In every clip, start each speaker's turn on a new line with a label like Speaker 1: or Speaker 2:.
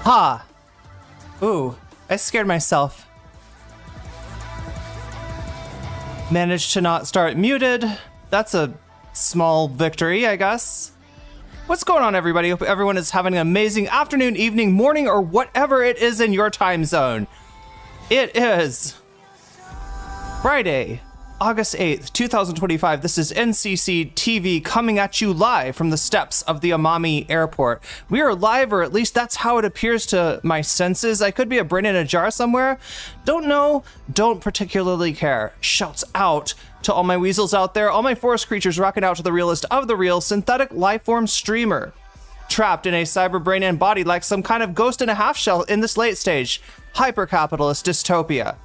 Speaker 1: Ha! Ooh, I scared myself. Managed to not start muted. That's a small victory, I guess. What's going on, everybody? Hope everyone is having an amazing afternoon, evening, morning, or whatever it is in your time zone. It is Friday, August 8th, 2025. This is NCC TV coming at you live from the steps of the Amami Airport. We are live, or at least that's how it appears to my senses. I could be a brain in a jar somewhere. Don't know, don't particularly care. Shouts out to all my weasels out there, all my forest creatures rocking out to the realest of the real synthetic lifeform streamer. Trapped in a cyber brain and body like some kind of ghost in a half shell in this late stage hyper-capitalist dystopia.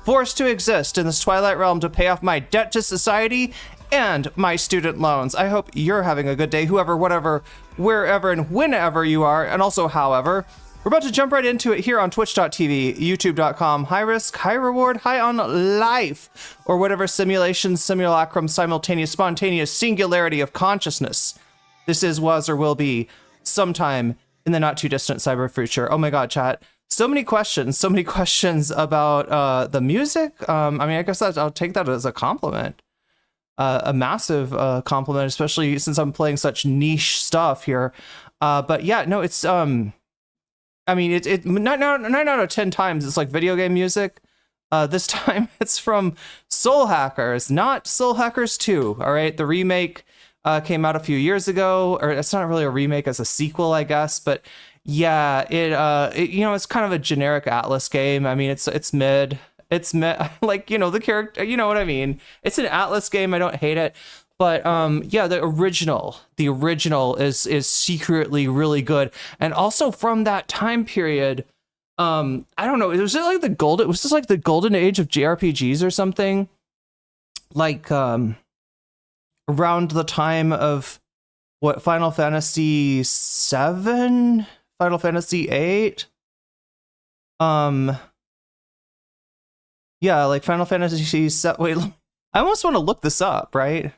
Speaker 1: Forced to exist in this twilight realm to pay off my debt to society and my student loans. I hope you're having a good day, whoever, whatever, wherever, and whenever you are, and also however. We're about to jump right into it here on twitch.tv, youtube.com, high risk, high reward, high on life, or whatever simulation, simulacrum, simultaneous, spontaneous singularity of consciousness this is, was, or will be sometime in the not too distant cyber future. Oh my God, chat. So many questions about the music. I mean, I guess I'll take that as a compliment, a massive compliment, especially since I'm playing such niche stuff here. But yeah, no, it's I mean, it 9 out of 10 times it's like video game music. This time it's from Soul Hackers, not Soul Hackers 2. All right, the remake came out a few years ago, or it's not really a remake, as a sequel, I guess, but. Yeah, it you know, it's kind of a generic Atlas game. I mean, it's mid. It's mid, like, you know, the character, you know what I mean? It's an Atlas game. I don't hate it. But yeah, the original is secretly really good. And also from that time period, I don't know, was it this like the golden age of JRPGs or something? Like around the time of what, Final Fantasy 7? Final Fantasy 8. Yeah, like Final Fantasy 7. Wait, I almost want to look this up, right?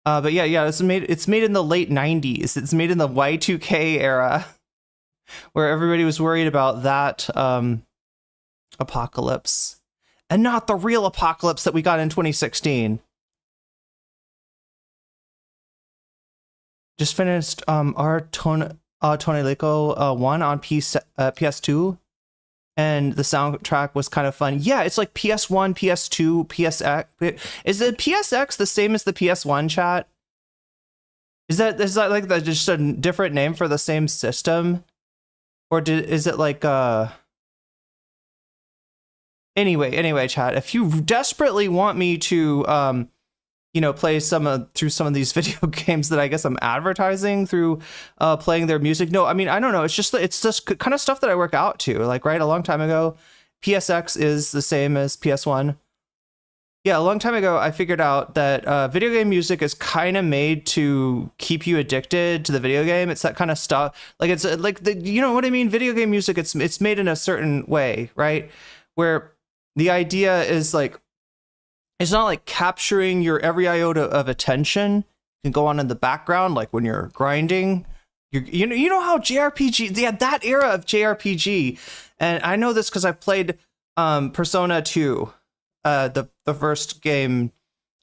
Speaker 1: But yeah, it's made in the late 90s. It's made in the Y2K era, where everybody was worried about that apocalypse, and not the real apocalypse that we got in 2016. Just finished our Tonelico 1 on PS2, and the soundtrack was kind of fun. Yeah, it's like PS1, PS2, PSX. Is the PSX the same as the PS1, chat? Is that like just a different name for the same system? Or is it like anyway, chat, if you desperately want me to you know, play through some of these video games that I guess I'm advertising through playing their music. No, I mean, I don't know. It's just kind of stuff that I work out to. Like, right, a long time ago, PSX is the same as PS1. Yeah, a long time ago, I figured out that video game music is kind of made to keep you addicted to the video game. It's that kind of stuff. Like, it's like you know what I mean? Video game music, it's made in a certain way, right? Where the idea is like, it's not like capturing your every iota of attention. You can go on in the background, like when you're grinding. You know how JRPG, yeah, that era of JRPG, and I know this because I've played Persona 2, the first game,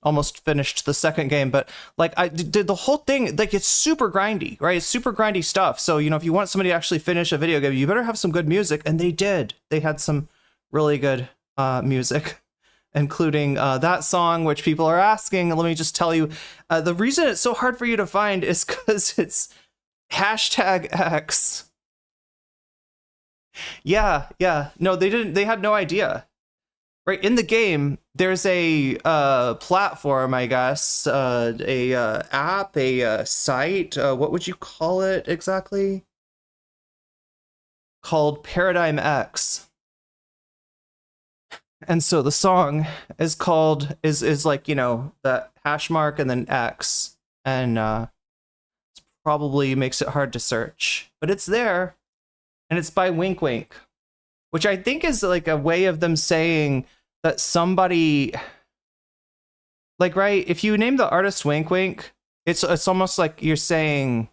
Speaker 1: almost finished the second game, but like I did the whole thing. Like, it's super grindy, right? It's super grindy stuff. So, you know, if you want somebody to actually finish a video game, you better have some good music, and they did. They had some really good music, including that song, which people are asking. Let me just tell you, the reason it's so hard for you to find is because it's #X. Yeah. No, they didn't. They had no idea. Right, in the game, there's a platform, I guess, a app, a site. What would you call it exactly? Called Paradigm X. And so the song is called, is like, you know, that hash mark and then X. And probably makes it hard to search. But it's there. And it's by Wink Wink. Which I think is like a way of them saying that somebody... Like, right, if you name the artist Wink Wink, it's almost like you're saying,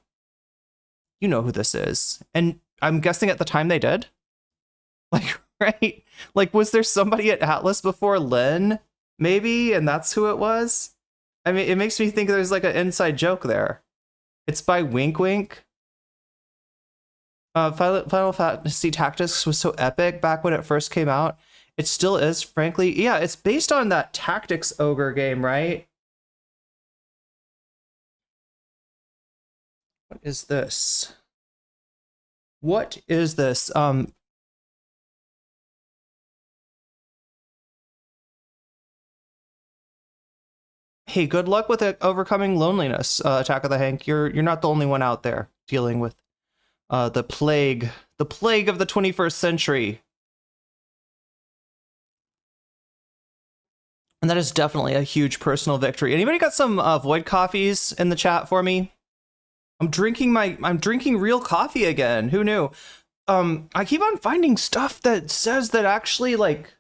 Speaker 1: you know who this is. And I'm guessing at the time they did. Like, right? Like, was there somebody at Atlas before Lynn, maybe? And that's who it was? I mean, it makes me think there's like an inside joke there. It's by Wink Wink. Final Fantasy Tactics was so epic back when it first came out. It still is, frankly. Yeah, it's based on that Tactics Ogre game, right? What is this? What is this? Hey, good luck with it overcoming loneliness, Attack of the Hank. You're not the only one out there dealing with the plague of the 21st century. And that is definitely a huge personal victory. Anybody got some Void coffees in the chat for me? I'm drinking real coffee again. Who knew? I keep on finding stuff that says that actually like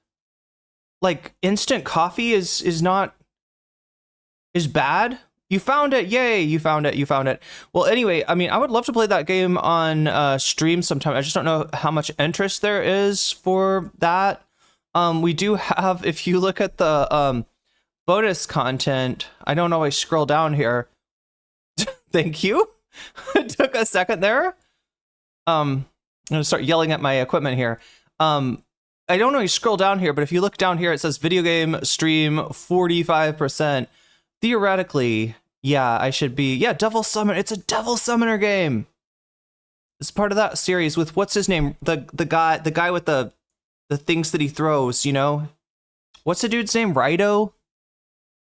Speaker 1: instant coffee is bad. You found it. Yay, you found it. Well, anyway, I mean, I would love to play that game on stream sometime. I just don't know how much interest there is for that. We do have, if you look at the bonus content, I don't always scroll down here. Thank you. It took a second there. I'm gonna start yelling at my equipment here. I don't always scroll down here, but if you look down here, it says video game stream 45%. Theoretically, yeah, I should be. Yeah, Devil Summon. It's a Devil Summoner game. It's part of that series with what's his name? The guy with the things that he throws, you know? What's the dude's name? Rido?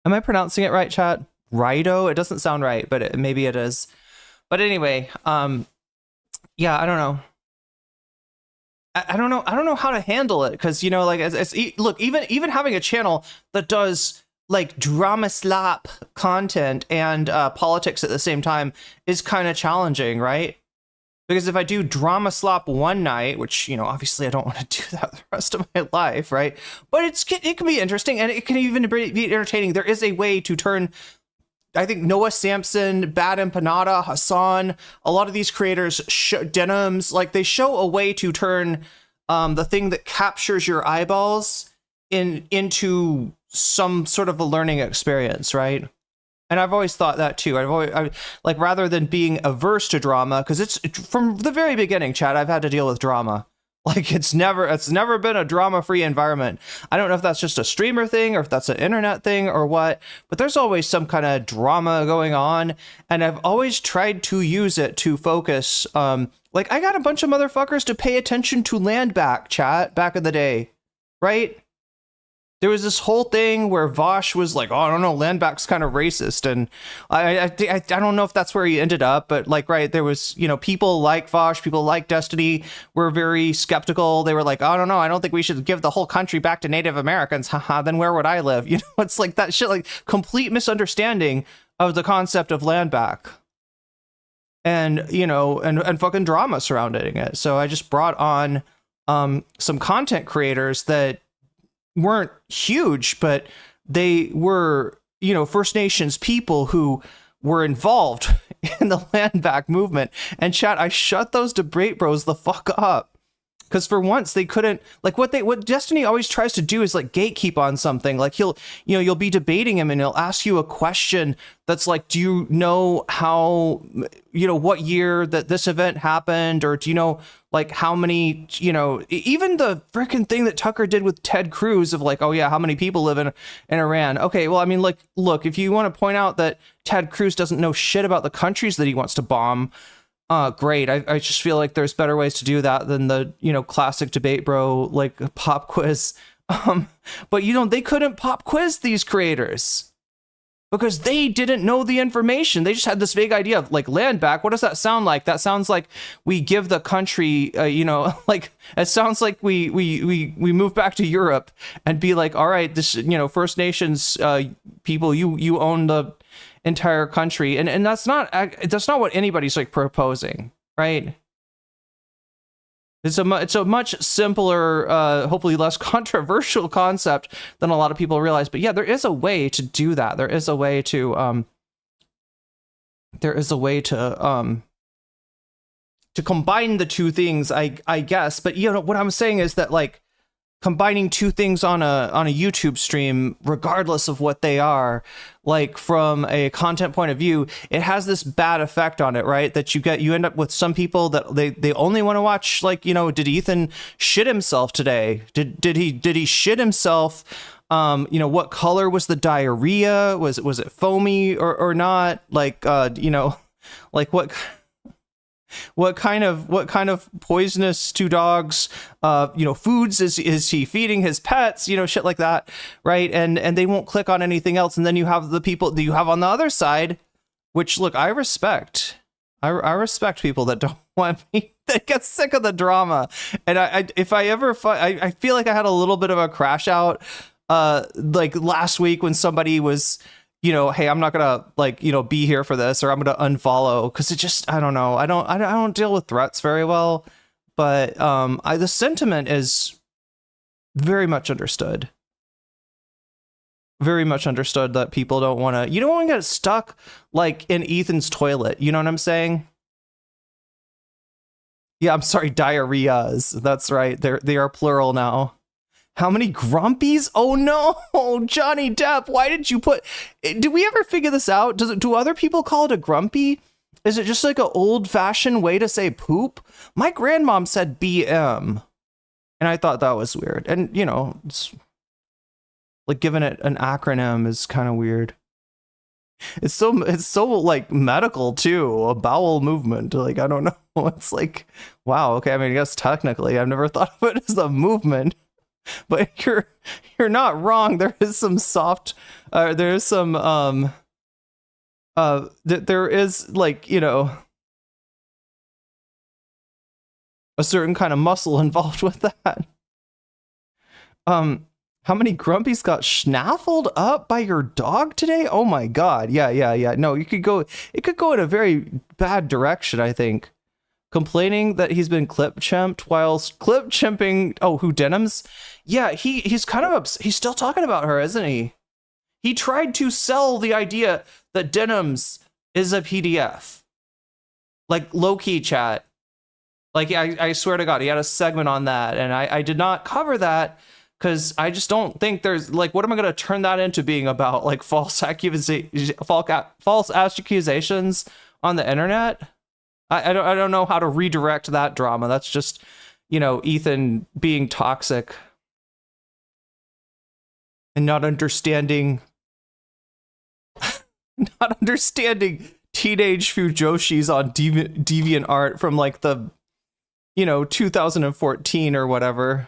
Speaker 1: Am I pronouncing it right, chat? Rido? It doesn't sound right, but maybe it is. But anyway, yeah, I don't know. I don't know how to handle it, because, you know, like, look, even having a channel that does like drama slap content and politics at the same time is kind of challenging, right? Because if I do drama slop one night, which, you know, obviously I don't want to do that the rest of my life, right? But it can be interesting, and it can even be entertaining. There is a way to turn, I think, Noah Samson, Bad Empanada, Hassan, a lot of these creators, Denims, like, they show a way to turn the thing that captures your eyeballs into some sort of a learning experience, right? And I've always thought that too. Like, rather than being averse to drama, because it's from the very beginning, Chad, I've had to deal with drama. Like, it's never been a drama-free environment. I don't know if that's just a streamer thing or if that's an internet thing or what, but there's always some kind of drama going on, and I've always tried to use it to focus. Like, I got a bunch of motherfuckers to pay attention to land back, chat, back in the day, right? There was this whole thing where Vosh was like, oh, I don't know, Landback's kind of racist. And I don't know if that's where he ended up, but like, right, there was, you know, people like Vosh, people like Destiny were very skeptical. They were like, oh, I don't know, I don't think we should give the whole country back to Native Americans. Haha, then where would I live? You know, it's like that shit, like complete misunderstanding of the concept of Landback. And, you know, and fucking drama surrounding it. So I just brought on some content creators that weren't huge, but they were, you know, First Nations people who were involved in the land back movement. And chat, I shut those debate bros the fuck up. Because for once they couldn't, like, what Destiny always tries to do is like gatekeep on something. Like, you'll be debating him and he'll ask you a question that's like, do you know how, you know, what year that this event happened? Or do you know, like, how many, you know, even the freaking thing that Tucker did with Ted Cruz of like, oh yeah, how many people live in Iran? Okay, well, I mean, like, look, if you want to point out that Ted Cruz doesn't know shit about the countries that he wants to bomb, great. I just feel like there's better ways to do that than the, you know, classic debate bro, like pop quiz. But, you know, they couldn't pop quiz these creators because they didn't know the information. They just had this vague idea of like land back. What does that sound like? That sounds like we give the country, you know, like it sounds like we move back to Europe and be like, all right, this, you know, First Nations people, you own the entire country, and that's not what anybody's like proposing, right? It's a much simpler, hopefully less controversial concept than a lot of people realize. But yeah, there is a way to do that. There is a way to to combine the two things, I guess. But you know what I'm saying is that like combining two things on a YouTube stream, regardless of what they are, like from a content point of view, it has this bad effect on it, right? That you end up with some people that they only want to watch, like, you know, did Ethan shit himself today? Did he shit himself? You know, what color was the diarrhea? Was it foamy or not? Like, you know, like what kind of poisonous to dogs, you know, foods is he feeding his pets, you know, shit like that, right? And they won't click on anything else. And then you have the people that you have on the other side, which, look, I respect. I respect people that don't want me, that get sick of the drama. And I feel like I had a little bit of a crash out, like last week when somebody was, you know, hey, I'm not gonna, like, you know, be here for this, or I'm gonna unfollow, because it just, I don't know, I don't deal with threats very well, but the sentiment is very much understood that people don't want to, you don't want to get stuck like in Ethan's toilet, you know what I'm saying? Yeah, I'm sorry, diarrheas, that's right, they are plural now. How many grumpies? Oh no, Johnny Depp, why did you put... Did we ever figure this out? Do other people call it a grumpy? Is it just like an old-fashioned way to say poop? My grandmom said BM, and I thought that was weird. And, you know, it's like giving it an acronym is kind of weird. It's so like medical too, a bowel movement. Like, I don't know. It's like, wow, okay, I mean, I guess technically I've never thought of it as a movement. But you're not wrong. There is some soft, there is some, there is, like, you know, a certain kind of muscle involved with that. How many grumpies got snaffled up by your dog today? Oh my God. Yeah. No, it could go in a very bad direction, I think. Complaining that he's been clip chimped whilst clip chimping. Oh, who, Denims? Yeah, he's kind of he's still talking about her, isn't he? He tried to sell the idea that Denims is a PDF, like low-key chat. Like, I swear to God, he had a segment on that, and I did not cover that because I just don't think there's, like, what am I going to turn that into being about? Like false accusations on the internet? I don't know how to redirect that drama. That's just, you know, Ethan being toxic and not understanding teenage fujoshis on Deviant Art from like the, you know, 2014 or whatever.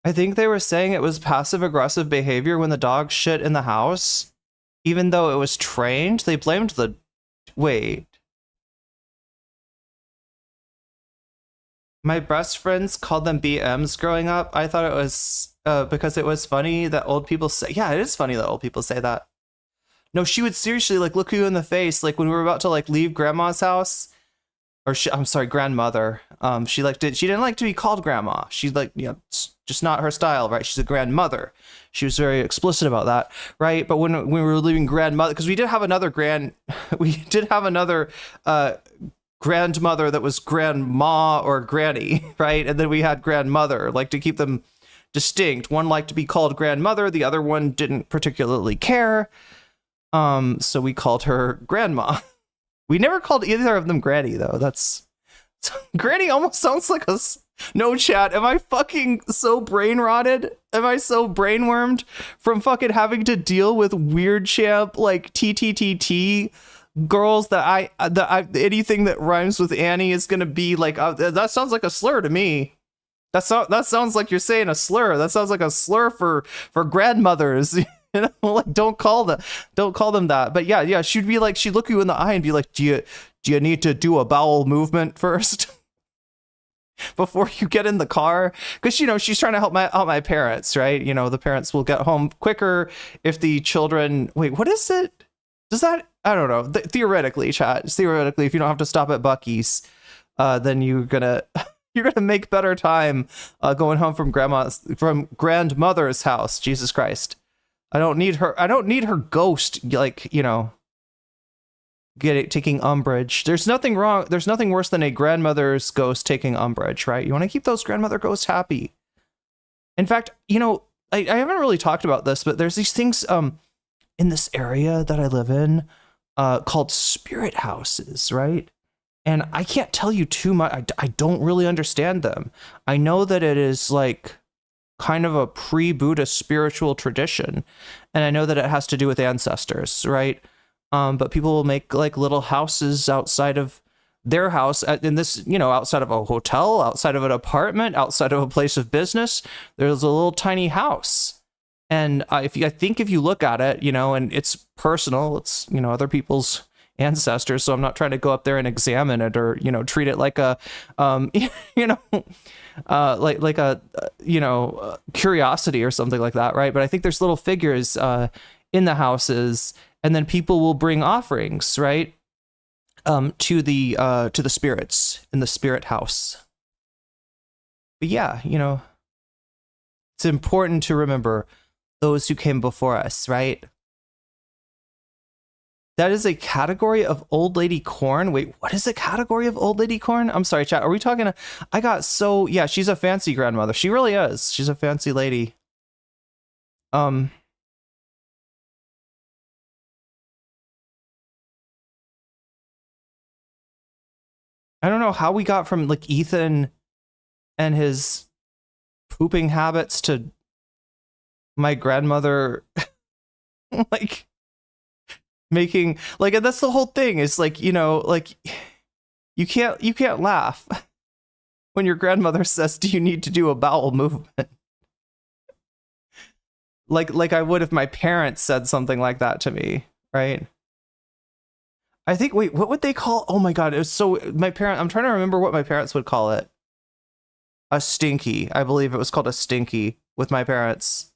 Speaker 1: I think they were saying it was passive-aggressive behavior when the dog shit in the house, even though it was trained. They blamed the... Wait. My best friends called them BMs growing up. I thought it was because it was funny that old people say... Yeah, it is funny that old people say that. No, she would seriously, like, look you in the face, like, when we were about to, like, leave grandma's house... Or I'm sorry, grandmother. She didn't like to be called grandma. She's like, you know, it's just not her style, right? She's a grandmother. She was very explicit about that, right? But when we were leaving grandmother, because we did have another grandmother that was grandma or granny, right? And then we had grandmother, like to keep them distinct. One liked to be called grandmother, the other one didn't particularly care. So we called her grandma. We never called either of them Granny, though. That's... Granny almost sounds like a... No, chat, am I fucking so brain rotted? Am I so brainwormed from fucking having to deal with weird champ, like, TTTT girls that anything that rhymes with Annie is gonna be like... that sounds like a slur to me. That sounds like you're saying a slur. That sounds like a slur for grandmothers. You know, like, don't call them that. But yeah, she'd be like, she'd look you in the eye and be like, do you need to do a bowel movement first before you get in the car? Because, you know, she's trying to help my parents, right? You know, the parents will get home quicker if the children... Wait, what is it? Does that... I don't know. Theoretically, chat. Theoretically, if you don't have to stop at Buc-ee's, then you're gonna make better time going home from grandmother's house. Jesus Christ. I don't need her ghost, like, you know, taking umbrage. There's nothing wrong. There's nothing worse than a grandmother's ghost taking umbrage, right? You want to keep those grandmother ghosts happy. In fact, you know, I haven't really talked about this, but there's these things in this area that I live in called spirit houses, right? And I can't tell you too much. I don't really understand them. I know that it is like kind of a pre-Buddha spiritual tradition, and I know that it has to do with ancestors, right? But people will make like little houses outside of their house, in this, you know, outside of a hotel, outside of an apartment, outside of a place of business. There's a little tiny house, and I think if you look at it, you know, and it's personal, it's, you know, other people's ancestors, so I'm not trying to go up there and examine it or, you know, treat it like a you know, like a you know, curiosity or something like that, right? But I think there's little figures in the houses, and then people will bring offerings, right, to the spirits in the spirit house. But yeah, you know, it's important to remember those who came before us, right? That is a category of old lady corn. Wait, what is a category of old lady corn? I'm sorry, chat. Are we talking? Yeah, she's a fancy grandmother. She really is. She's a fancy lady. I don't know how we got from like Ethan and his pooping habits to my grandmother like making, like, that's the whole thing. Is like, you know, like you can't laugh when your grandmother says, do you need to do a bowel movement? like I would if my parents said something like that to me, right? I think, wait, what would they call? Oh my God, it was so, I'm trying to remember what my parents would call it. A stinky. I believe it was called a stinky with my parents.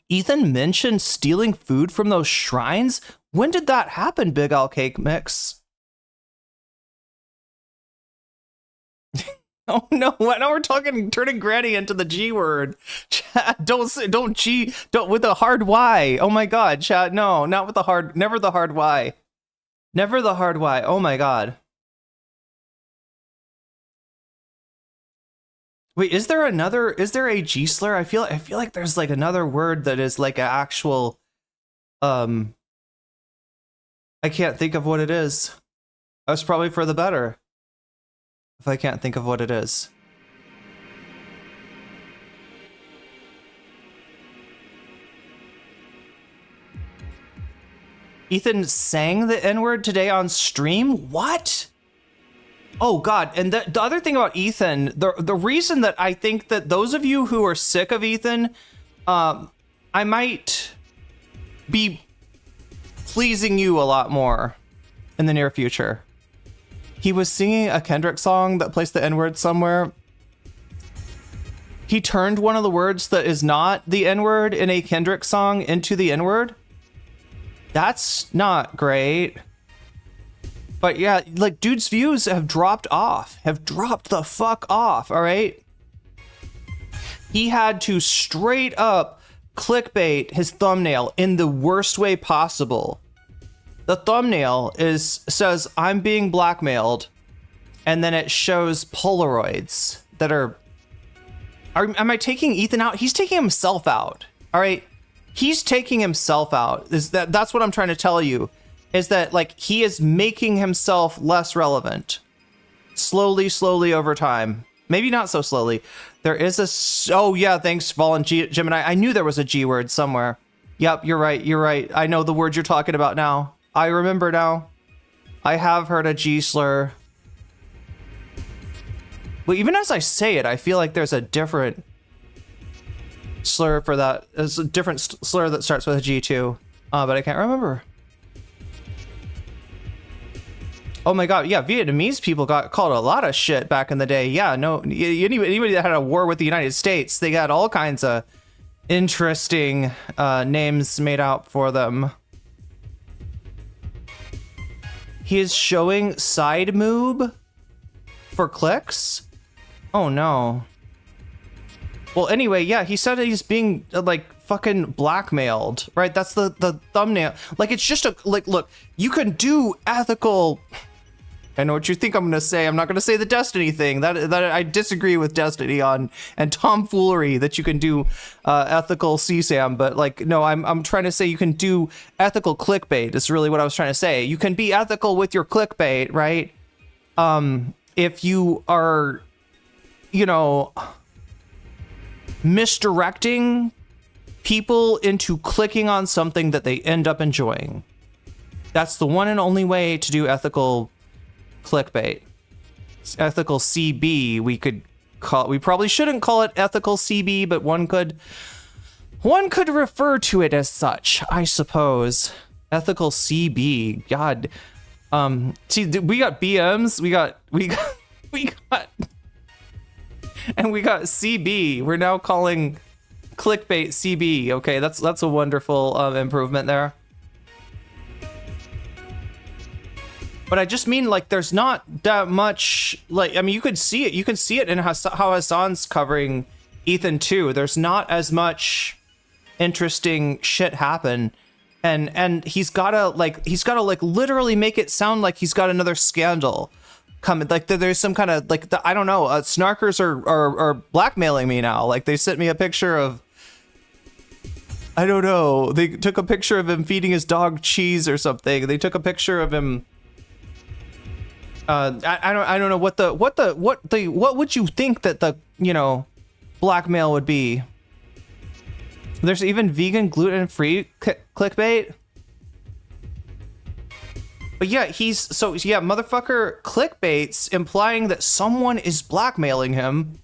Speaker 1: Ethan mentioned stealing food from those shrines. When did that happen, Big Al Cake Mix? Oh no! Now we're turning Granny into the G word. Chat, don't with the hard Y. Oh my God, chat, no, not with the hard. Never the hard Y. Never the hard Y. Oh my God. Wait, is there a G slur? I feel like there's like another word that is like an actual, I can't think of what it is. That's probably for the better if I can't think of what it is. Ethan sang the N-word today on stream? What? Oh God, and the other thing about Ethan, the reason that I think that those of you who are sick of Ethan, I might be pleasing you a lot more in the near future. He was singing a Kendrick song that placed the N-word somewhere. He turned one of the words that is not the N-word in a Kendrick song into the N-word. That's not great. But yeah, like, dude's views have dropped the fuck off, all right? He had to straight up clickbait his thumbnail in the worst way possible. The thumbnail says, I'm being blackmailed, and then it shows Polaroids that are am I taking Ethan out? He's taking himself out, all right? He's taking himself out. That's what I'm trying to tell you. Is that, like, he is making himself less relevant. Slowly over time. Maybe not so slowly. There is oh yeah, thanks, Fallen Gemini. I knew there was a G word somewhere. Yep, you're right. I know the word you're talking about now. I remember now. I have heard a G slur. But even as I say it, I feel like there's a different slur for that. There's a different slur that starts with a G too. But I can't remember. Oh my God, yeah, Vietnamese people got called a lot of shit back in the day. Yeah, no, anybody that had a war with the United States, they got all kinds of interesting names made out for them. He is showing side moob for clicks? Oh no. Well, anyway, yeah, he said that he's being like fucking blackmailed, right? That's the thumbnail. Like, it's just a, like, look, you can do ethical. I know what you think I'm gonna say. I'm not gonna say the Destiny thing. That I disagree with Destiny on, and tomfoolery that you can do ethical CSAM. But like, no, I'm trying to say you can do ethical clickbait. Is really what I was trying to say. You can be ethical with your clickbait, right? If you are, you know, misdirecting people into clicking on something that they end up enjoying. That's the one and only way to do ethical clickbait. Ethical CB, we could call it. We probably shouldn't call it ethical CB, but one could refer to it as such, I suppose. Ethical CB. God. See, we got BMs, we got and we got CB. We're now calling clickbait CB. Okay, that's a wonderful improvement there. But I just mean, like, there's not that much, like, I mean, you could see it. You can see it in how Hassan's covering Ethan too. There's not as much interesting shit happen. And he's gotta literally make it sound like he's got another scandal coming. Like there's some kind of, like, I don't know, snarkers are blackmailing me now. Like, they sent me a picture of, I don't know, they took a picture of him feeding his dog cheese or something. They took a picture of him. I don't know what would you think that the, you know, blackmail would be? There's even vegan gluten-free clickbait. But yeah, motherfucker clickbaits implying that someone is blackmailing him.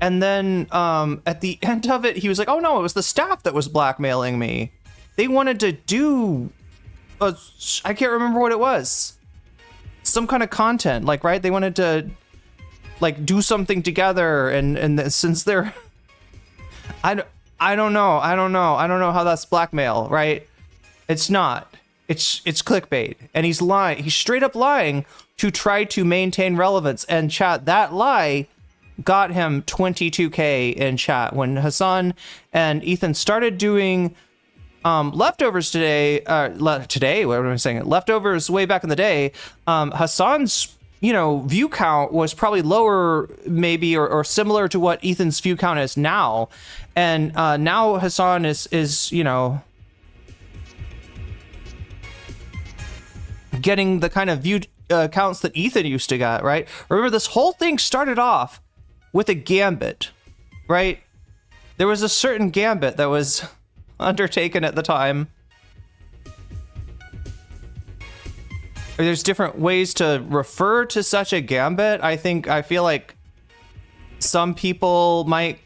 Speaker 1: And then at the end of it, he was like, oh no, it was the staff that was blackmailing me. They wanted to do, I can't remember what it was. Some kind of content, like, right? They wanted to, like, do something together, and since they're, I don't know how that's blackmail, right? It's not. It's clickbait, and he's lying. He's straight up lying to try to maintain relevance. And chat, that lie got him 22K in chat. When Hassan and Ethan started doing leftovers today, what am I saying? Leftovers way back in the day, Hassan's, you know, view count was probably lower, maybe, or similar to what Ethan's view count is now. And now Hassan is, you know, getting the kind of view counts that Ethan used to get, right? Remember, this whole thing started off with a gambit, right? There was a certain gambit that was undertaken at the time. There's different ways to refer to such a gambit. I feel like some people might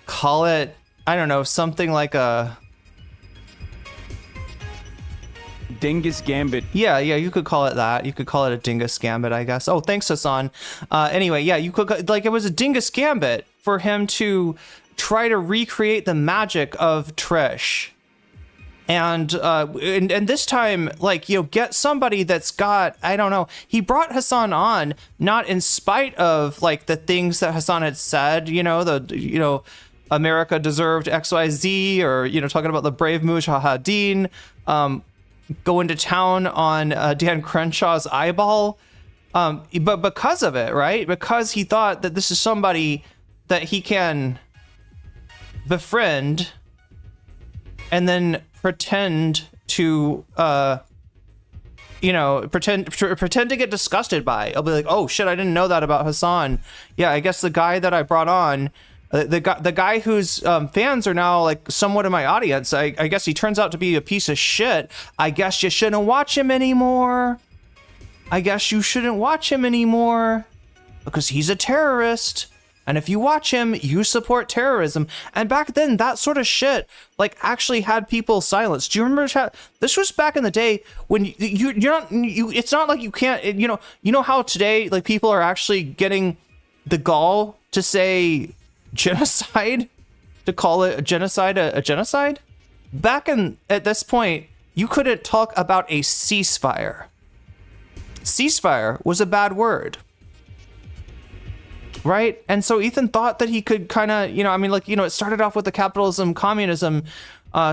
Speaker 1: call it, I don't know, something like a
Speaker 2: dingus gambit.
Speaker 1: Yeah, you could call it that. You could call it a dingus gambit, I guess. Oh, thanks, Hassan. Anyway, yeah, you could, like, it was a dingus gambit for him to try to recreate the magic of Trish. And this time, like, you know, get somebody that's got, I don't know, he brought Hassan on, not in spite of, like, the things that Hassan had said, you know, America deserved XYZ, or, you know, talking about the brave Mujahideen, going to town on Dan Crenshaw's eyeball, but because of it, right? Because he thought that this is somebody that he can befriend and then pretend to pretend to get disgusted by. I'll be like, oh shit, I didn't know that about Hassan. Yeah, I guess the guy that I brought on, the guy whose fans are now, like, somewhat in my audience, I guess he turns out to be a piece of shit. I guess you shouldn't watch him anymore. I guess you shouldn't watch him anymore because he's a terrorist. And if you watch him, you support terrorism. And back then, that sort of shit, like, actually had people silenced. Do you remember this was back in the day when it's not like you can't, you know how today, like, people are actually getting the gall to say genocide, to call it a genocide a genocide? Back at this point, you couldn't talk about a ceasefire. Ceasefire was a bad word. right? And so Ethan thought that he could kind of, it started off with the capitalism, communism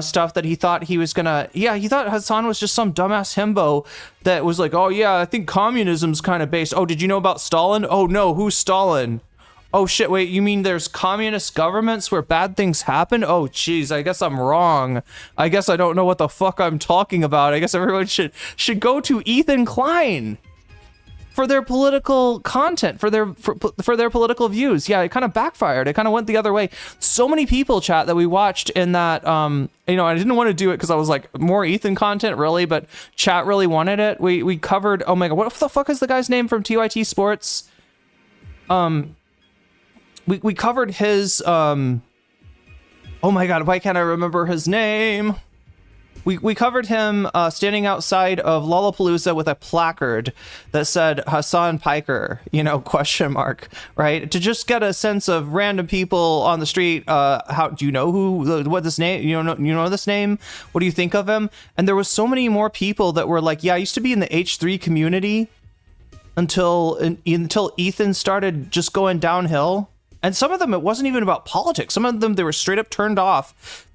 Speaker 1: stuff that he thought he was gonna, he thought Hassan was just some dumbass himbo that was like, oh yeah, I think communism's kind of based. Oh, did you know about Stalin? Oh no, who's Stalin? Oh shit, wait, you mean there's communist governments where bad things happen? Oh geez, I guess I'm wrong. I guess I don't know what the fuck I'm talking about. I guess everyone should go to Ethan Klein for their political content, for their political views. Yeah, it kind of backfired. It kind of went the other way. So many people, chat, that we watched in that, I didn't want to do it because I was like, more Ethan content, really, but chat really wanted it. We covered, oh my god, what the fuck is the guy's name from TYT Sports? We covered his, oh my god, why can't I remember his name? We covered him standing outside of Lollapalooza with a placard that said Hassan Piker, question mark, right? To just get a sense of random people on the street. How do you know what this name? You know this name? What do you think of him? And there was so many more people that were like, yeah, I used to be in the H3 community until Ethan started just going downhill. And some of them, it wasn't even about politics. Some of them, they were straight up turned off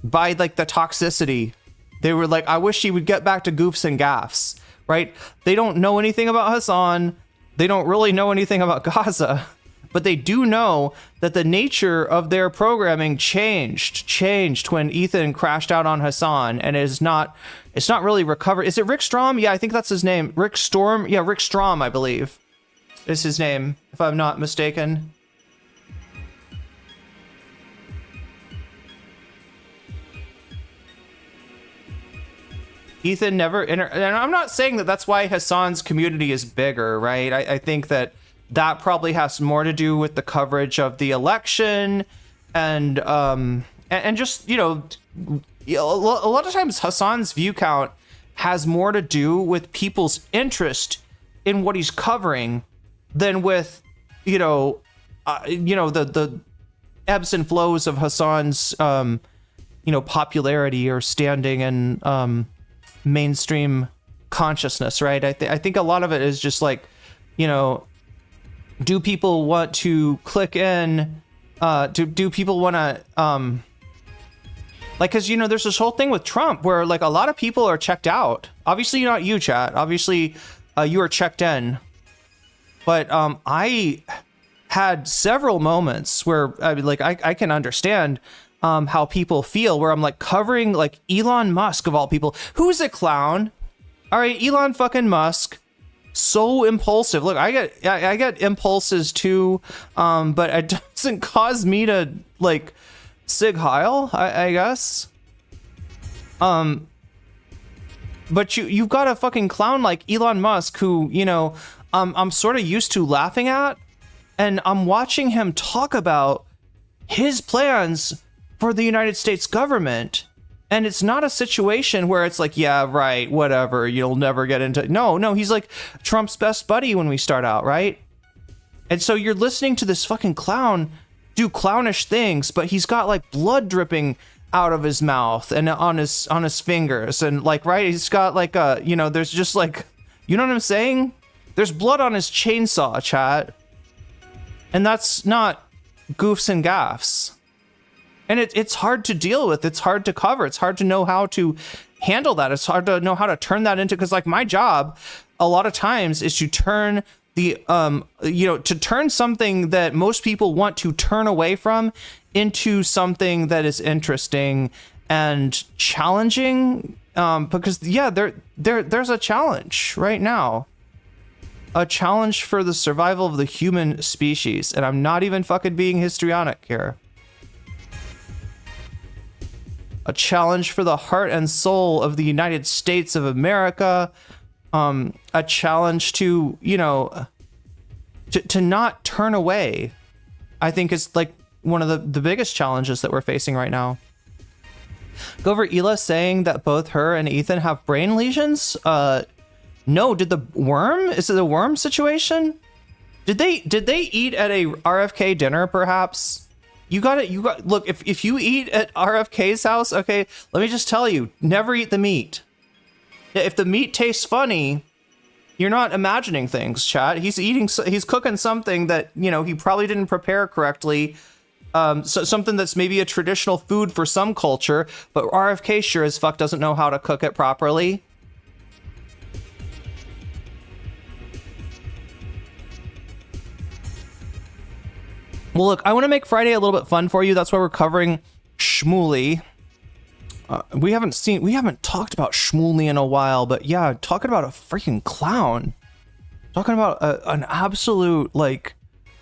Speaker 1: by like the toxicity. They were like, I wish he would get back to goofs and gaffs, right? They don't know anything about Hassan. They don't really know anything about Gaza, but they do know that the nature of their programming changed when Ethan crashed out on Hassan, and it's not really recovered. Is it Rick Strom? Yeah, I think that's his name. Rick Storm? Yeah, Rick Strom, I believe, is his name, if I'm not mistaken. Ethan never and I'm not saying that that's why Hassan's community is bigger, right? I think that probably has more to do with the coverage of the election and just, a lot of times Hassan's view count has more to do with people's interest in what he's covering than with, the ebbs and flows of Hassan's, popularity or standing in, mainstream consciousness, right? I think a lot of it is just like, do people want to click in? Do people want to, because, there's this whole thing with Trump where like a lot of people are checked out. Obviously not you, chat. Obviously you are checked in. But I had several moments where I can understand how people feel, where I'm like covering like Elon Musk of all people. Who's a clown? All right, Elon fucking Musk. So impulsive. Look, I get impulses too, but it doesn't cause me to like Sig Heil, I guess. But you've got a fucking clown like Elon Musk who, I'm sort of used to laughing at, and I'm watching him talk about his plans for the United States government. And it's not a situation where it's like, yeah, right, whatever, you'll never get into. No, he's like Trump's best buddy when we start out, right? And so you're listening to this fucking clown do clownish things, but he's got like blood dripping out of his mouth and on his fingers, and like, right, he's got like there's just like, you know what I'm saying? There's blood on his chainsaw, chat. And that's not goofs and gaffs. And it's hard to deal with. It's hard to cover. It's hard to know how to handle that. It's hard to know how to turn that into, because like my job a lot of times is to turn the, to turn something that most people want to turn away from into something that is interesting and challenging. Because yeah, there's a challenge right now. A challenge for the survival of the human species. And I'm not even fucking being histrionic here. A challenge for the heart and soul of the United States of America. A challenge to, to not turn away. I think is like one of the biggest challenges that we're facing right now. Gover Ela saying that both her and Ethan have brain lesions. No, did the worm? Is it a worm situation? Did they eat at a RFK dinner perhaps? You got look, if you eat at RFK's house, okay, let me just tell you, never eat the meat. If the meat tastes funny, You're not imagining things, chat. He's cooking something that, you know, he probably didn't prepare correctly. So something that's maybe a traditional food for some culture, but RFK sure as fuck doesn't know how to cook it properly. Well, look, I want to make Friday a little bit fun for you. That's why we're covering Shmuley. We haven't talked about Shmuley in a while, but yeah, talking about a freaking clown. Talking about an absolute, like,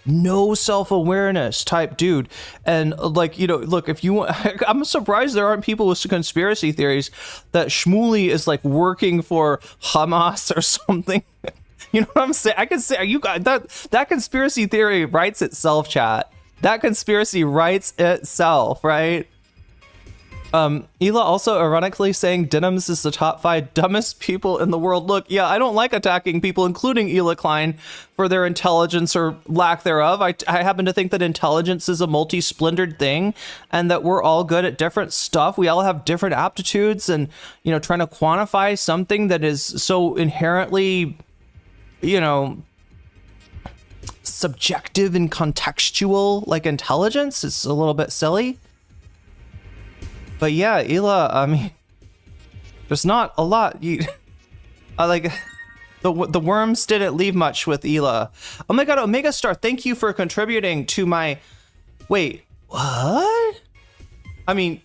Speaker 1: no self-awareness type dude. And, like, you know, look, if you want, I'm surprised there aren't people with conspiracy theories that Shmuley is, like, working for Hamas or something. You know what I'm saying? I can say, you got that conspiracy theory writes itself, chat. That conspiracy writes itself, right? Ela also ironically saying Denims is the top 5 dumbest people in the world. Look, yeah, I don't like attacking people, including Ela Klein, for their intelligence or lack thereof. I happen to think that intelligence is a multi-splendored thing, and that we're all good at different stuff. We all have different aptitudes, and, you know, trying to quantify something that is so inherently, you know, subjective and contextual, like intelligence, is a little bit silly. But yeah, Ela, I mean, there's not a lot. Like, the worms didn't leave much with Ela. Oh my god, Omega Star, thank you for contributing to my... Wait, what? I mean,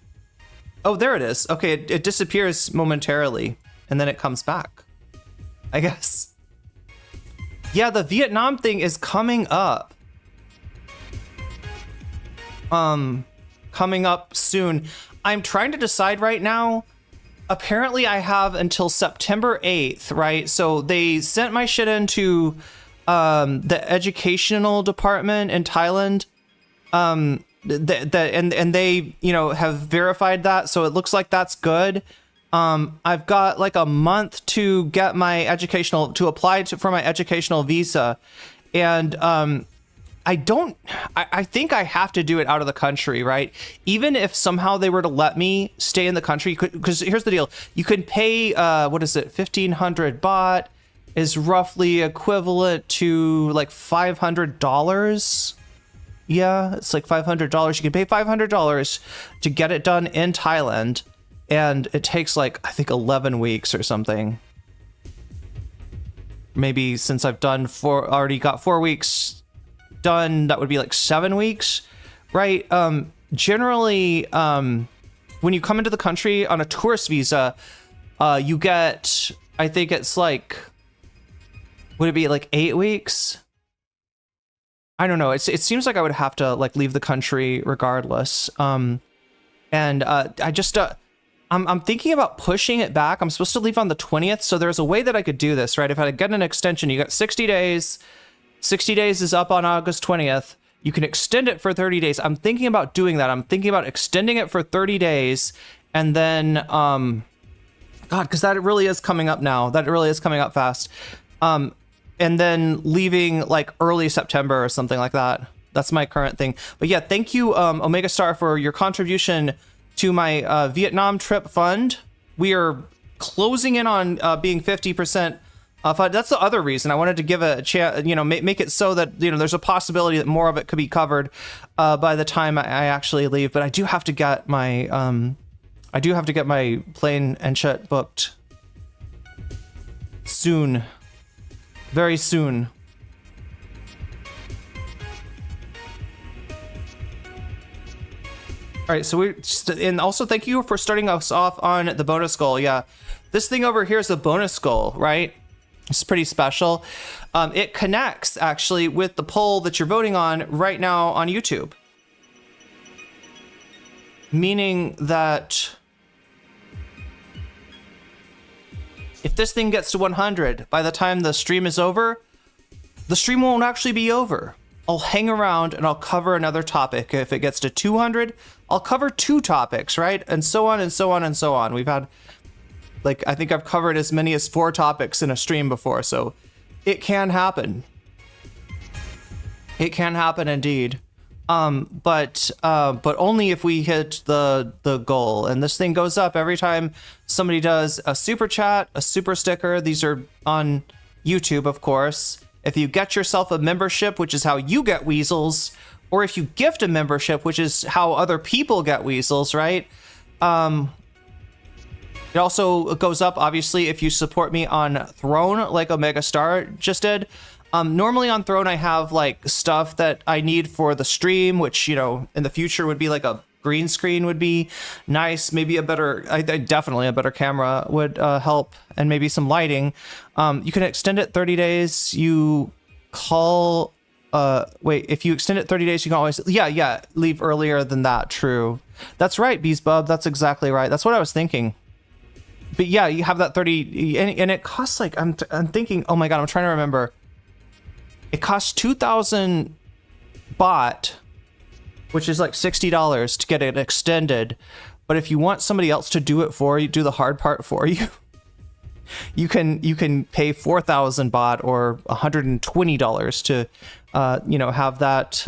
Speaker 1: oh, there it is. Okay, it disappears momentarily, and then it comes back, I guess. Yeah, the Vietnam thing is coming up. Coming up soon. I'm trying to decide right now. Apparently I have until September 8th, right? So they sent my shit into the educational department in Thailand. And they, you know, have verified that, so it looks like that's good. I've got like a month to get my apply for my educational visa. And I think I have to do it out of the country, right? Even if somehow they were to let me stay in the country, because here's the deal. You can pay, what is it? 1,500 baht is roughly equivalent to like $500. Yeah, it's like $500. You can pay $500 to get it done in Thailand. And it takes like, I think 11 weeks or something. Maybe since I've already got 4 weeks done, that would be like 7 weeks, right? Generally, when you come into the country on a tourist visa, you get, I think it's like, would it be like 8 weeks? I don't know. It seems like I would have to like leave the country regardless. I'm thinking about pushing it back. I'm supposed to leave on the 20th, so there's a way that I could do this, right? If I get an extension, you got 60 days. 60 days is up on August 20th. You can extend it for 30 days. I'm thinking about doing that. I'm thinking about extending it for 30 days. And then, God, because that really is coming up now. That really is coming up fast. And then leaving like early September or something like that. That's my current thing. But yeah, thank you, Omega Star, for your contribution to my Vietnam trip fund. We are closing in on being 50% that's the other reason I wanted to give a chance, you know, make it so that, you know, there's a possibility that more of it could be covered by the time I actually leave. But I do have to get my plane and shit booked soon, very soon. All right, so and also thank you for starting us off on the bonus skull. Yeah, this thing over here is a bonus skull, right? It's pretty special. It connects actually with the poll that you're voting on right now on YouTube. Meaning that if this thing gets to 100 by the time the stream is over, the stream won't actually be over. I'll hang around and I'll cover another topic. If it gets to 200, I'll cover 2 topics, right? And so on and so on and so on. We've had, like, I think I've covered as many as 4 topics in a stream before, so it can happen. It can happen indeed. But only if we hit the goal. And this thing goes up every time somebody does a super chat, a super sticker. These are on YouTube, of course. If you get yourself a membership, which is how you get weasels, or if you gift a membership, which is how other people get weasels, right? It also goes up, obviously, if you support me on Throne, like Omega Star just did. Normally on Throne, I have like stuff that I need for the stream, which, you know, in the future would be like a green screen would be nice. Maybe a better, definitely a better camera would help, and maybe some lighting. You can extend it 30 days. You call, wait, if you extend it 30 days, you can always, yeah, leave earlier than that. True. That's right, Beesbub. That's exactly right. That's what I was thinking. But yeah, you have that 30, and it costs like, I'm thinking, oh my God, I'm trying to remember. It costs 2,000 baht, which is like $60 to get it extended. But if you want somebody else to do it for you, do the hard part for you, you can pay 4,000 baht or $120 to, you know, have that.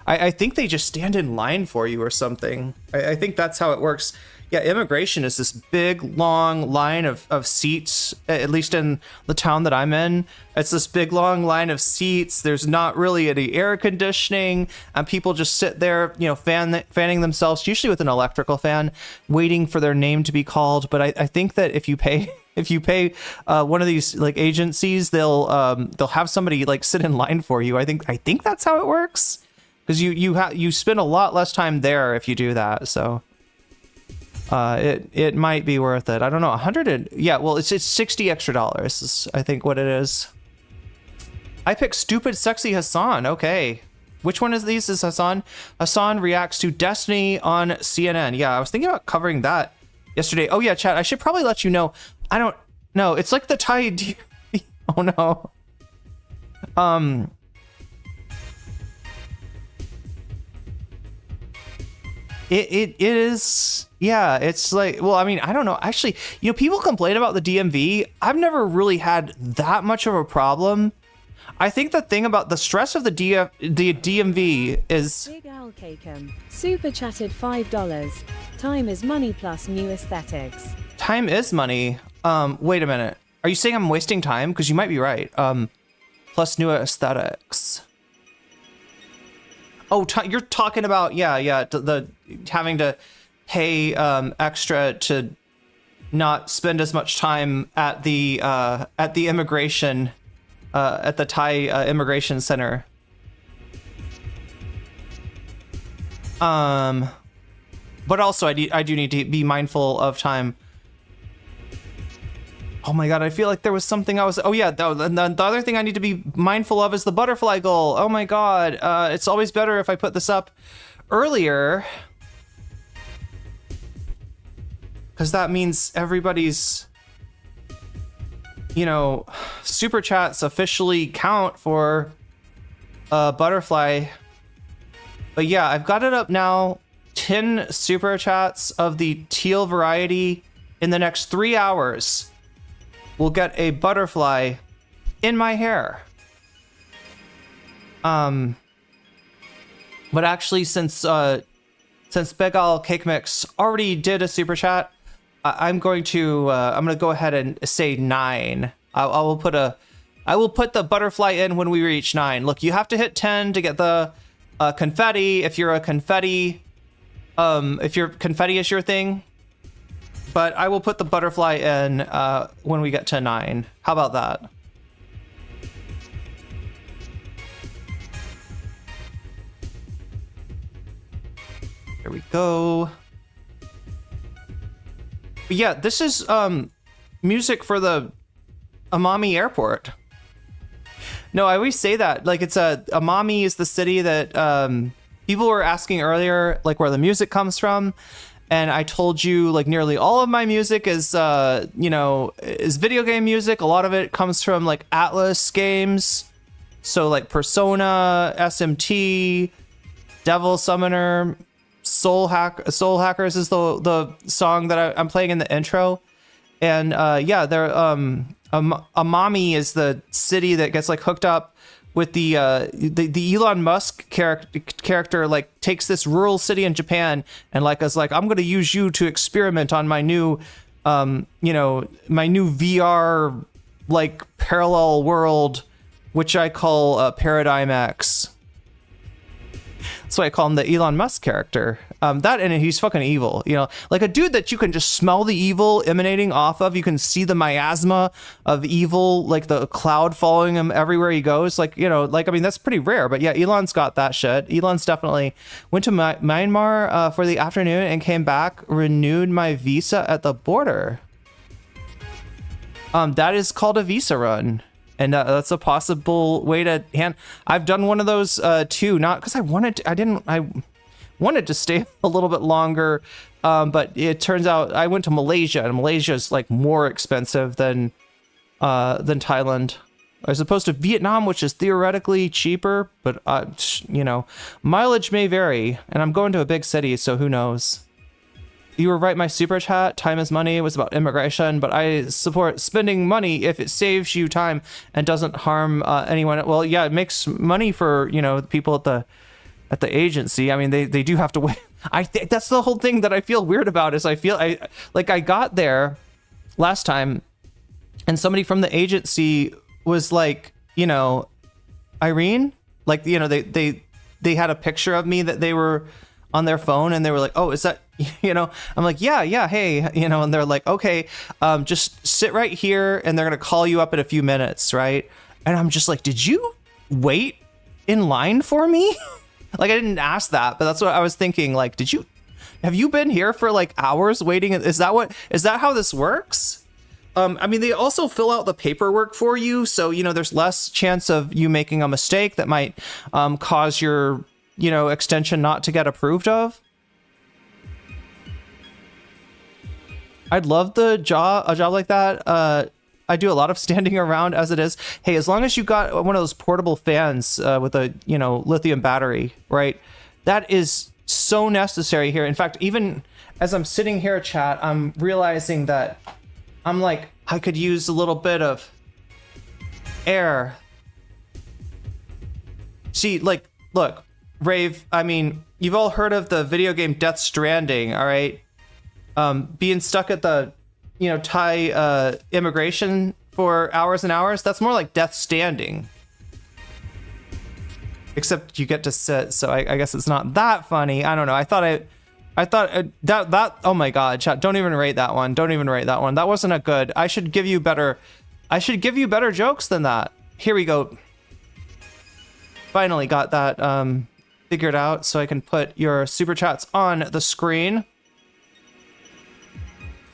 Speaker 1: I think they just stand in line for you or something. I think that's how it works. Yeah, immigration is this big, long line of seats, at least in the town that I'm in. It's this big, long line of seats. There's not really any air conditioning, and people just sit there, you know, fanning themselves, usually with an electrical fan, waiting for their name to be called. But I think that if you pay one of these like agencies, they'll have somebody like sit in line for you. I think that's how it works, because you spend a lot less time there if you do that. So. It might be worth it. I don't know. 100. Yeah. Well, it's $60 extra. Is I think what it is. I picked stupid sexy Hassan. Okay. Which one is these? Is Hassan? Hassan reacts to Destiny on CNN. Yeah, I was thinking about covering that yesterday. Oh yeah, chat. I should probably let you know. I don't know. It's like the Thai. Oh no. It is, yeah, it's like, well, I mean, I don't know. Actually, you know, people complain about the DMV. I've never really had that much of a problem. I think the thing about the stress of the DMV is...
Speaker 3: Big Owl Cakem, super chatted $5. Time is money plus new aesthetics.
Speaker 1: Time is money. Wait a minute. Are you saying I'm wasting time? Because you might be right. Plus new aesthetics. Oh, you're talking about, yeah, the having to pay extra to not spend as much time at the immigration, at the Thai immigration center. But also I do need to be mindful of time. Oh my God, I feel like there was something I was... Oh yeah, the other thing I need to be mindful of is the butterfly goal. Oh my God, it's always better if I put this up earlier, because that means everybody's, you know, super chats officially count for butterfly. But yeah, I've got it up now. 10 super chats of the teal variety in the next 3 hours. We'll get a butterfly in my hair. But actually, since Begal Cake Mix already did a super chat, I'm going to go ahead and say 9. I will put the butterfly in when we reach 9. Look, you have to hit 10 to get the confetti. If you're a confetti, if your confetti is your thing. But I will put the butterfly in when we get to 9. How about that? There we go. But yeah, this is music for the Amami airport. No, I always say that. Like, it's Amami is the city that people were asking earlier, like where the music comes from. And I told you, like, nearly all of my music is, you know, is video game music. A lot of it comes from, like, Atlas games. So, like, Persona, SMT, Devil Summoner, Soul Hackers is the song that I'm playing in the intro. And, yeah, Amami is the city that gets, like, hooked up with the Elon Musk character, like, takes this rural city in Japan and like is like, I'm going to use you to experiment on my new, you know, my new VR like parallel world, which I call Paradigm X. That's why I call him the Elon Musk character. That, and he's fucking evil, you know, like a dude that you can just smell the evil emanating off of. You can see the miasma of evil, like the cloud following him everywhere he goes. Like, you know, like, I mean, that's pretty rare, but yeah, Elon's got that shit. Elon's definitely went to Myanmar for the afternoon and came back, renewed my visa at the border. That is called a visa run. And that's a possible way to hand. I've done one of those too, not because I wanted to stay a little bit longer, but it turns out I went to Malaysia, and Malaysia is like more expensive than Thailand, as opposed to Vietnam, which is theoretically cheaper. But you know, mileage may vary, and I'm going to a big city, so who knows? You were right, my super chat, time is money, was about immigration, but I support spending money if it saves you time and doesn't harm anyone. Well, yeah, it makes money for, you know, the people at the agency. I mean, they do have to wait. I think that's the whole thing that I feel weird about, is I got there last time and somebody from the agency was like, you know, Irene, like, you know, they had a picture of me that they were on their phone, and they were like, oh, is that, you know, I'm like, yeah, hey, you know, and they're like, okay, just sit right here and they're going to call you up in a few minutes. Right. And I'm just like, did you wait in line for me? Like, I didn't ask that, but that's what I was thinking. Like, have you been here for like hours waiting? Is that how this works? I mean, they also fill out the paperwork for you. So, you know, there's less chance of you making a mistake that might cause your, you know, extension not to get approved of. I'd love a job like that. I do a lot of standing around as it is. Hey, as long as you got one of those portable fans with a, you know, lithium battery, right? That is so necessary here. In fact, even as I'm sitting here, chat, I'm realizing that I'm like, I could use a little bit of air. See, like, look, Rave, I mean, you've all heard of the video game Death Stranding, all right? Being stuck at the, you know, Thai immigration for hours and hours, that's more like Death Standing. Except you get to sit, so I guess it's not that funny. I don't know. I thought that oh my god, chat, don't even rate that one. Don't even rate that one. That wasn't a good. I should give you better jokes than that. Here we go. Finally got that figured out, so I can put your super chats on the screen.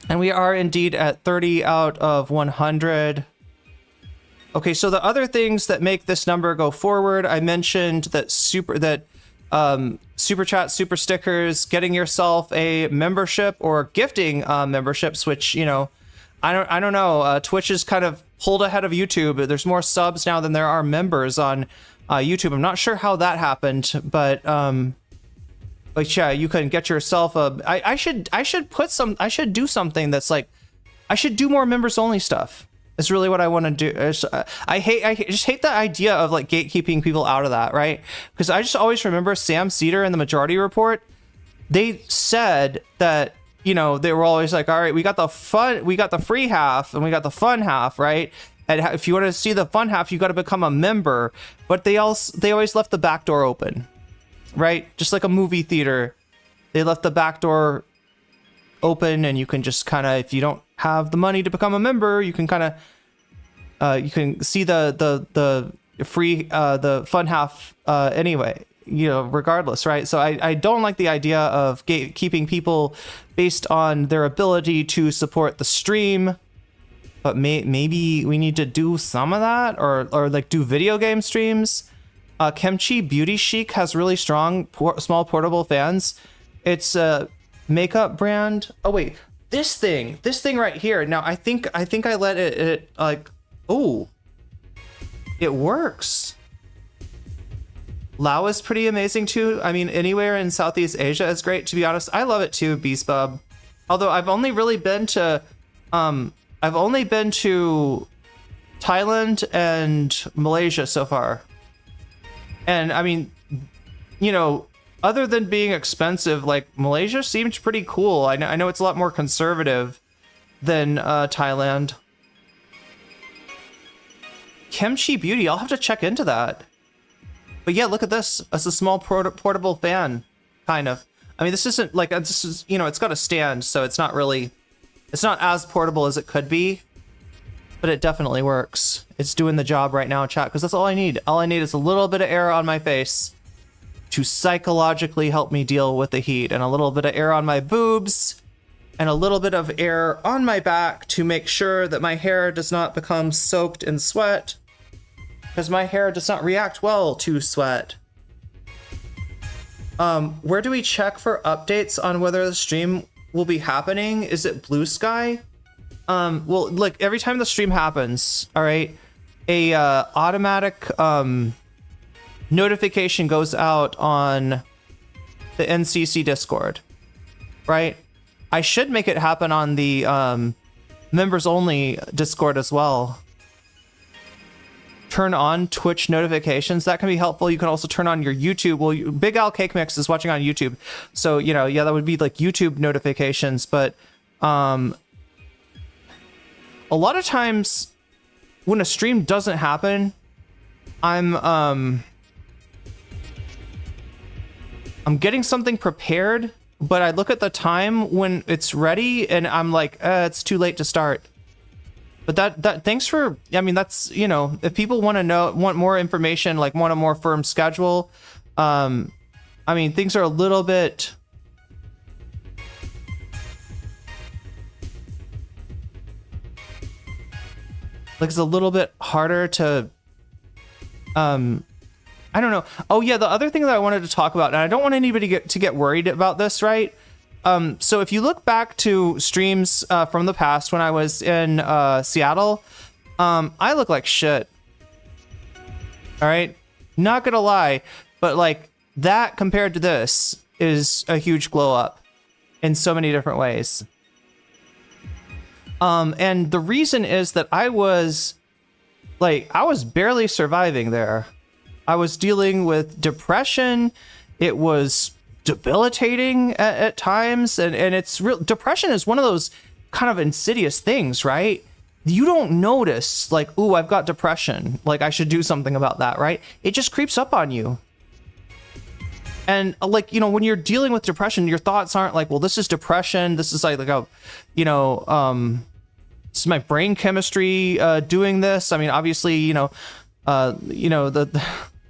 Speaker 1: And we are indeed at 30 out of 100. Okay, so the other things that make this number go forward, I mentioned that super chat, super stickers, getting yourself a membership or gifting memberships, which, you know, I don't know. Twitch is kind of pulled ahead of YouTube. There's more subs now than there are members on YouTube. I'm not sure how that happened, but yeah, you can get yourself a. I should do something that's like, I should do more members only stuff. It's really what I want to do. I just hate the idea of like gatekeeping people out of that, right? Because I just always remember Sam Cedar in the Majority Report. They said that, you know, they were always like, all right, we got the free half and we got the fun half, right? And if you want to see the fun half, you got to become a member. But they always left the back door open, right? Just like a movie theater, they left the back door open, and you can just kind of, if you don't have the money to become a member, you can kind of you can see the free the fun half anyway, you know, regardless, right? So I don't like the idea of keeping people based on their ability to support the stream. But maybe we need to do some of that, or like do video game streams. Kimchi Beauty Chic has really strong small portable fans. It's a makeup brand. Oh wait, this thing right here. Now I think I let it like, oh, it works. Lao is pretty amazing too. I mean, anywhere in Southeast Asia is great, to be honest. I love it too, Beast Bub. Although I've only been to Thailand and Malaysia so far. And I mean, you know, other than being expensive, like Malaysia seemed pretty cool. I know it's a lot more conservative than Thailand. Kimchi Beauty. I'll have to check into that. But yeah, look at this. It's a small portable fan, kind of. I mean, this isn't like, this is, you know, it's got a stand, so it's not really, it's not as portable as it could be, but it definitely works. It's doing the job right now, chat, because that's all I need. All I need is a little bit of air on my face to psychologically help me deal with the heat, and a little bit of air on my boobs, and a little bit of air on my back to make sure that my hair does not become soaked in sweat, because my hair does not react well to sweat. Where do we check for updates on whether the stream will be happening? Is it Blue Sky? Well, like every time the stream happens, all right, a automatic notification goes out on the NCC Discord, right? I should make it happen on the members only Discord as well. Turn on Twitch notifications. That can be helpful. You can also turn on your YouTube. Well, Big Al Cake Mix is watching on YouTube, so you know, yeah, that would be like YouTube notifications. But a lot of times when a stream doesn't happen, I'm getting something prepared, but I look at the time when it's ready and I'm like, it's too late to start. But that thanks for, I mean, that's, you know, if people want more information, like want a more firm schedule, I mean, things are a little bit, like it's a little bit harder to, I don't know. Oh yeah, the other thing that I wanted to talk about, and I don't want anybody to get worried about this, right? So if you look back to streams from the past when I was in Seattle, I look like shit. All right, not gonna lie, but like that compared to this is a huge glow up in so many different ways. And the reason is that I was barely surviving there. I was dealing with depression. It was debilitating at times, and it's real. Depression is one of those kind of insidious things, right? You don't notice like, ooh, I've got depression, like I should do something about that, right? It just creeps up on you. And like, you know, when you're dealing with depression, your thoughts aren't like, well, this is depression, this is like a, you know, this is my brain chemistry doing this. I mean, obviously, you know,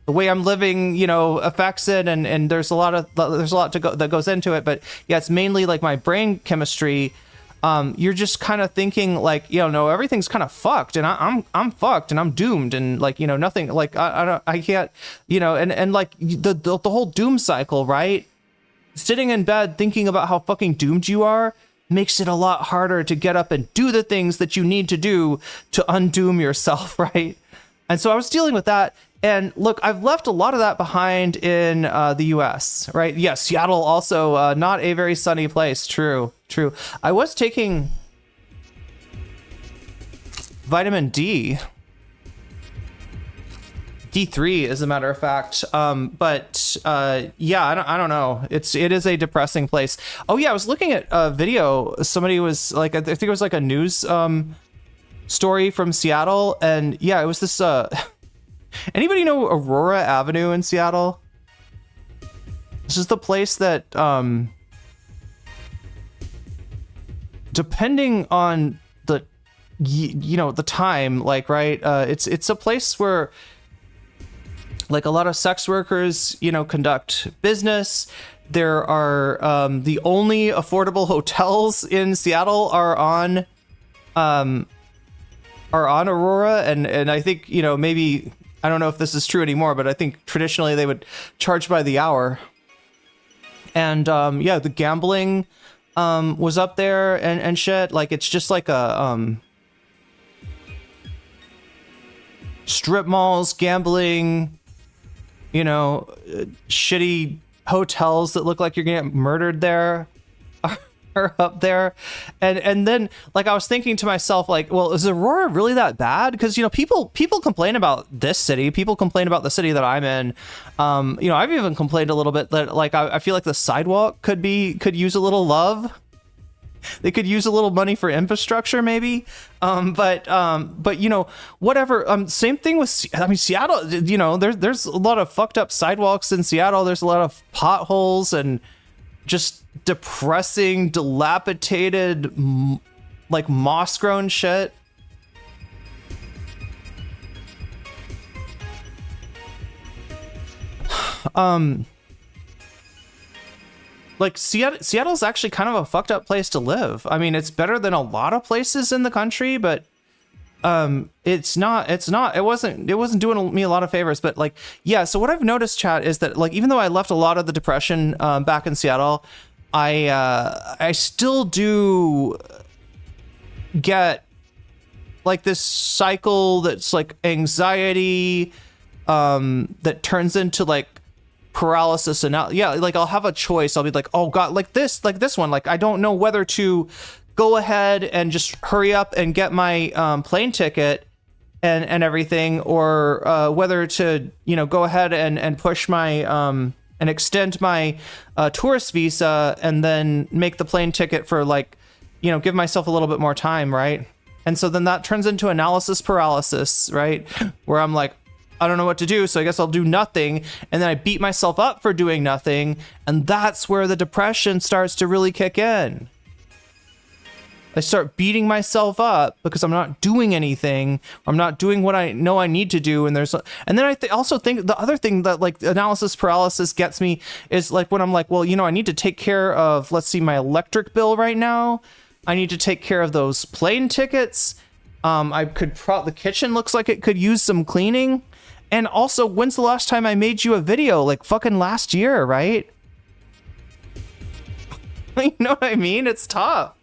Speaker 1: the way I'm living, you know, affects it, and there's a lot that goes into it. But yeah, it's mainly like my brain chemistry. You're just kind of thinking like, you know, no, everything's kind of fucked, and I'm fucked, and I'm doomed, and like, you know, nothing, like I can't, you know, and like the whole doom cycle, right? Sitting in bed thinking about how fucking doomed you are makes it a lot harder to get up and do the things that you need to do to undoom yourself, right? And so I was dealing with that. And look, I've left a lot of that behind in the US, right? Yes, Seattle also not a very sunny place. True. I was taking vitamin D. D3, as a matter of fact. But yeah, I don't know. It is a depressing place. Oh yeah, I was looking at a video. Somebody was like, I think it was like a news story from Seattle, and yeah, it was this. Anybody know Aurora Avenue in Seattle? This is the place that, depending on the, you know, the time, like, right, it's a place where, like, a lot of sex workers, you know, conduct business. There are the only affordable hotels in Seattle are on Aurora, and I think, you know, maybe, I don't know if this is true anymore, but I think traditionally they would charge by the hour. And yeah, the gambling was up there and shit. Like, it's just like a strip malls, gambling, you know, shitty hotels that look like you're gonna get murdered there are up there. And then, like, I was thinking to myself, like, well, is Aurora really that bad? Because, you know, people complain about this city. People complain about the city that I'm in. You know, I've even complained a little bit that, like, I feel like the sidewalk could use a little love. They could use a little money for infrastructure, maybe. But you know, whatever. Same thing with, I mean, Seattle. You know, there's a lot of fucked up sidewalks in Seattle. There's a lot of potholes and just depressing, dilapidated, like moss-grown shit. Like Seattle's actually kind of a fucked up place to live. I mean, it's better than a lot of places in the country, but it wasn't doing me a lot of favors. But like, yeah, so what I've noticed, chat, is that like, even though I left a lot of the depression back in Seattle, I still do get like this cycle that's like anxiety that turns into like paralysis. And now, yeah, like I'll have a choice. I'll be like, oh god, like this one, like I don't know whether to go ahead and just hurry up and get my plane ticket and everything, or whether to, you know, go ahead and push my and extend my tourist visa and then make the plane ticket for, like, you know, give myself a little bit more time, right? And so then that turns into analysis paralysis, right? Where I'm like, I don't know what to do, so I guess I'll do nothing. And then I beat myself up for doing nothing. And that's where the depression starts to really kick in. I start beating myself up because I'm not doing anything. I'm not doing what I know I need to do. And then I also think the other thing that like analysis paralysis gets me is like when I'm like, well, you know, I need to take care of, let's see, my electric bill right now. I need to take care of those plane tickets. The kitchen looks like it could use some cleaning. And also, when's the last time I made you a video? Like fucking last year, right? You know what I mean? It's tough.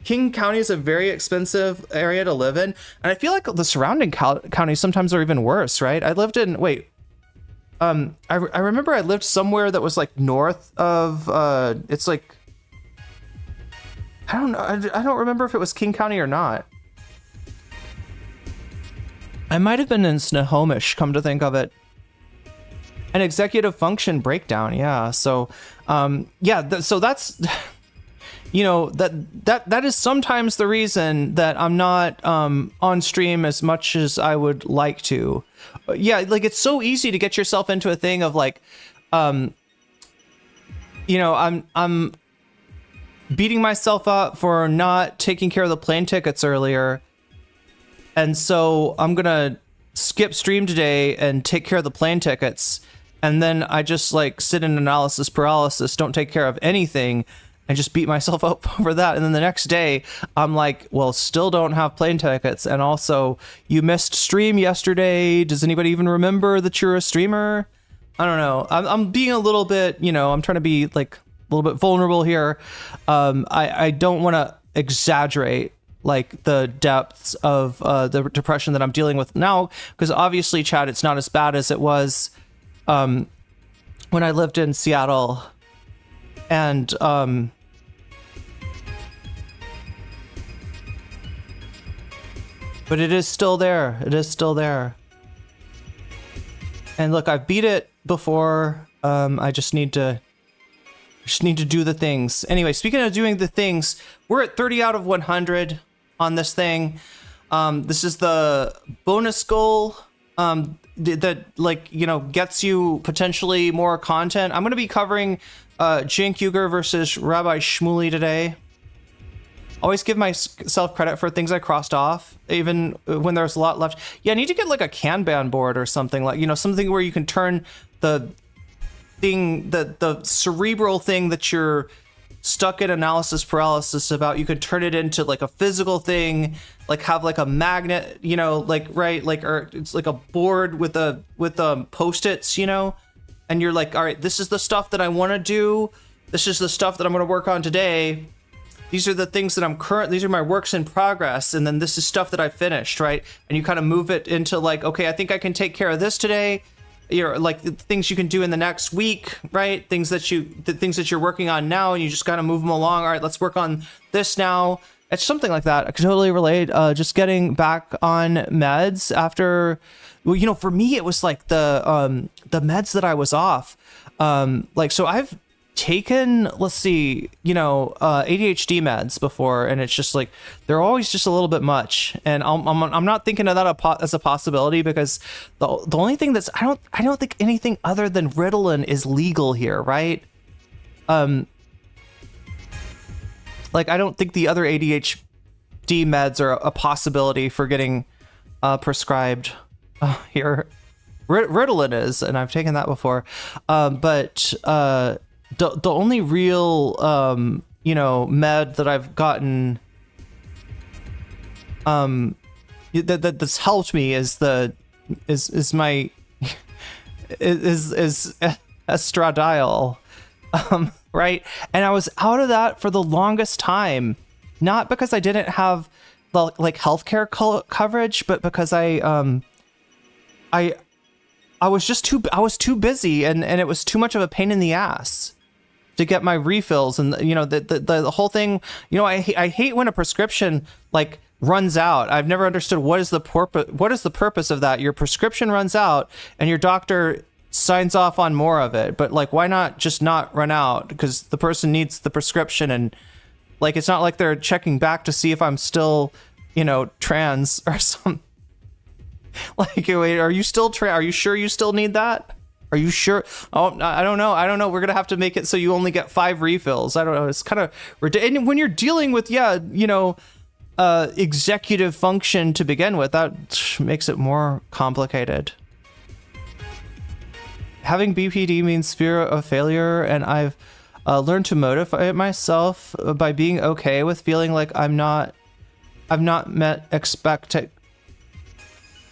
Speaker 1: King County is a very expensive area to live in. And I feel like the surrounding counties sometimes are even worse, right? I lived in, I remember I lived somewhere that was like north of, it's like, I don't know. I don't remember if it was King County or not. I might have been in Snohomish, come to think of it. An executive function breakdown, yeah. So, so that's, you know, that is sometimes the reason that I'm not on stream as much as I would like to. Yeah, like it's so easy to get yourself into a thing of like, you know, I'm beating myself up for not taking care of the plane tickets earlier. And so I'm going to skip stream today and take care of the plane tickets. And then I just like sit in analysis paralysis, don't take care of anything, and just beat myself up over that. And then the next day I'm like, well, still don't have plane tickets. And also, you missed stream yesterday. Does anybody even remember that you're a streamer? I don't know. I'm being a little bit, you know, I'm trying to be like a little bit vulnerable here. I don't want to exaggerate like the depths of the depression that I'm dealing with now, because obviously, Chad, it's not as bad as it was when I lived in Seattle. And but it is still there. It is still there. And look, I've beat it before. I just need to do the things. Anyway, speaking of doing the things, we're at 30 out of 100 on this thing. This is the bonus goal that, like, you know, gets you potentially more content. I'm going to be covering Cenk Uygur versus Rabbi Shmuley today. Always give myself credit for things I crossed off, even when there's a lot left. Yeah, I need to get like a Kanban board or something, like, you know, something where you can turn the thing, the cerebral thing that you're stuck in analysis paralysis about, you could turn it into like a physical thing, like have like a magnet, you know, like, right, like, or it's like a board with post-its, you know, and you're like, all right, this is the stuff that I want to do, this is the stuff that I'm going to work on today, these are the things that these are my works in progress, and then this is stuff that I finished, right? And you kind of move it into like, okay, I think I can take care of this today. You're like the things you can do in the next week, right? The things that you're working on now, and you just kind of move them along. All right, let's work on this now. It's something like that. I can totally relate. Just getting back on meds after, well, you know, for me, it was like the meds that I was off. Like, so I've taken, let's see, ADHD meds before, and it's just like they're always just a little bit much. And I'm not thinking of that as a possibility, because the only thing that's I don't think anything other than Ritalin is legal here, right? Like I don't think the other ADHD meds are a possibility for getting prescribed here. Ritalin is, and I've taken that before, but the only real med that I've gotten that's helped me is my estradiol, right? And I was out of that for the longest time, not because I didn't have the healthcare coverage, but because I was too busy, and it was too much of a pain in the ass to get my refills. And the whole thing, I hate when a prescription runs out. I've never understood what is the purpose of that. Your prescription runs out and your doctor signs off on more of it, but why not just not run out? Because the person needs the prescription, and it's not like they're checking back to see if I'm still trans or something. Wait, are you still are you sure you still need that? Are you sure? Oh, I don't know. We're gonna have to make it so you only get 5 refills. I don't know. It's kind of ridiculous. And when you're dealing with executive function to begin with, that makes it more complicated. Having BPD means fear of failure, and I've learned to motivate myself by being okay with feeling like I've not met expected.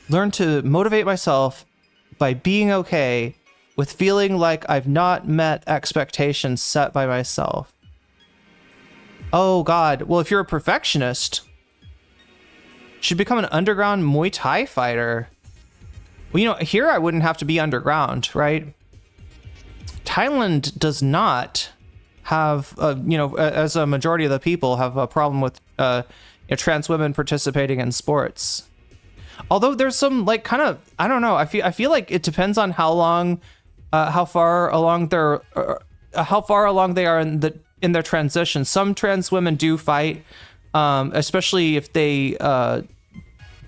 Speaker 1: Learn to motivate myself by being okay with feeling like I've not met expectations set by myself. Oh God. Well, if you're a perfectionist, you should become an underground Muay Thai fighter. Well, here I wouldn't have to be underground, right? Thailand does not have, as a majority of the people, have a problem with trans women participating in sports. Although there's some I don't know. I feel like it depends on how far along they are in their transition. Some trans women do fight, especially if they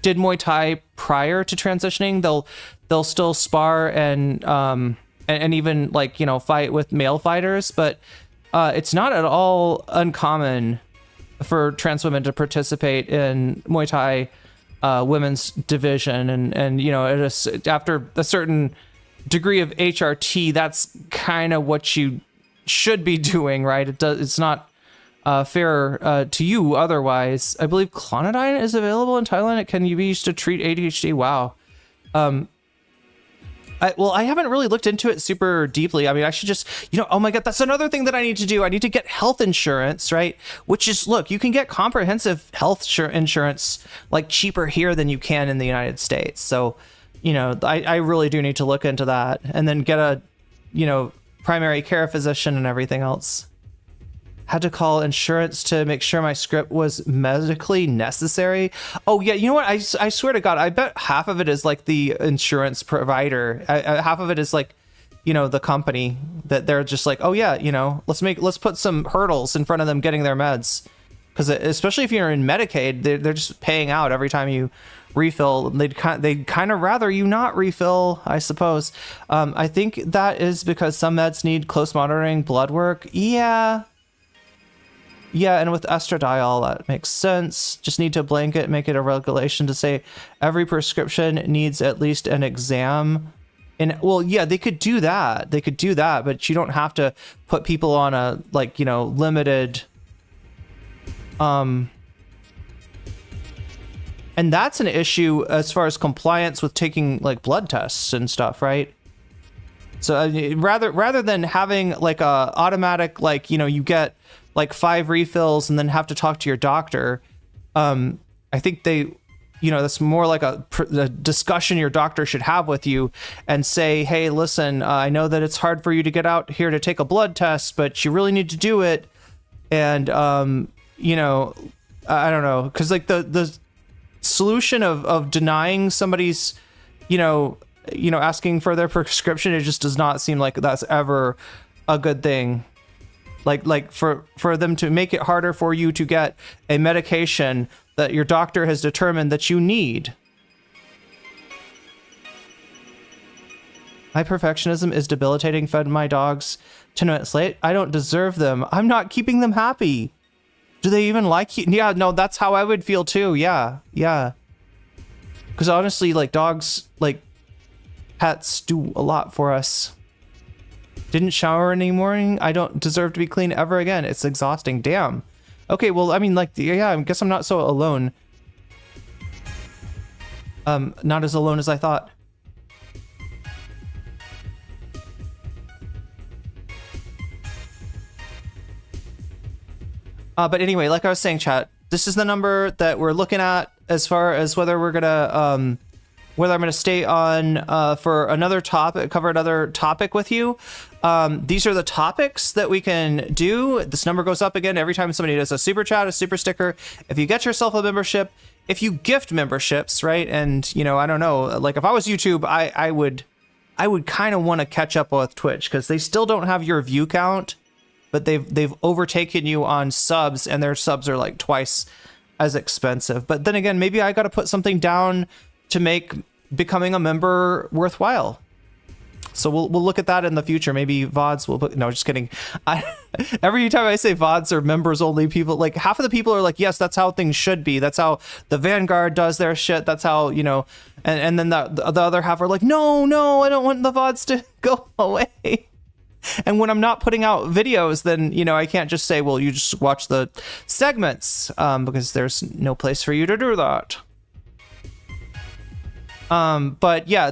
Speaker 1: did Muay Thai prior to transitioning. They'll still spar and even fight with male fighters, but it's not at all uncommon for trans women to participate in Muay Thai women's division, and after a certain degree of HRT, that's kind of what you should be doing, right? It's not fair to you otherwise. I believe clonidine is available in Thailand. It can be used to treat ADHD. Wow. I haven't really looked into it super deeply. I mean, I should just, oh my God, that's another thing that I need to do. I need to get health insurance, right? Which is, look, you can get comprehensive health insurance cheaper here than you can in the United States. So, I really do need to look into that, and then get a, primary care physician and everything else. Had to call insurance to make sure my script was medically necessary. Oh yeah, you know what? I swear to God, I bet half of it is the insurance provider. Half of it is the company that they're just oh yeah, let's put some hurdles in front of them getting their meds, because especially if you're in Medicaid, they're just paying out every time you refill. They'd kind of rather you not refill, I suppose. I think that is because some meds need close monitoring, blood work. Yeah, and with estradiol, that makes sense. Just need to make it a regulation to say every prescription needs at least an exam. And well, yeah, they could do that, but you don't have to put people on a limited. And that's an issue as far as compliance with taking blood tests and stuff, right? So rather than having a automatic you get 5 refills and then have to talk to your doctor, I think that's more like a discussion your doctor should have with you, and say, hey, listen, I know that it's hard for you to get out here to take a blood test, but you really need to do it. And I don't know, because the solution of denying somebody's asking for their prescription, it just does not seem like that's ever a good thing. Like for them to make it harder for you to get a medication that your doctor has determined that you need. My perfectionism is debilitating. Fed my dogs 10 minutes late. I don't deserve them. I'm not keeping them happy. Do they even like you? Yeah, no, that's how I would feel too. Yeah. Because honestly, like dogs, like pets do a lot for us. Didn't shower any morning. I don't deserve to be clean ever again. It's exhausting. Damn. Okay, well, I mean, like, yeah, I guess I'm not so alone. Not as alone as I thought. But anyway, like I was saying, chat, this is the number that we're looking at as far as whether we're gonna, whether I'm gonna stay on for another topic, cover another topic with you. These are the topics that we can do. This number goes up again every time somebody does a super chat, a super sticker. If you get yourself a membership, if you gift memberships, right? And you know, I don't know, like if I was YouTube, I would kind of want to catch up with Twitch because they still don't have your view count. But they've overtaken you on subs, and their subs are like twice as expensive. But then again, maybe I got to put something down to make becoming a member worthwhile. So we'll look at that in the future. Maybe VODs will put, no, just kidding. Every time I say VODs or members only, people, like half of the people are like, yes, that's how things should be. That's how the Vanguard does their shit. That's how, you know, and then the other half are like, no, I don't want the VODs to go away. And when I'm not putting out videos, then, you know, I can't just say, well, you just watch the segments, because there's no place for you to do that. But yeah,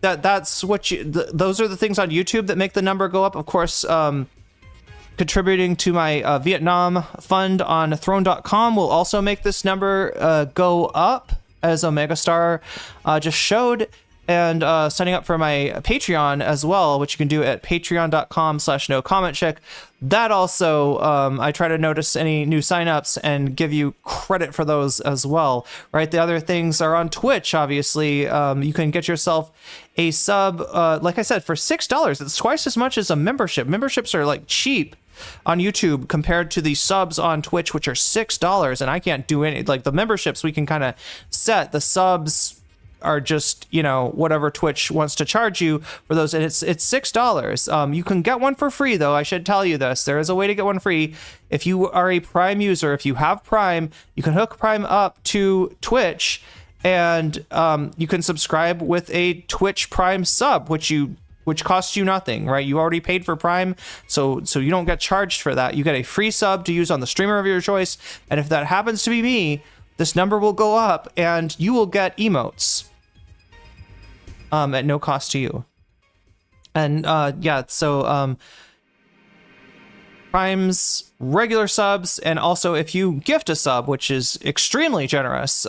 Speaker 1: that's what those are the things on YouTube that make the number go up. Of course, contributing to my Vietnam fund on throne.com will also make this number go up, as Omega Star just showed. And signing up for my Patreon as well, which you can do at patreon.com/nocommentchick. That also, I try to notice any new signups and give you credit for those as well, right? The other things are on Twitch, obviously. You can get yourself a sub, like I said, for $6. It's twice as much as a membership. Memberships are like cheap on YouTube compared to the subs on Twitch, which are $6. And I can't do any, like the memberships we can kind of set. The subs are just, you know, whatever Twitch wants to charge you for those, and it's $6. You can get one for free, though. I should tell you this: there is a way to get one free. If you are a Prime user, if you have Prime, you can hook Prime up to Twitch, and you can subscribe with a Twitch Prime sub, which costs you nothing, right? You already paid for Prime, so you don't get charged for that. You get a free sub to use on the streamer of your choice, and if that happens to be me, this number will go up, and you will get emotes. At no cost to you. And yeah, so Prime's regular subs, and also if you gift a sub, which is extremely generous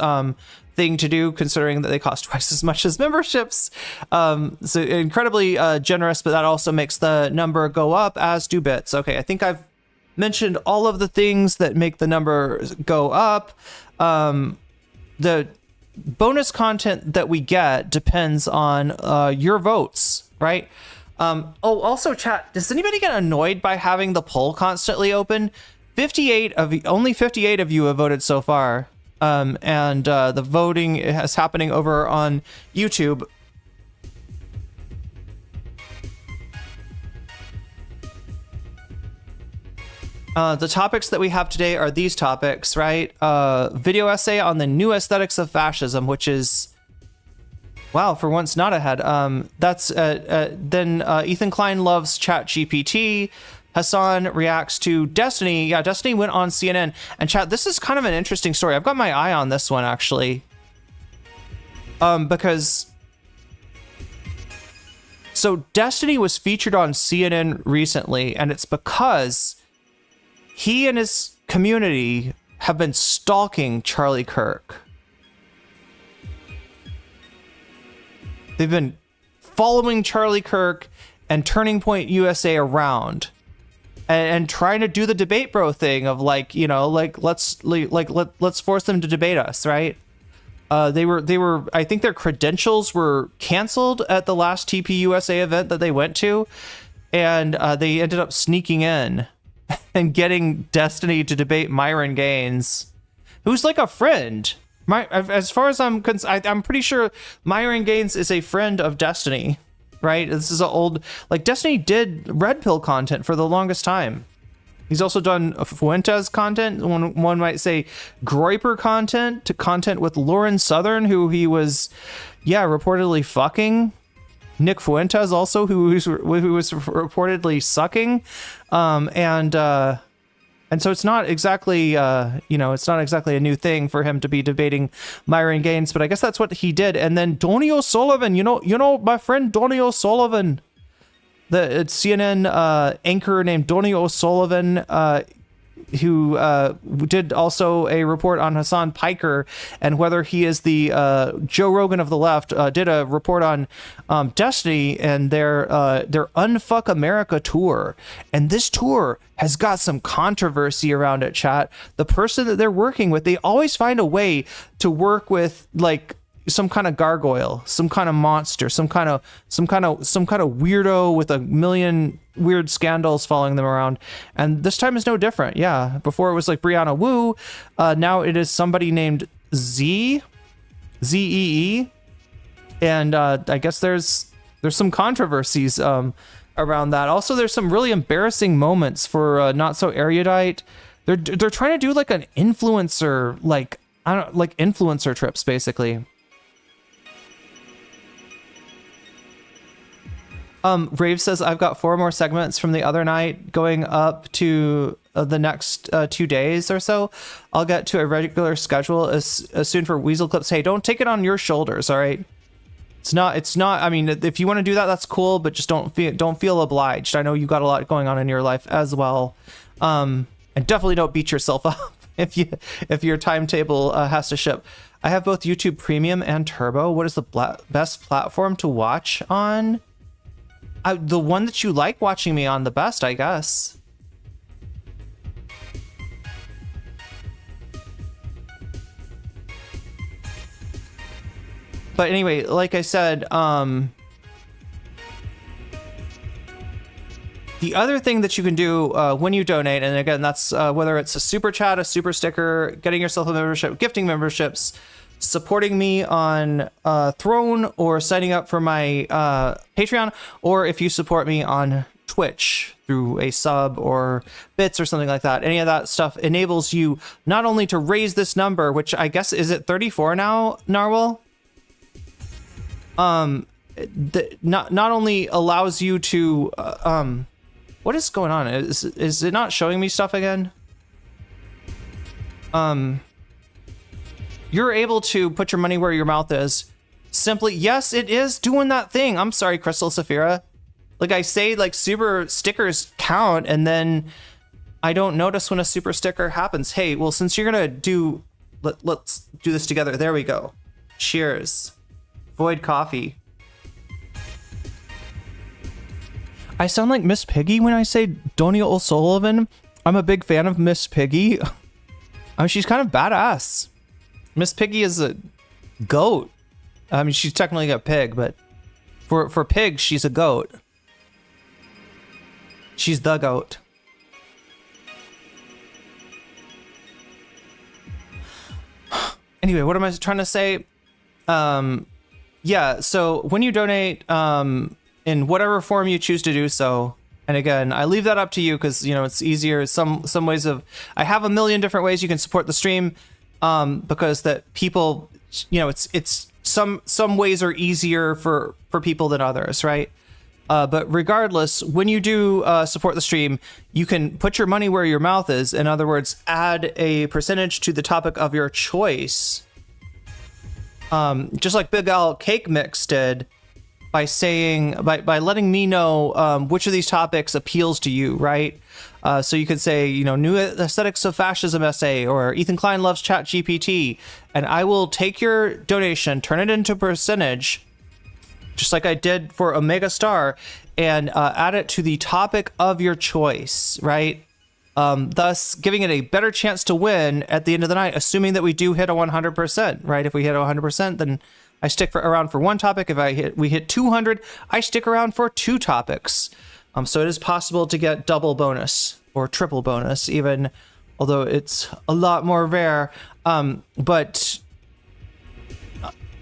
Speaker 1: thing to do considering that they cost twice as much as memberships. So incredibly generous, but that also makes the number go up, as do bits. Okay, I think I've mentioned all of the things that make the number go up. The bonus content that we get depends on your votes, right? Also, chat, does anybody get annoyed by having the poll constantly open? Only 58 of you have voted so far, and the voting is happening over on YouTube. The topics that we have today are these topics, right? Video essay on the new aesthetics of fascism, which is, wow, for once not ahead. That's then Ethan Klein loves ChatGPT. Hassan reacts to Destiny. Yeah, Destiny went on CNN. And chat, this is kind of an interesting story. I've got my eye on this one, actually. Because... So Destiny was featured on CNN recently, and it's because he and his community have been stalking Charlie Kirk. They've been following Charlie Kirk and Turning Point USA around and trying to do the debate bro thing of like, you know, let's force them to debate us, right? They were I think their credentials were canceled at the last TP USA event that they went to. and they ended up sneaking in and getting Destiny to debate Myron Gaines, who's like a friend. As far as I'm concerned, I'm pretty sure Myron Gaines is a friend of Destiny, right? This is an old, like, Destiny did Red Pill content for the longest time. He's also done Fuentes content, one might say Groiper content, to content with Lauren Southern, who he was, reportedly fucking. Nick Fuentes also, who was reportedly sucking. And so it's not exactly, it's not exactly a new thing for him to be debating Myron Gaines, but I guess that's what he did. And then Donny O'Sullivan, you know, my friend Donny O'Sullivan, the CNN anchor named Donny O'Sullivan, who did also a report on Hassan Piker and whether he is the Joe Rogan of the left, did a report on Destiny and their Unfuck America tour. And this tour has got some controversy around it, chat. The person that they're working with, they always find a way to work with, like, some kind of gargoyle, some kind of monster, some kind of weirdo with a million weird scandals following them around. And this time is no different. Yeah. Before it was like Brianna Wu. Now it is somebody named Zee. And I guess there's some controversies around that. Also, there's some really embarrassing moments for Not So Erudite. They're trying to do like an influencer, like influencer trips, basically. Rave says, I've got 4 more segments from the other night going up to the next 2 days or so. I'll get to a regular schedule as soon for Weasel Clips. Hey, don't take it on your shoulders, all right? It's not, I mean, if you want to do that, that's cool, but just don't feel obliged. I know you got a lot going on in your life as well. And definitely don't beat yourself up if your timetable has to ship. I have both YouTube Premium and Turbo. What is the best platform to watch on? The one that you like watching me on the best, I guess. But anyway, like I said, the other thing that you can do when you donate, and again, that's whether it's a super chat, a super sticker, getting yourself a membership, gifting memberships, supporting me on Throne, or signing up for my Patreon, or if you support me on Twitch through a sub or bits or something like that. Any of that stuff enables you not only to raise this number, which I guess, is it 34 now, Narwhal? Not only allows you to what is going on? Is it not showing me stuff again? You're able to put your money where your mouth is. Simply, yes, it is doing that thing. I'm sorry, Crystal Saphira. Like I say, like, super stickers count, and then I don't notice when a super sticker happens. Hey, well, since you're gonna do, let's do this together. There we go. Cheers. Void coffee. I sound like Miss Piggy when I say Donny O'Sullivan. I'm a big fan of Miss Piggy. I mean, she's kind of badass. Miss Piggy is a goat. I mean, she's technically a pig, but for pigs, she's a goat. She's the goat. Anyway, what am I trying to say? Yeah, so when you donate, in whatever form you choose to do so, and again, I leave that up to you because, you know, it's easier. Some ways of, I have a million different ways you can support the stream. Because that people, you know, it's some ways are easier for people than others, right? But regardless, when you do support the stream, you can put your money where your mouth is. In other words, add a percentage to the topic of your choice. Just like Big Al Cake Mix did by saying, by letting me know which of these topics appeals to you, right? So you could say, you know, New Aesthetics of Fascism essay, or Ethan Klein loves Chat GPT, and I will take your donation, turn it into percentage, just like I did for Omega Star, and add it to the topic of your choice, right? Thus giving it a better chance to win at the end of the night, assuming that we do hit a 100%, right? If we hit 100%, then I stick around for one topic. If we hit 200, I stick around for 2 topics. So it is possible to get double bonus or triple bonus even, although it's a lot more rare. But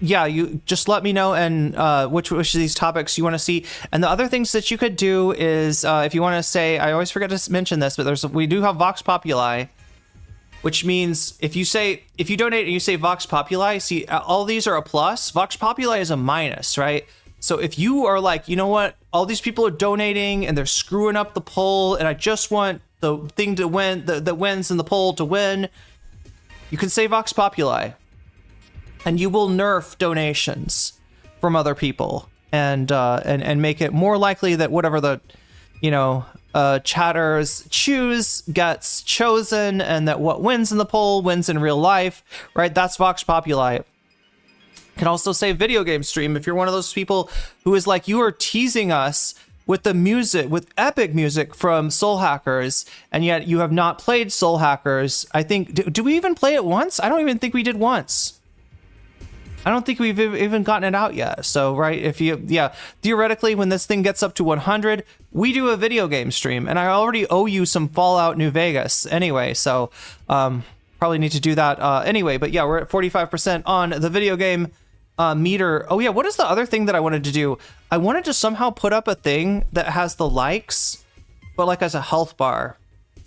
Speaker 1: yeah, you just let me know and which of these topics you want to see. And the other things that you could do is if you want to say, I always forget to mention this, but we do have Vox Populi, which means if you donate and you say Vox Populi, see, all these are a plus. Vox Populi is a minus, right? So if you are like, you know what, all these people are donating and they're screwing up the poll, and I just want the thing to win, that wins in the poll to win, you can say Vox Populi, and you will nerf donations from other people, and make it more likely that whatever the, chatters choose gets chosen, and that what wins in the poll wins in real life, right? That's Vox Populi. Can also say video game stream if you're one of those people who is like, you are teasing us with the music, with epic music from Soul Hackers, and yet you have not played Soul Hackers. I think, do we even play it once? I don't even think we did once. I don't think we've even gotten it out yet. So, right, theoretically, when this thing gets up to 100, we do a video game stream, and I already owe you some Fallout New Vegas anyway, so probably need to do that anyway. But yeah, we're at 45% on the video game meter. Oh yeah, what is the other thing that I wanted to do? I wanted to somehow put up a thing that has the likes, but like as a health bar.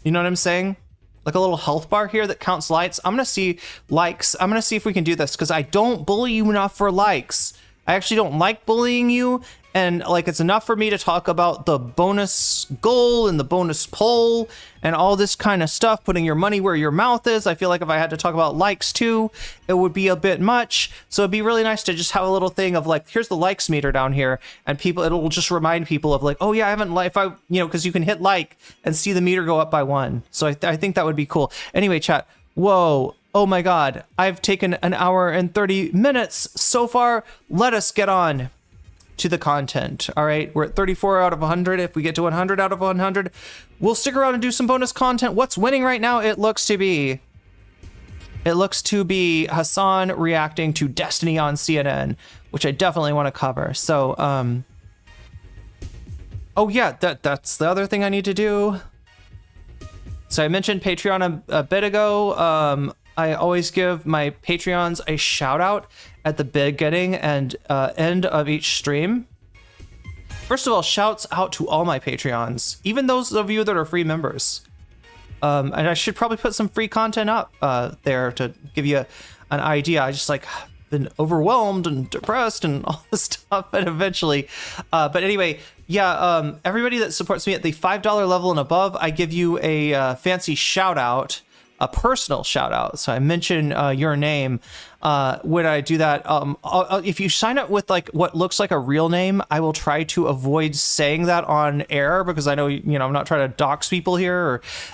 Speaker 1: You know what I'm saying? Like a little health bar here that counts likes. I'm gonna see likes. I'm gonna see if we can do this, because I don't bully you enough for likes. I actually don't like bullying you, and like it's enough for me to talk about the bonus goal and the bonus poll and all this kind of stuff, putting your money where your mouth is. I feel like if I had to talk about likes too, it would be a bit much. So it'd be really nice to just have a little thing of like, here's the likes meter down here, and it'll just remind people of like, oh yeah, I haven't because you can hit like and see the meter go up by 1. So I think that would be cool. Anyway, chat. Whoa. Oh my God. I've taken an hour and 30 minutes so far. Let us get on to the content. All right, we're at 34 out of 100. If we get to 100 out of 100, we'll stick around and do some bonus content. What's winning right now? It looks to be Hassan reacting to Destiny on CNN, which I definitely want to cover. So, oh yeah, that's the other thing I need to do. So I mentioned Patreon a bit ago. I always give my Patreons a shout out at the beginning and end of each stream. First of all, shouts out to all my Patreons, even those of you that are free members. And I should probably put some free content up there to give you an idea. I just been overwhelmed and depressed and all this stuff, and eventually, but anyway, yeah, everybody that supports me at the $5 level and above, I give you a fancy shout out. A personal shout out. So I mention your name when I do that. If you sign up with like what looks like a real name, I will try to avoid saying that on air, because I know, I'm not trying to dox people here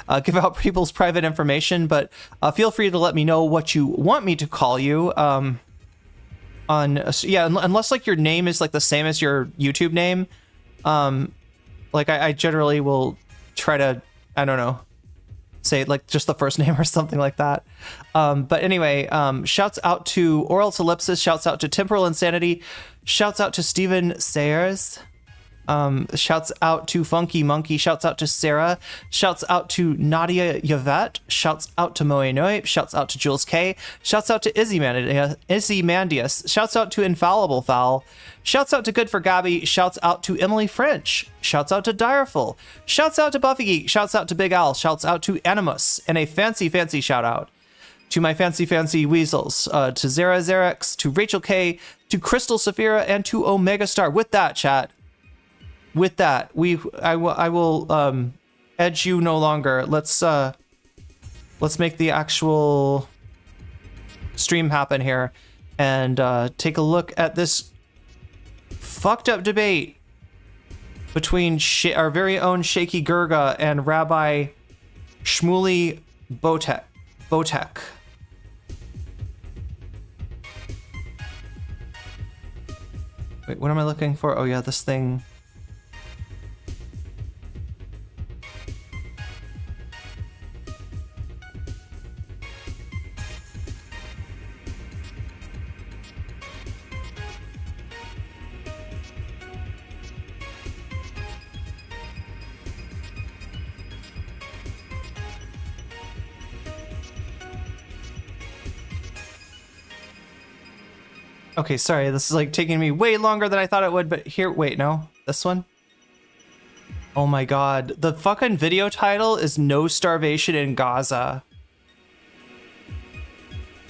Speaker 1: or give out people's private information, but feel free to let me know what you want me to call you. Unless like your name is like the same as your YouTube name. I generally will try to, I don't know, say like just the first name or something like that. But anyway, shouts out to Oral Ellipsis, shouts out to Temporal Insanity, shouts out to Steven Sayers, shouts out to Funky Monkey, shouts out to Sarah, shouts out to Nadia Yvette, shouts out to Moe Noip, shouts out to Jules K, shouts out to Izzy Mandius, shouts out to Infallible Fowl, shouts out to Good for Gabby, shouts out to Emily French, shouts out to Direful, shouts out to Buffy Geek, shouts out to Big Al, shouts out to Animus, and a fancy shout out to my fancy weasels, to Zara Zarex, to Rachel K, to Crystal Saphira, and to Omega Star. With that, chat, with that, I will edge you no longer. Let's make the actual stream happen here and take a look at this fucked up debate between our very own Shaky Gurga and Rabbi Shmuley Botek. Wait, what am I looking for? Oh yeah, this thing. Okay, sorry, this is like taking me way longer than I thought it would, but here, wait, no, this one? Oh my god, the fucking video title is No Starvation in Gaza.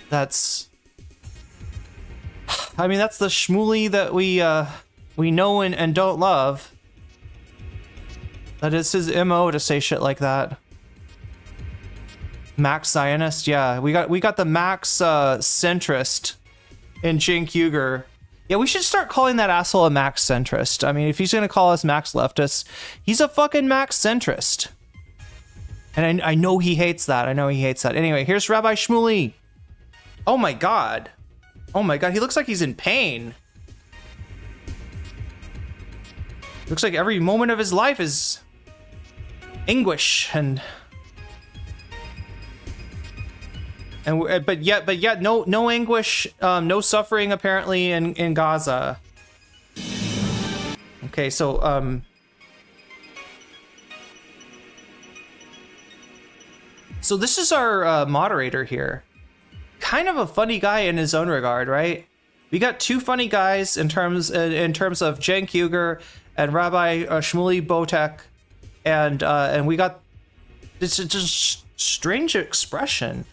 Speaker 1: That's... I mean, that's the Shmuley that we know and don't love. That is his MO to say shit like that. Max Zionist, yeah, we got the Max centrist in Cenk Uygur. Yeah, we should start calling that asshole a Max centrist. I mean, if he's gonna call us Max leftists, he's a fucking Max centrist. And I know he hates that. I know he hates that. Anyway, here's Rabbi Shmuley. Oh my god. Oh my god, he looks like he's in pain. Looks like every moment of his life is anguish but yet no anguish, no suffering apparently in Gaza. Okay, so so this is our moderator here. Kind of a funny guy in his own regard, right? We got two funny guys in terms of Cenk Uygur and Rabbi Shmuley Botek, and we got this just strange expression.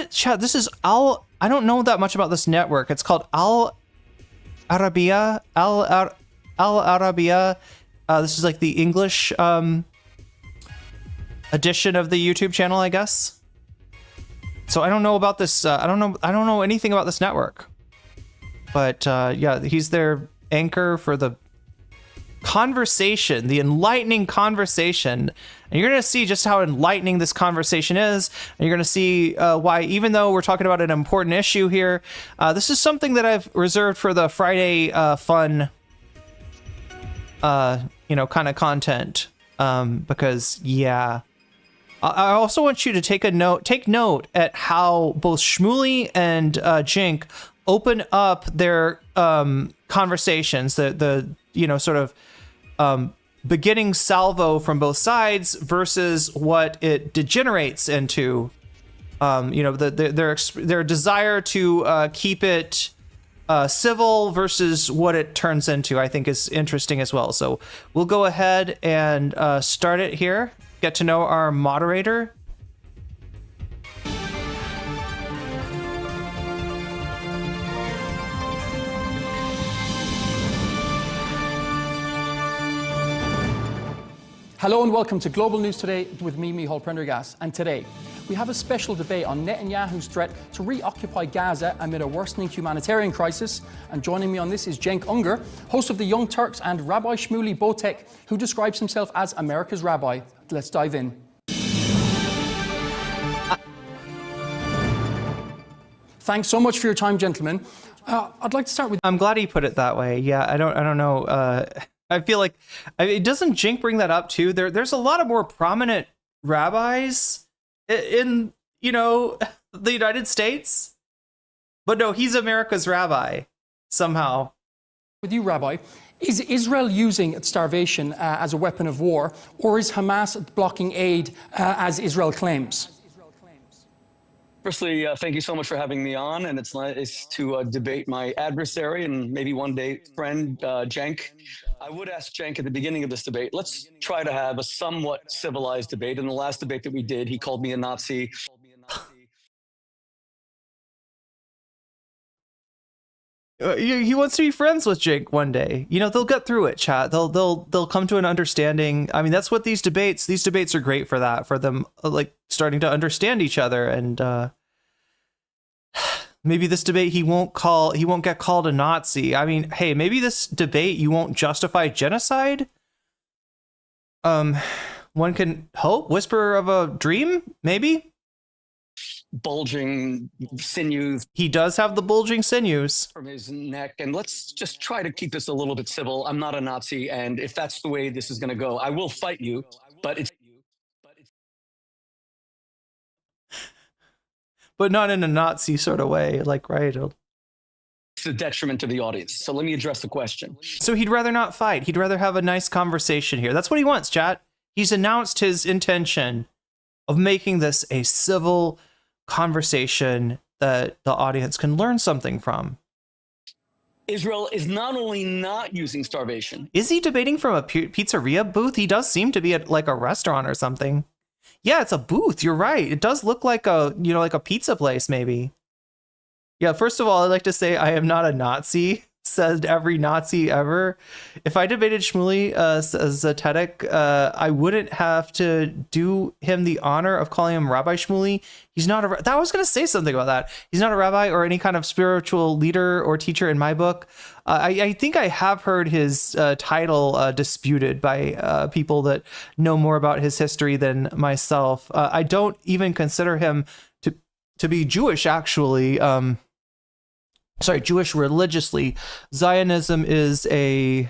Speaker 1: Chat, this is I don't know that much about this network. It's called Arabiya. Arabiya. This is like the English edition of the YouTube channel, I guess. So I don't know about this. I don't know anything about this network. But yeah, he's their anchor for the conversation, the enlightening conversation. And you're going to see just how enlightening this conversation is. And you're going to see why, even though we're talking about an important issue here, this is something that I've reserved for the Friday fun, kind of content. Because, yeah. I also want you to take note at how both Shmuley and Cenk open up their conversations, the sort of beginning salvo from both sides versus what it degenerates into. Their desire to keep it civil versus what it turns into, I think is interesting as well. So we'll go ahead and start it here. Get to know our moderator.
Speaker 4: Hello and welcome to Global News Today with me, Michal Prendergast. And today, we have a special debate on Netanyahu's threat to reoccupy Gaza amid a worsening humanitarian crisis. And joining me on this is Cenk Uygur, host of The Young Turks, and Rabbi Shmuley Botek, who describes himself as America's rabbi. Let's dive in. Thanks so much for your time, gentlemen. I'd like to start with...
Speaker 1: I'm glad he put it that way. Yeah, I don't know. I feel like it doesn't Cenk bring that up too. There's a lot of more prominent rabbis in the United States, but no, he's America's rabbi somehow.
Speaker 4: With you, Rabbi, is Israel using starvation as a weapon of war, or is Hamas blocking aid as Israel claims?
Speaker 5: Firstly, thank you so much for having me on, and it's nice to debate my adversary and maybe one day friend, Cenk. I would ask Cenk at the beginning of this debate, let's try to have a somewhat civilized debate. In the last debate that we did, he called me a Nazi.
Speaker 1: He wants to be friends with Cenk one day. They'll get through it, chat. They'll come to an understanding. I mean, that's what these debates are great for that, for them like starting to understand each other. And maybe this debate he won't get called a Nazi. I mean, hey, maybe this debate you won't justify genocide. One can hope, whisper of a dream, maybe.
Speaker 5: Bulging sinews.
Speaker 1: He does have the bulging sinews
Speaker 5: from his neck, and let's just try to keep this a little bit civil. I'm not a Nazi, and if that's the way this is going to go, I will fight you, but
Speaker 1: not in a Nazi sort of way, like, right?
Speaker 5: It's a detriment to the audience. So let me address the question.
Speaker 1: So he'd rather not fight. He'd rather have a nice conversation here. That's what he wants, chat. He's announced his intention of making this a civil conversation that the audience can learn something from.
Speaker 5: Israel is not only not using starvation.
Speaker 1: Is he debating from a pizzeria booth? He does seem to be at like a restaurant or something. Yeah, it's a booth. You're right. It does look like a, like a pizza place, maybe. Yeah, first of all, I'd like to say I am not a Nazi, said every Nazi ever. If I debated Shmuley Zetetic, I wouldn't have to do him the honor of calling him Rabbi Shmuley. He's not I was going to say something about that. He's not a rabbi or any kind of spiritual leader or teacher in my book. I think I have heard his title disputed by people that know more about his history than myself. I don't even consider him to be Jewish, actually. Jewish religiously. Zionism is a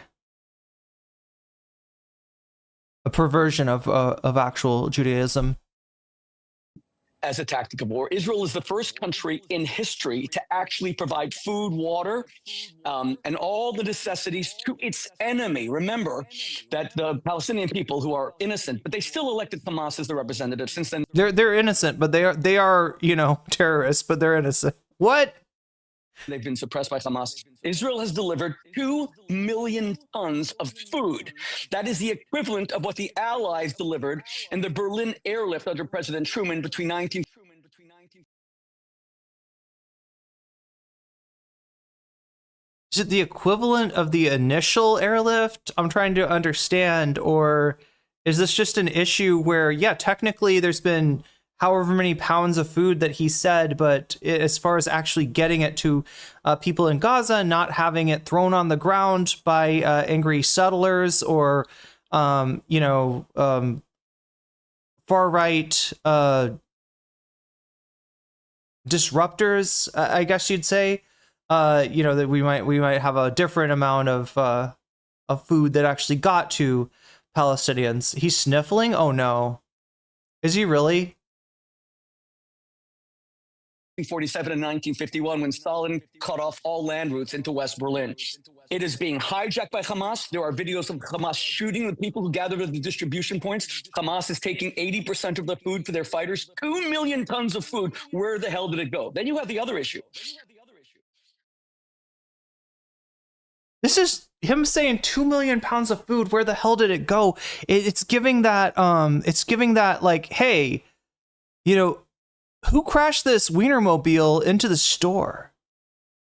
Speaker 1: perversion of actual Judaism.
Speaker 5: As a tactic of war, Israel is the first country in history to actually provide food, water, and all the necessities to its enemy. Remember that the Palestinian people, who are innocent, but they still elected Hamas as the representative. Since then,
Speaker 1: they're innocent, but they are terrorists, but they're innocent. What?
Speaker 5: They've been suppressed by Hamas. Israel has delivered 2 million tons of food. That is the equivalent of what the Allies delivered in the Berlin airlift under President Truman between 19.
Speaker 1: Is it the equivalent of the initial airlift? I'm trying to understand. Or is this just an issue where, yeah, technically there's been however many pounds of food that he said, but as far as actually getting it to people in Gaza, not having it thrown on the ground by angry settlers or, far-right disruptors, I guess you'd say, that we might have a different amount of food that actually got to Palestinians. He's sniffling? Oh no. Is he really?
Speaker 5: 1947 and 1951, when Stalin cut off all land routes into West Berlin. It is being hijacked by Hamas. There are videos of Hamas shooting the people who gathered at the distribution points. Hamas is taking 80% of the food for their fighters. 2 million tons of food. Where the hell did it go? Then you have the other issue.
Speaker 1: This is him saying 2 million pounds of food. Where the hell did it go? It's giving that, like, hey, who crashed this Wienermobile into the store,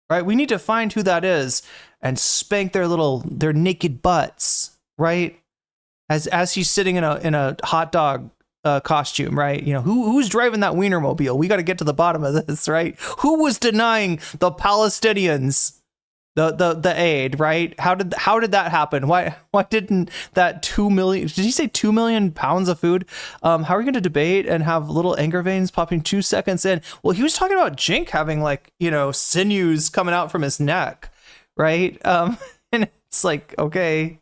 Speaker 1: right? We need to find who that is and spank their naked butts, right? As he's sitting in a hot dog costume, right? Who's driving that Wienermobile? We got to get to the bottom of this, right? Who was denying the Palestinians the aid, right? How did that happen? Why didn't that 2 million? Did he say 2 million pounds of food? How are we going to debate and have little anger veins popping 2 seconds in? Well, he was talking about Cenk having sinews coming out from his neck, right? And it's like, okay,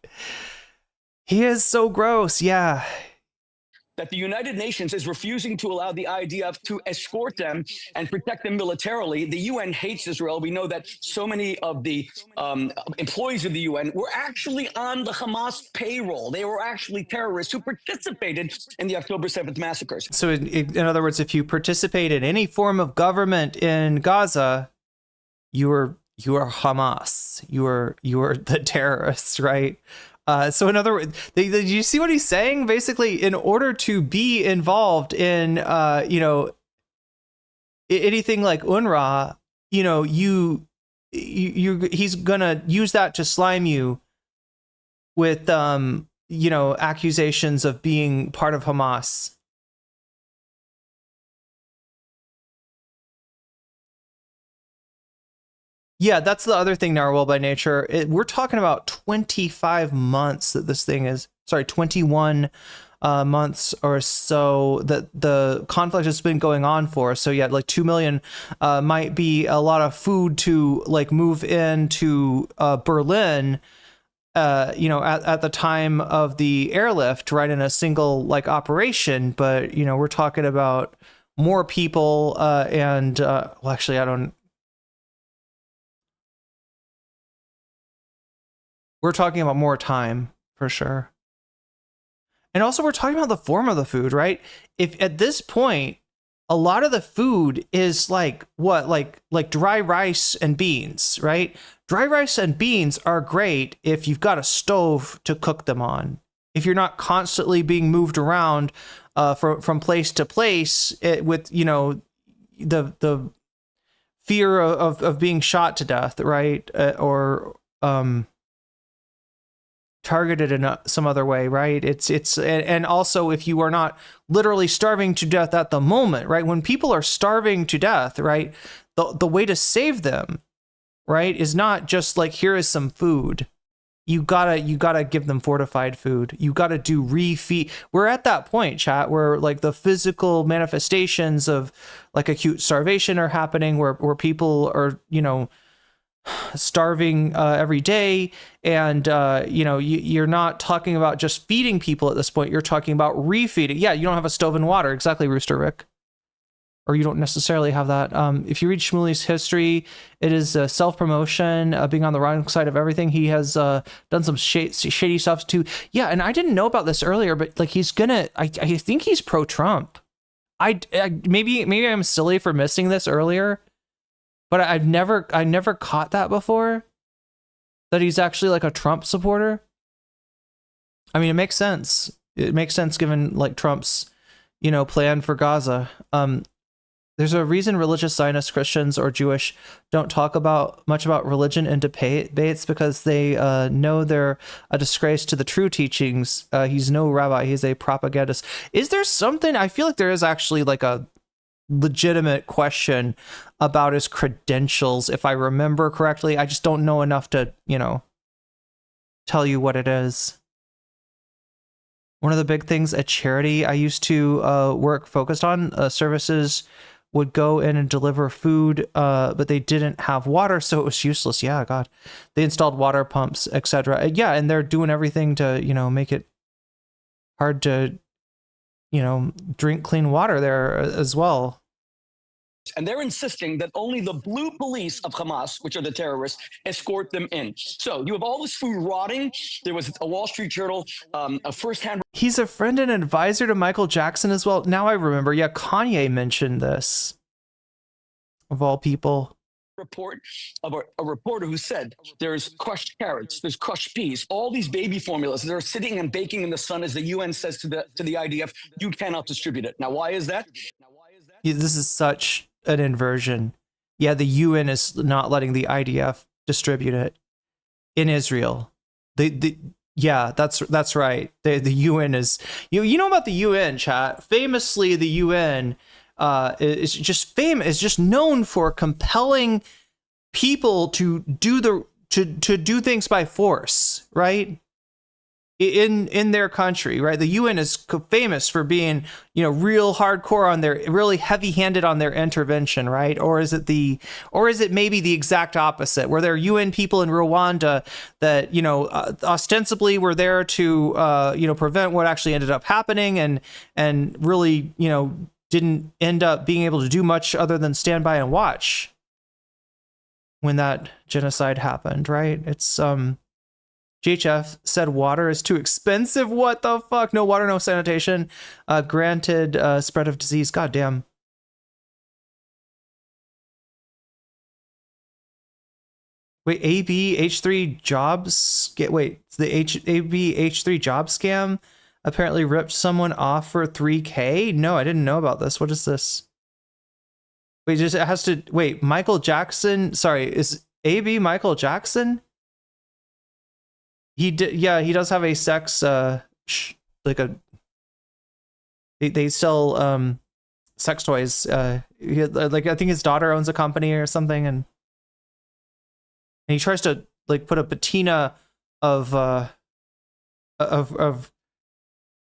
Speaker 1: he is so gross, yeah.
Speaker 5: That the United Nations is refusing to allow the IDF to escort them and protect them militarily. The UN hates Israel. We know that so many of the employees of the UN were actually on the Hamas payroll. They were actually terrorists who participated in the October 7th massacres.
Speaker 1: So in other words, if you participate in any form of government in Gaza, you are Hamas. You are the terrorists, right? So in other words, did you see what he's saying? Basically, in order to be involved in, anything like UNRWA, he's gonna use that to slime you with, accusations of being part of Hamas. Yeah, that's the other thing, Narwhal by nature. We're talking about 25 months that this thing is, 21 months or so that the conflict has been going on for. So yeah, like 2 million might be a lot of food to like move into Berlin, at the time of the airlift, right, in a single like operation. But, we're talking about more people and actually, we're talking about more time for sure. And also we're talking about the form of the food, right? If at this point, a lot of the food is like what, like dry rice and beans, right? Dry rice and beans are great if you've got a stove to cook them on. If you're not constantly being moved around from place to place with, you know, the fear of being shot to death, right? Or targeted in some other way, right? And also if you are not literally starving to death at the moment, right? When people are starving to death, right? The way to save them, right, is not just like, here is some food. You gotta give them fortified food. You gotta do refeed. We're at that point, chat, where like the physical manifestations of like acute starvation are happening, where people are, you know, starving every day. And you're not talking about just feeding people at this point. You're talking about refeeding. Yeah, you don't have a stove and water. Exactly, Rooster Rick. Or you don't necessarily have that. If you read Shmuley's history, it is self-promotion, being on the wrong side of everything. He has done some shady stuff too. Yeah, and I didn't know about this earlier, but like I think he's pro-Trump. Maybe I'm silly for missing this earlier, but I never caught that before. That he's actually like a Trump supporter. I mean, it makes sense. It makes sense given like Trump's, you know, plan for Gaza. There's a reason religious Zionist Christians or Jewish don't talk much about religion in debates, because they know they're a disgrace to the true teachings. He's no rabbi, he's a propagandist. Is there something, I feel like there is actually like a legitimate question about his credentials, if I remember correctly. I just don't know enough to, you know, tell you what it is. One of the big things at charity I used to work focused on, services would go in and deliver food, but they didn't have water, so it was useless. Yeah, God. They installed water pumps, etc. Yeah, and they're doing everything to, you know, make it hard to, you know, drink clean water there as well.
Speaker 5: And they're insisting that only the blue police of Hamas, which are the terrorists, escort them in. So you have all this food rotting. There was a Wall Street Journal, a firsthand.
Speaker 1: He's a friend and advisor to Michael Jackson as well. Now I remember. Yeah, Kanye mentioned this. Of all people.
Speaker 5: Report of a reporter who said there's crushed carrots, there's crushed peas, all these baby formulas that are sitting and baking in the sun, as the UN says to the IDF, you cannot distribute it. Now, why is that?
Speaker 1: Yeah, this is such an inversion. Yeah, the UN is not letting the IDF distribute it in Israel. Yeah, that's right. The UN is, you know about the UN, chat. Famously, the UN is just known for compelling people to do things by force, right? In their country, right? The UN is famous for being, you know, real hardcore on their, really heavy-handed on their intervention, right? Or is it maybe the exact opposite, where there are UN people in Rwanda that, you know, ostensibly were there to, you know, prevent what actually ended up happening, and really, you know, didn't end up being able to do much other than stand by and watch when that genocide happened, right? It's GHF said water is too expensive. What the fuck? No water, no sanitation. Granted, spread of disease. God damn. Wait, AB H3 jobs. The AB H3 job scam apparently ripped someone off for $3K. No, I didn't know about this. What is this? Wait, it has to wait. Michael Jackson. Sorry, is AB Michael Jackson? He does have a sex like a they sell sex toys. Like I think his daughter owns a company or something, and he tries to like put a patina of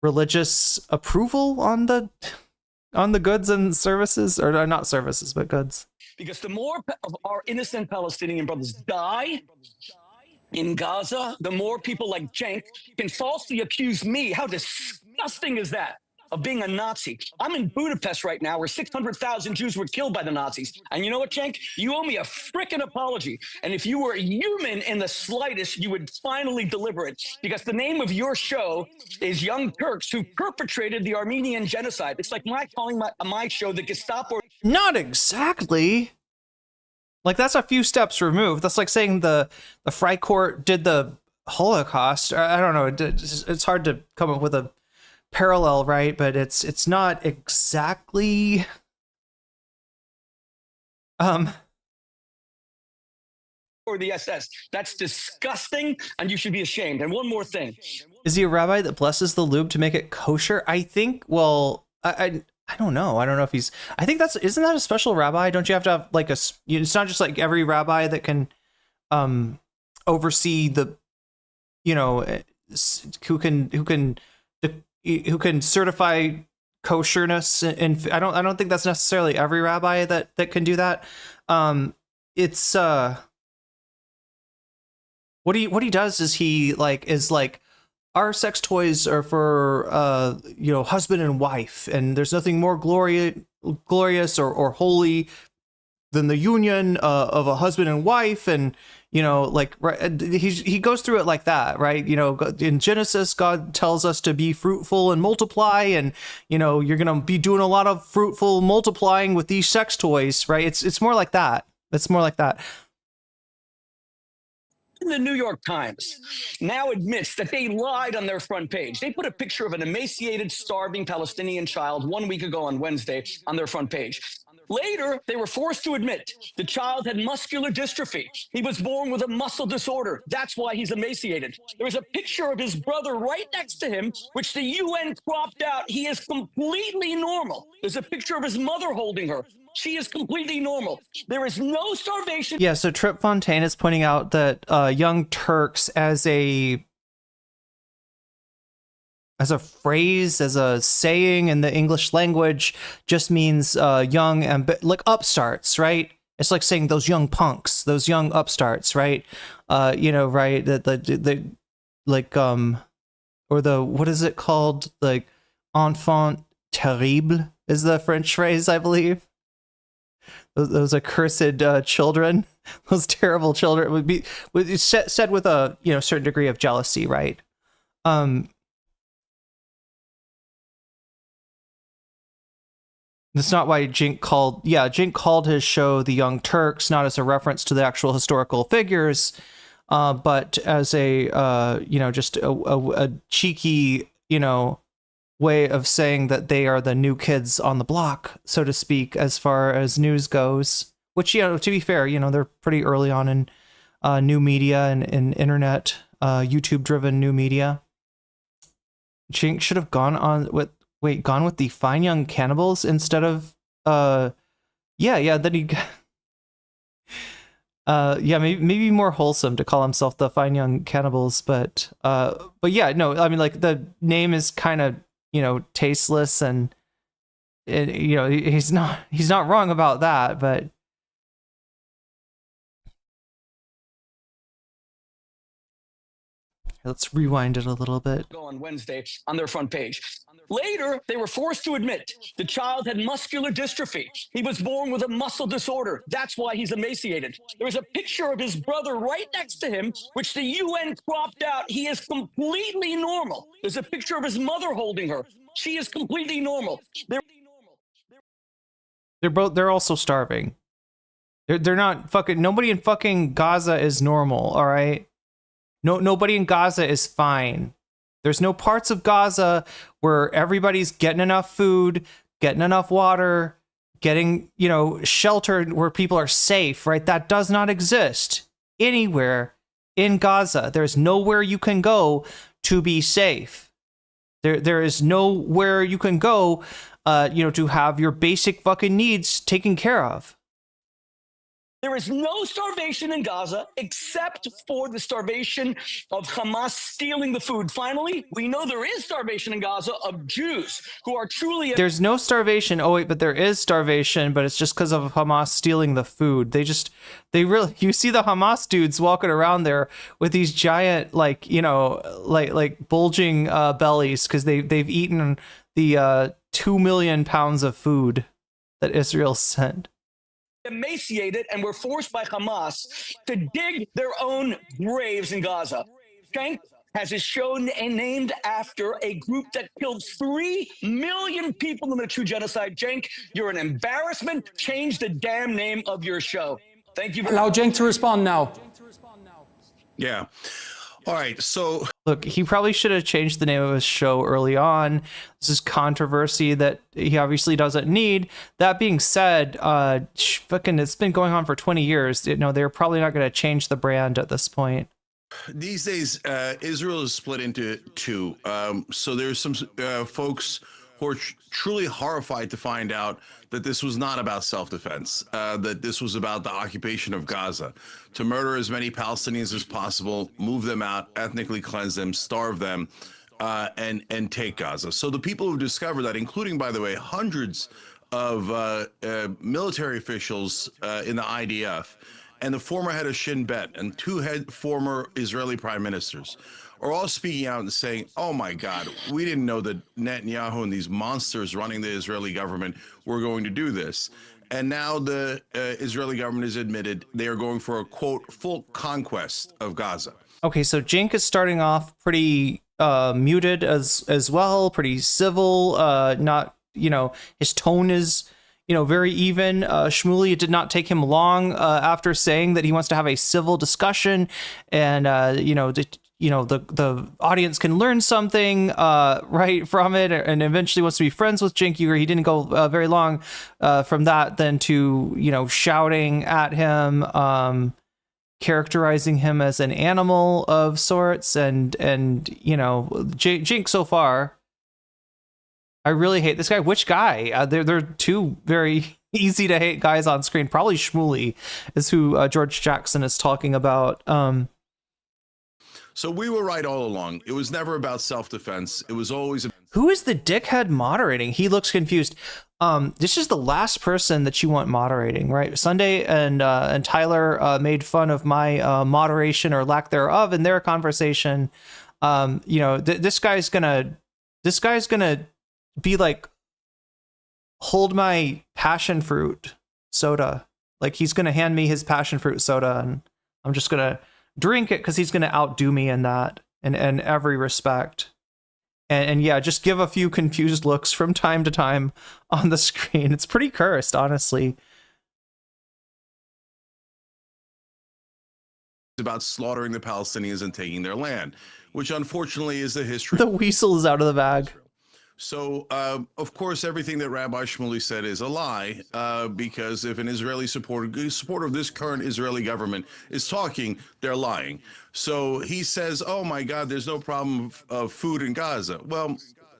Speaker 1: religious approval on the goods and services, or not services but goods.
Speaker 5: Because the more of our innocent Palestinian brothers die in Gaza, the more people like Cenk can falsely accuse me. How disgusting is that? Of being a Nazi. I'm in Budapest right now, where 600,000 Jews were killed by the Nazis. And you know what, Cenk? You owe me a frickin' apology. And if you were human in the slightest, you would finally deliver it. Because the name of your show is Young Turks, who perpetrated the Armenian genocide. It's like calling my show the Gestapo.
Speaker 1: Not exactly. Like, that's a few steps removed. That's like saying the Freikorps did the Holocaust. I don't know. It's hard to come up with a parallel, right? But it's not exactly.
Speaker 5: Or the SS. That's disgusting, and you should be ashamed. And one more thing.
Speaker 1: Is he a rabbi that blesses the lube to make it kosher? I think. Well, I don't know. I don't know if he's. I think isn't that a special rabbi? Don't you have to have like it's not just like every rabbi that can oversee the, who can certify kosherness, and I don't think that's necessarily every rabbi that can do that. It's what he does is he is like, our sex toys are for husband and wife, and there's nothing more glorious or holy than the union of a husband and wife. And he goes through it like that, right? In Genesis, God tells us to be fruitful and multiply, and you're gonna be doing a lot of fruitful multiplying with these sex toys, right? It's more like that. It's more like that.
Speaker 5: The New York Times now admits that they lied on their front page. They put a picture of an emaciated, starving Palestinian child 1 week ago on Wednesday on their front page. Later, they were forced to admit the child had muscular dystrophy. He was born with a muscle disorder. That's why he's emaciated. There was a picture of his brother right next to him, which the UN cropped out. He is completely normal. There's a picture of his mother holding her. She is completely normal. There is no starvation.
Speaker 1: Yeah, so Trip Fontaine is pointing out that Young Turks as a phrase, as a saying in the English language, just means young and like upstarts, right? It's like saying those young punks, those young upstarts, right? Right? The or the, what is it called? Like enfant terrible is the French phrase, I believe. Those accursed children, those terrible children would be said with a certain degree of jealousy, right? That's not why Cenk called his show The Young Turks, not as a reference to the actual historical figures, but as a just a cheeky way of saying that they are the new kids on the block, so to speak, as far as news goes. Which, to be fair, they're pretty early on in new media and internet, YouTube-driven new media. Cenk should have gone with the Fine Young Cannibals instead of then he maybe more wholesome to call himself the Fine Young Cannibals, but yeah, no, I mean, like, the name is kind of tasteless, and he's not wrong about that, but let's rewind it a little bit.
Speaker 5: Go on Wednesday on their front page. Later, they were forced to admit the child had muscular dystrophy. He was born with a muscle disorder. That's why he's emaciated. There was a picture of his brother right next to him, which the UN cropped out. He is completely normal. There's a picture of his mother holding her. She is completely normal.
Speaker 1: They're also starving. They're not fucking, nobody in fucking Gaza is normal, all right? Nobody in Gaza is fine. There's no parts of Gaza where everybody's getting enough food, getting enough water, getting, shelter, where people are safe, right? That does not exist anywhere in Gaza. There's nowhere you can go to be safe. There is nowhere you can go, to have your basic fucking needs taken care of.
Speaker 5: There is no starvation in Gaza except for the starvation of Hamas stealing the food. Finally, we know there is starvation in Gaza of Jews who are truly...
Speaker 1: There's no starvation. Oh, wait, but there is starvation, but it's just because of Hamas stealing the food. You see the Hamas dudes walking around there with these giant, like bulging bellies, because they've eaten the 2 million pounds of food that Israel sent.
Speaker 5: Emaciated and were forced by Hamas to dig their own graves in Gaza. Cenk has his show named after a group that killed 3 million people in the true genocide. Cenk, you're an embarrassment. Change the damn name of your show. Thank you.
Speaker 4: Allow Cenk to respond now.
Speaker 6: Yeah. All right. So
Speaker 1: Look, he probably should have changed the name of his show early on. This is controversy that he obviously doesn't need. That being said, fucking, it's been going on for 20 years. You know, they're probably not going to change the brand at this point.
Speaker 6: these days, Israel is split into two. So there's some folks who are truly horrified to find out that this was not about self-defense, that this was about the occupation of Gaza, to murder as many Palestinians as possible, move them out, ethnically cleanse them, starve them, and take Gaza. So the people who discovered that, including, by the way, hundreds of military officials in the IDF, and the former head of Shin Bet, and two former Israeli prime ministers, are all speaking out and saying, oh my God, we didn't know that Netanyahu and these monsters running the Israeli government were going to do this. And now the Israeli government has admitted they are going for a, quote, full conquest of Gaza.
Speaker 1: Okay, so Cenk is starting off pretty muted as well, pretty civil, not, you know, his tone is, you know, very even. Shmuley, it did not take him long after saying that he wants to have a civil discussion, and the audience can learn something right from it, and eventually wants to be friends with Cenk Uygur. He didn't go very long from that then to, you know, shouting at him, characterizing him as an animal of sorts, and you know, Cenk so far. I really hate this guy. Which guy? They're two very easy to hate guys on screen. Probably Shmuley is who George Jackson is talking about.
Speaker 6: So we were right all along. It was never about self-defense. It was always
Speaker 1: Who is the dickhead moderating? He looks confused. This is the last person that you want moderating, right? Sunday and Tyler made fun of my moderation or lack thereof in their conversation. You know, this guy's gonna be like, hold my passion fruit soda. Like, he's gonna hand me his passion fruit soda, and I'm just gonna drink it because he's gonna outdo me in that in every respect. And yeah, just give a few confused looks from time to time on the screen. It's pretty cursed, honestly.
Speaker 6: It's about slaughtering the Palestinians and taking their land, which unfortunately is the history.
Speaker 1: The weasel is out of the bag.
Speaker 6: So, of course, everything that Rabbi Shmuley said is a lie, because if an Israeli supporter of this current Israeli government is talking, they're lying. So he says, oh, my God, there's no problem of food in Gaza. Well,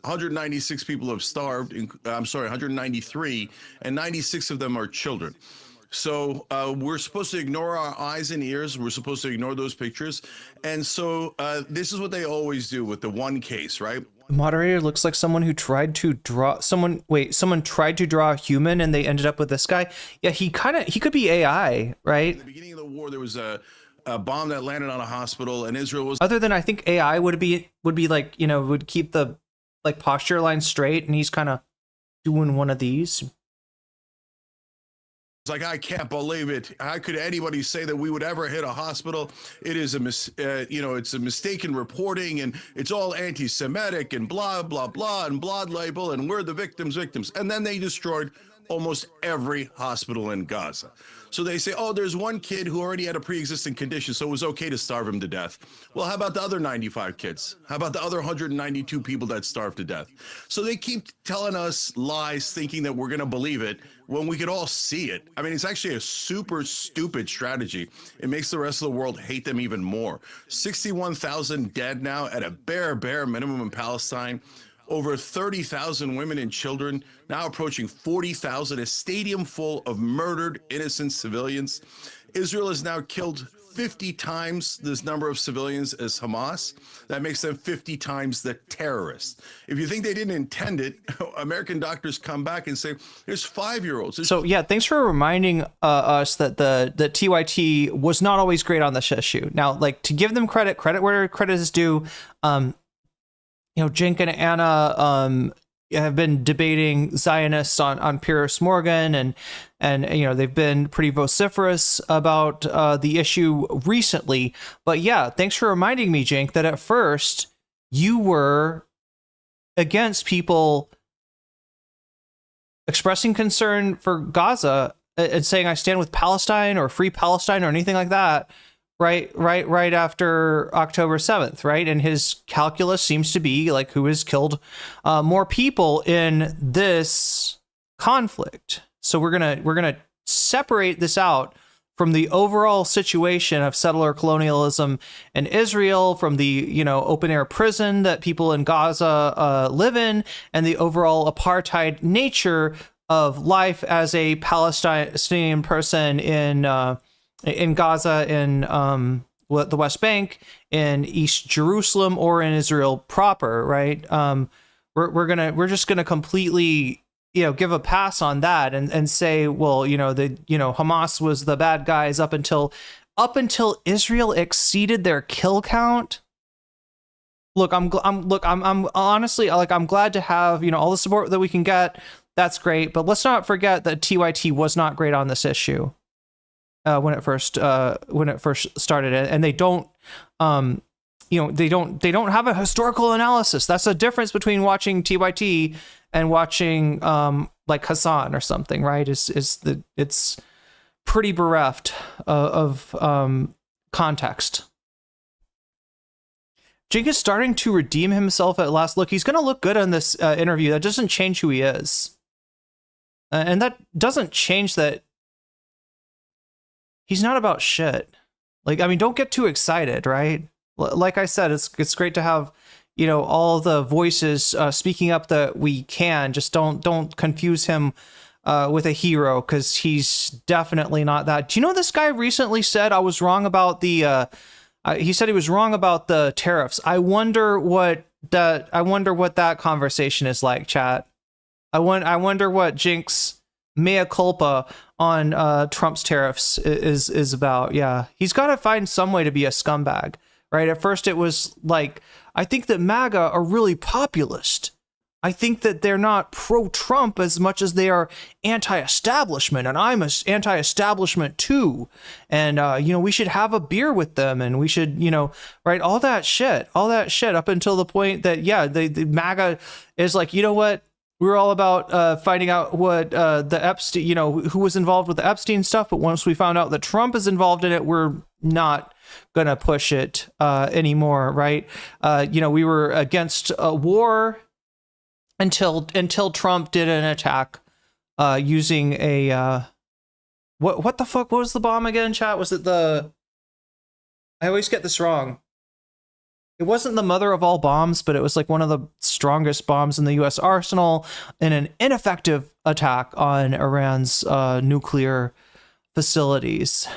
Speaker 6: 196 people have starved. 193, and 96 of them are children. So we're supposed to ignore our eyes and ears. We're supposed to ignore those pictures. And so this is what they always do with the one case, right?
Speaker 1: Moderator looks like someone who tried to draw someone tried to draw a human and they ended up with this guy. Yeah, he could be AI, right?
Speaker 6: At the beginning of the war, there was a bomb that landed on a hospital, and Israel was...
Speaker 1: Other than, I think AI would be like, you know, would keep the like posture line straight, and he's kind of doing one of these.
Speaker 6: It's like, I can't believe it. How could anybody say that we would ever hit a hospital? It is it's a mistaken reporting, and it's all anti-Semitic and blah, blah, blah, and blood label, and we're the victims. And then they destroyed almost every hospital in Gaza. So they say, oh, there's one kid who already had a pre-existing condition, so it was okay to starve him to death. Well, how about the other 95 kids? How about the other 192 people that starved to death? So they keep telling us lies, thinking that we're going to believe it when we could all see it. I mean, it's actually a super stupid strategy. It makes the rest of the world hate them even more. 61,000 dead now at a bare minimum in Palestine. Over 30,000 women and children, now approaching 40,000, a stadium full of murdered innocent civilians. Israel has now killed 50 times this number of civilians as Hamas. That makes them 50 times the terrorists. If you think they didn't intend it, American doctors come back and say, there's 5-year-olds.
Speaker 1: So yeah, thanks for reminding us that the TYT was not always great on this issue. Now, like, to give them credit where credit is due, you know, Cenk and Anna have been debating Zionists on Piers Morgan, and you know, they've been pretty vociferous about the issue recently. But yeah, thanks for reminding me, Cenk, that at first you were against people expressing concern for Gaza and saying I stand with Palestine or free Palestine or anything like that, right after October 7th, right? And his calculus seems to be like who has killed more people in this conflict. So we're gonna separate this out from the overall situation of settler colonialism in Israel, from the open air prison that people in Gaza live in, and the overall apartheid nature of life as a Palestinian person in Gaza, in the West Bank, in East Jerusalem, or in Israel proper, right? We're just gonna completely give a pass on that and say, well, Hamas was the bad guys up until Israel exceeded their kill count. Look, I'm honestly, like, I'm glad to have all the support that we can get. That's great, but let's not forget that TYT was not great on this issue when it first started, and they don't they don't have a historical analysis. That's the difference between watching TYT and watching like Hassan or something, right? It's pretty bereft of context. Cenk is starting to redeem himself at last. Look, he's going to look good on this interview. That doesn't change who he is. And that doesn't change that he's not about shit. Like, I mean, don't get too excited, right? Like I said, it's great to have, all the voices speaking up that we can. Just don't confuse him with a hero, because he's definitely not that. Do you know this guy recently said I was wrong about the he said he was wrong about the tariffs. I wonder what that conversation is like, chat. I wonder what Cenk's mea culpa on Trump's tariffs is about. Yeah, he's got to find some way to be a scumbag, right? At first it was like, I think that MAGA are really populist. I think that they're not pro-Trump as much as they are anti-establishment, and I'm anti-establishment too. And we should have a beer with them, and we should, right, all that shit up until the point that the MAGA is like, you know what? We were all about finding out what the Epstein, who was involved with the Epstein stuff. But once we found out that Trump is involved in it, we're not gonna push it anymore, right? We were against war until Trump did an attack using a what the fuck? What was the bomb again, chat? Was it the? I always get this wrong. It wasn't the mother of all bombs, but it was like one of the strongest bombs in the U.S. arsenal in an ineffective attack on Iran's nuclear facilities.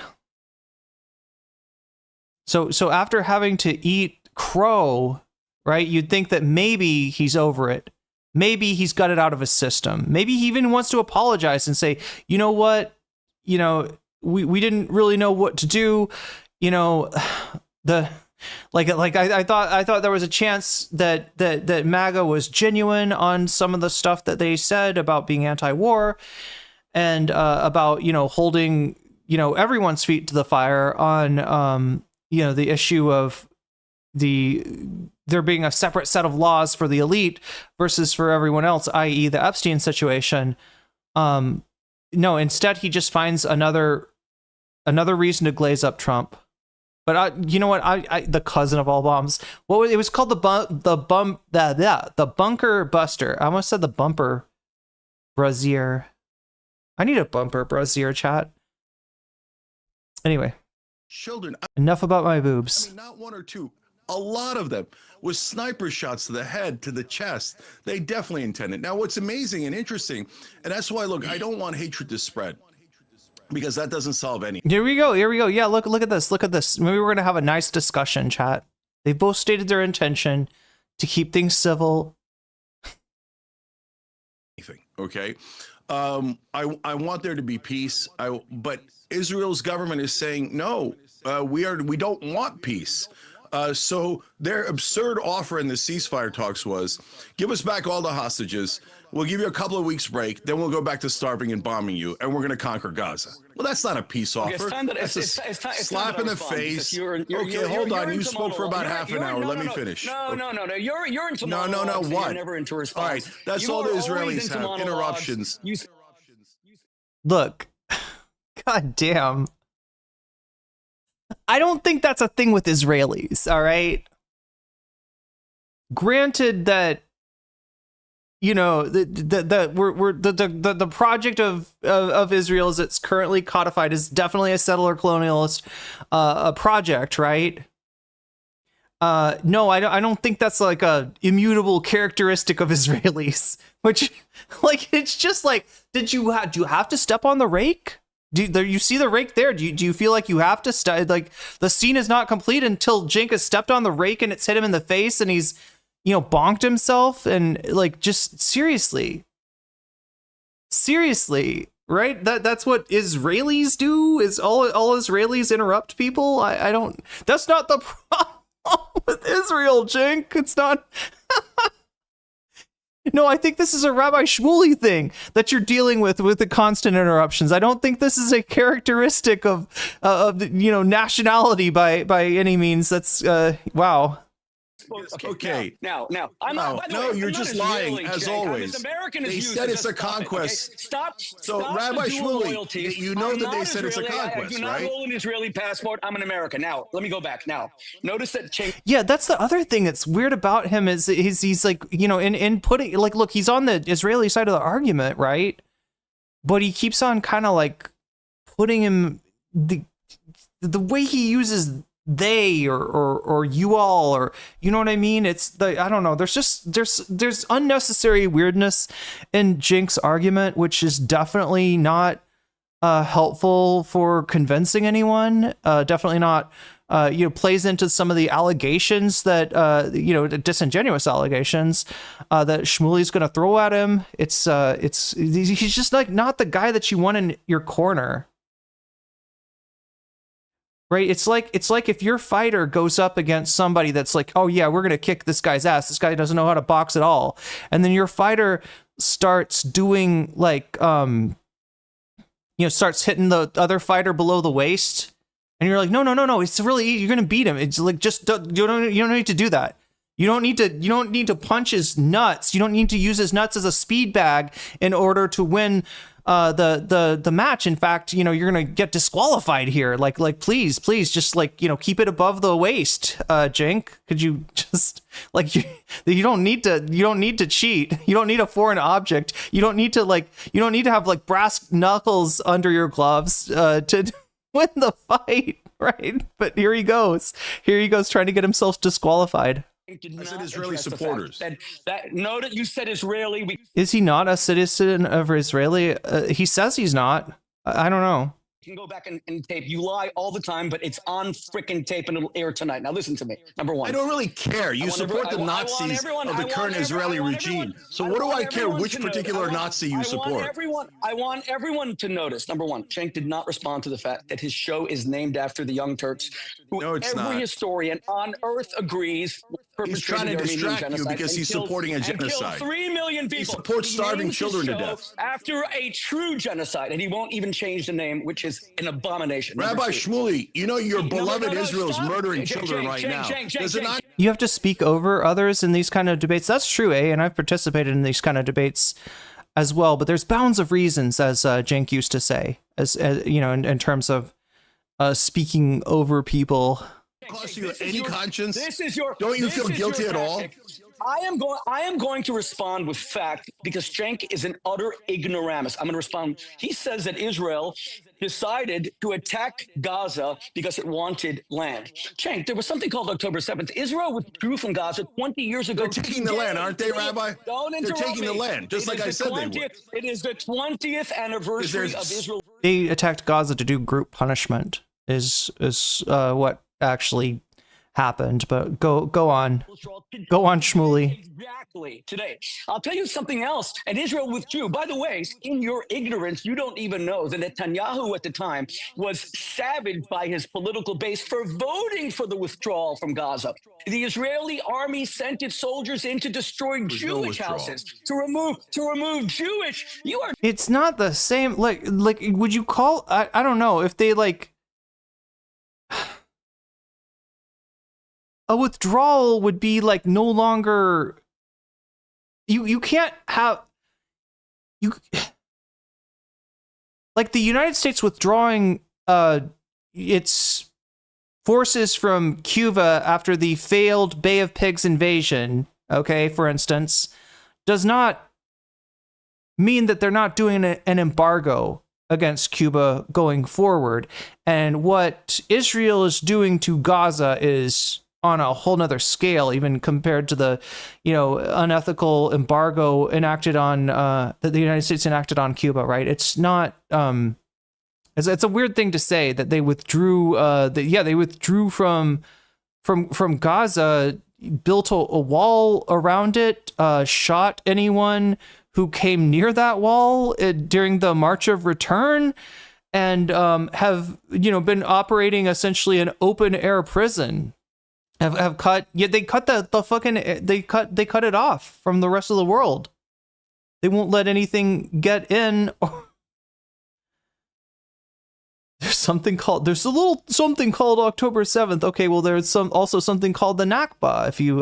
Speaker 1: So after having to eat crow, right, you'd think that maybe he's over it. Maybe he's got it out of his system. Maybe he even wants to apologize and say, you know what, we didn't really know what to do. I thought there was a chance that MAGA was genuine on some of the stuff that they said about being anti-war and about holding everyone's feet to the fire on the issue of there being a separate set of laws for the elite versus for everyone else, i.e. the Epstein situation. No, instead he just finds another reason to glaze up Trump. But you know what? The cousin of all bombs. It was called the bunker buster. I almost said the bumper brassiere. I need a bumper brassiere, chat. Anyway,
Speaker 6: children.
Speaker 1: Enough about my boobs.
Speaker 6: I mean, not one or two. A lot of them with sniper shots to the head, to the chest. They definitely intend it. Now, what's amazing and interesting, and that's why, look, I don't want hatred to spread, because that doesn't solve anything.
Speaker 1: Here we go. Yeah, look at this. Maybe we're gonna have a nice discussion, chat. They both stated their intention to keep things civil.
Speaker 6: Okay, I want there to be peace. But Israel's government is saying no. We don't want peace. So their absurd offer in the ceasefire talks was, give us back all the hostages. We'll give you a couple of weeks break. Then we'll go back to starving and bombing you, and we're going to conquer Gaza. Well, that's not a peace offer. That's a slap in the face. Okay, hold on. You spoke for about half an hour. Let me finish.
Speaker 5: No. You're into monologues.
Speaker 6: No. What?
Speaker 5: You're never into response.
Speaker 6: All right. That's all the Israelis have. Interruptions.
Speaker 1: Look, God damn. I don't think that's a thing with Israelis, all right? Granted that, you know, the project of Israel as it's currently codified is definitely a settler colonialist a project, right? No, I don't think that's like a immutable characteristic of Israelis. Which, like, it's just like, do you have to step on the rake? Do you see the rake there? Do you feel like you have to like the scene is not complete until Cenk has stepped on the rake and it's hit him in the face and he's, you know, bonked himself and like just seriously, right? That's what Israelis do. Is all Israelis interrupt people? I don't. That's not the problem with Israel, Cenk. It's not. No, I think this is a Rabbi Shmuley thing that you're dealing with the constant interruptions. I don't think this is a characteristic of you know, nationality by any means. That's wow.
Speaker 5: Okay. Now, I'm not.
Speaker 6: No, you're just lying, as always.
Speaker 5: American
Speaker 6: they said it's a conquest.
Speaker 5: Stop.
Speaker 6: So, Rabbi Shmuley, you know that they said it's a conquest,
Speaker 5: I do not
Speaker 6: right?
Speaker 5: hold an Israeli passport. I'm an American. Now, let me go back. Now, notice that Cenk.
Speaker 1: Yeah, that's the other thing that's weird about him is he's like, you know, in putting, like, look, he's on the Israeli side of the argument, right? But he keeps on kind of like putting him the way he uses they or you all, or you know what I mean? It's the, I don't know. There's unnecessary weirdness in Cenk's argument, which is definitely not helpful for convincing anyone. Definitely not. You know, plays into some of the allegations that you know, the disingenuous allegations that Shmuley's going to throw at him. He's just like not the guy that you want in your corner. Right, it's like if your fighter goes up against somebody that's like, oh yeah, we're gonna kick this guy's ass. This guy doesn't know how to box at all, and then your fighter starts doing like, you know, starts hitting the other fighter below the waist, and you're like, no, it's really easy. You're gonna beat him. It's like you don't need to do that. You don't need to punch his nuts. You don't need to use his nuts as a speed bag in order to win the match. In fact, you know, you're gonna get disqualified here. Like please just, like, you know, keep it above the waist. Cenk, could you just, like, you don't need to cheat. You don't need a foreign object. You don't need to have like brass knuckles under your gloves to win the fight, right? But here he goes trying to get himself disqualified.
Speaker 6: I said Israeli supporters.
Speaker 5: That you said Israeli.
Speaker 1: Is he not a citizen of Israeli? He says he's not. I don't know.
Speaker 5: You can go back and tape. You lie all the time, but it's on freaking tape and it'll air tonight. Now listen to me. Number one.
Speaker 6: I don't really care. You support the Nazis of the current Israeli regime. So what do I care which particular Nazi you support?
Speaker 5: I want everyone to notice. Number one, Cenk did not respond to the fact that his show is named after the Young Turks, who every historian on earth agrees.
Speaker 6: He's trying to distract you because he's supporting a genocide.
Speaker 5: 3 million people.
Speaker 6: He supports starving children to death.
Speaker 5: After a true genocide, and he won't even change the name, which is an abomination.
Speaker 6: Rabbi Shmuley, you know your beloved Israel is murdering children right now. Does it not?
Speaker 1: You have to speak over others in these kind of debates. That's true, and I've participated in these kind of debates as well. But there's bounds of reasons, as Cenk used to say, as you know, in terms of speaking over people.
Speaker 6: Cost you any conscience?
Speaker 5: Don't
Speaker 6: you feel guilty at all?
Speaker 5: I am going to respond with fact because Cenk is an utter ignoramus. I'm going to respond. He says that Israel decided to attack Gaza because it wanted land. Cenk, there was something called October 7th. Israel withdrew from Gaza 20 years ago.
Speaker 6: They're taking the land, aren't they, Rabbi?
Speaker 5: Don't interrupt
Speaker 6: They're taking the land, just like I said they would.
Speaker 5: It is the 20th anniversary of Israel.
Speaker 1: They attacked Gaza to do group punishment. Is what actually happened, but go on Shmuley.
Speaker 5: Exactly. Today I'll tell you something else, and Israel withdrew. By the way, in your ignorance, you don't even know that Netanyahu at the time was savaged by his political base for voting for the withdrawal from Gaza. The Israeli army sent its soldiers in to destroy Jewish houses, to remove Jewish.
Speaker 1: It's not the same. Like would you call, I don't know if they like a withdrawal would be like no longer, you can't have, like the United States withdrawing its forces from Cuba after the failed Bay of Pigs invasion, okay, for instance, does not mean that they're not doing an embargo against Cuba going forward. And what Israel is doing to Gaza is on a whole nother scale, even compared to the, unethical embargo enacted on that the United States enacted on Cuba, right? It's not. It's a weird thing to say that they withdrew. They withdrew from Gaza, built a wall around it, shot anyone who came near that wall during the March of Return, and have been operating essentially an open air prison. Have cut they cut the fucking they cut it off from the rest of the world. They won't let anything get in. There's a little something called October 7th. Okay, well, there's also something called the Nakba. If you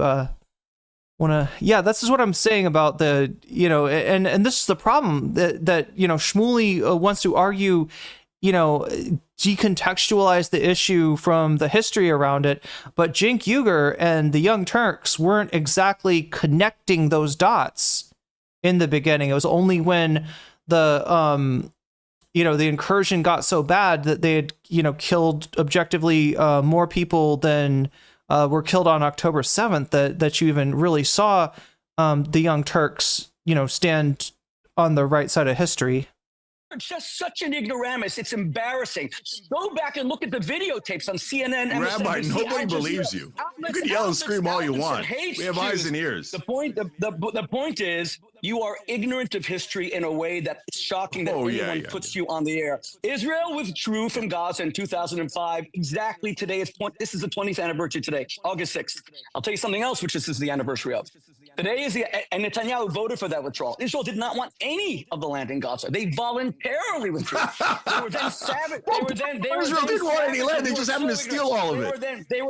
Speaker 1: want to, this is what I'm saying about the, and this is the problem that Shmuley wants to argue, decontextualize the issue from the history around it, but Cenk Uygur and the Young Turks weren't exactly connecting those dots in the beginning. It was only when the the incursion got so bad that they had, killed objectively more people than were killed on October 7th that you even really saw the Young Turks, stand on the right side of history.
Speaker 5: Just such an ignoramus. It's embarrassing. Go back and look at the videotapes on CNN.
Speaker 6: Rabbi,
Speaker 5: MSNBC,
Speaker 6: nobody believes you. You can yell and scream all you want. We have eyes and ears.
Speaker 5: The point is, you are ignorant of history in a way that is shocking that anyone puts you on the air. Israel withdrew from Gaza in 2005. Exactly today. This is the 20th anniversary today, August 6th. I'll tell you something else, which this is the anniversary of. Today is and Netanyahu voted for that withdrawal. Israel did not want any of the land in Gaza. They voluntarily withdrew. They were then savage.
Speaker 6: Israel didn't want any land. They just happened to steal all of it.
Speaker 5: They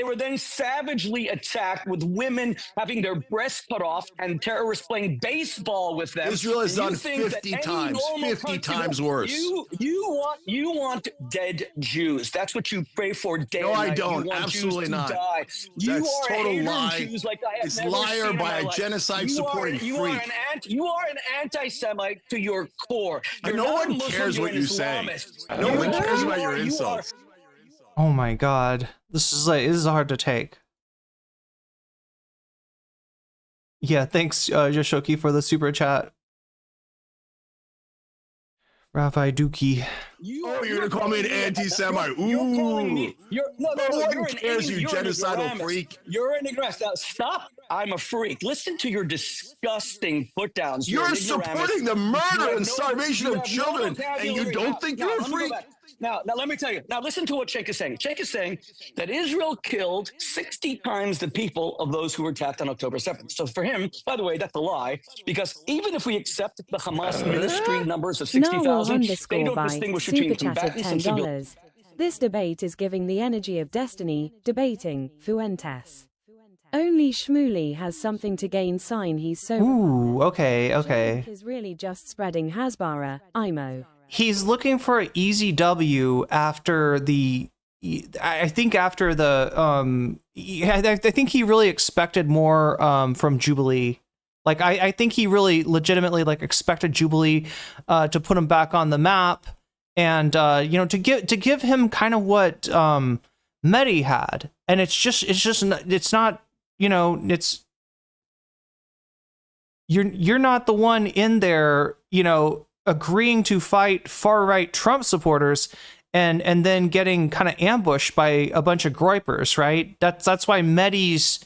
Speaker 5: were then savagely attacked, with women having their breasts cut off and terrorists playing baseball with them.
Speaker 6: Israel has done 50 times worse.
Speaker 5: You want dead Jews. That's what you pray for day and night.
Speaker 6: I don't.
Speaker 5: You want
Speaker 6: Absolutely
Speaker 5: Jews
Speaker 6: not.
Speaker 5: To die.
Speaker 6: That's total lie.
Speaker 5: Jews like I have
Speaker 6: it's
Speaker 5: never
Speaker 6: liar
Speaker 5: seen
Speaker 6: by a genocide supporting freak.
Speaker 5: You are an anti-Semite to your core.
Speaker 6: No one cares what you say. No one cares about your insults.
Speaker 1: Oh my God, this is hard to take. Yeah, thanks, Yoshoki, for the super chat. Rabbi Dookie.
Speaker 6: You're gonna call me an anti-Semite? Ooh. No one cares, you genocidal freak.
Speaker 5: You're an ignoramus. Now stop. I'm a freak. Listen to your disgusting put-downs.
Speaker 6: You're supporting the murder and starvation of children, and you don't think you're a freak?
Speaker 5: Now, let me tell you. Now, listen to what Cenk is saying. Cenk is saying that Israel killed 60 times the people of those who were attacked on October 7th. So for him, by the way, that's a lie, because even if we accept the Hamas ministry numbers of 60,000, they don't distinguish between combatants and civilians.
Speaker 3: This debate is giving the energy of destiny, debating, Fuentes. Only Shmuley has something to gain. Sign he's so...
Speaker 1: Ooh, okay.
Speaker 3: ...is really just spreading hasbara, IMO.
Speaker 1: He's looking for an easy W after the... I think after the... I think he really expected more from Jubilee. Like, I think he really legitimately expected Jubilee to put him back on the map, and to give him kind of what Mehdi had. And it's not you're not the one in there, agreeing to fight far-right Trump supporters and then getting kind of ambushed by a bunch of groypers, right? That's why Mehdi's,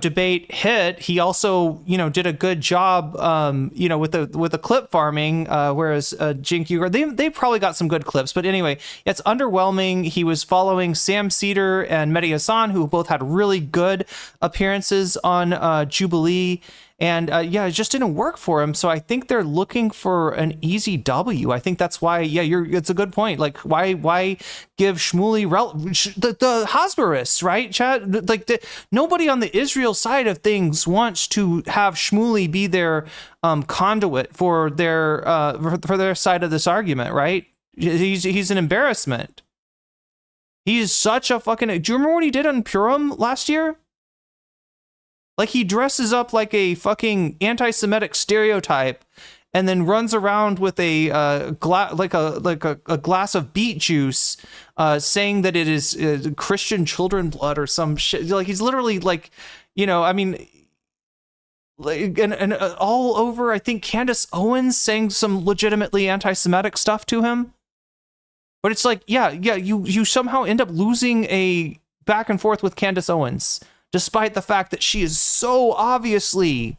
Speaker 1: debate hit. He also, did a good job, with the clip farming, whereas Cenk Uygur, they probably got some good clips. But anyway, it's underwhelming. He was following Sam Cedar and Mehdi Hassan, who both had really good appearances on Jubilee. And yeah, it just didn't work for him. So I think they're looking for an easy W. I think that's why, yeah, it's a good point. Like, why give Shmuley the hasbarist, right, Chad? Like, nobody on the Israel side of things wants to have Shmuley be their conduit for their side of this argument, right? He's an embarrassment. He is such a fucking... Do you remember what he did on Purim last year? Like, he dresses up like a fucking anti-Semitic stereotype and then runs around with a glass of beet juice, saying that it is Christian children blood or some shit. Like, he's literally like, I mean, like, and all over, I think Candace Owens saying some legitimately anti-Semitic stuff to him. But it's like, you somehow end up losing a back and forth with Candace Owens, despite the fact that she is so obviously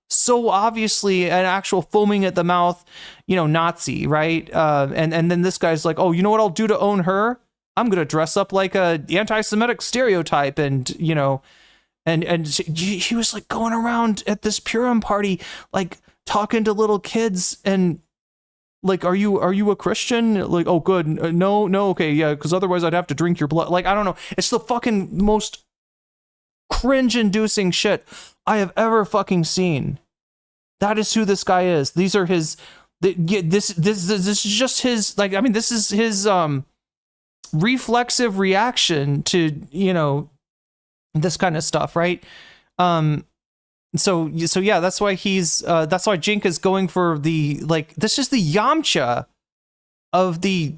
Speaker 1: an actual foaming at the mouth, Nazi, right? And then this guy's like, oh, you know what I'll do to own her? I'm gonna dress up like a anti-Semitic stereotype, and and he was like going around at this Purim party, like talking to little kids and. Like, are you a Christian? Like, oh, good. No, okay, yeah, because otherwise I'd have to drink your blood. Like, I don't know. It's the fucking most cringe-inducing shit I have ever fucking seen. That is who this guy is. These are his. This is just his. Like, I mean, this is his reflexive reaction to this kind of stuff, right? So yeah, that's why that's why Cenk is going for the, like, this is the Yamcha of the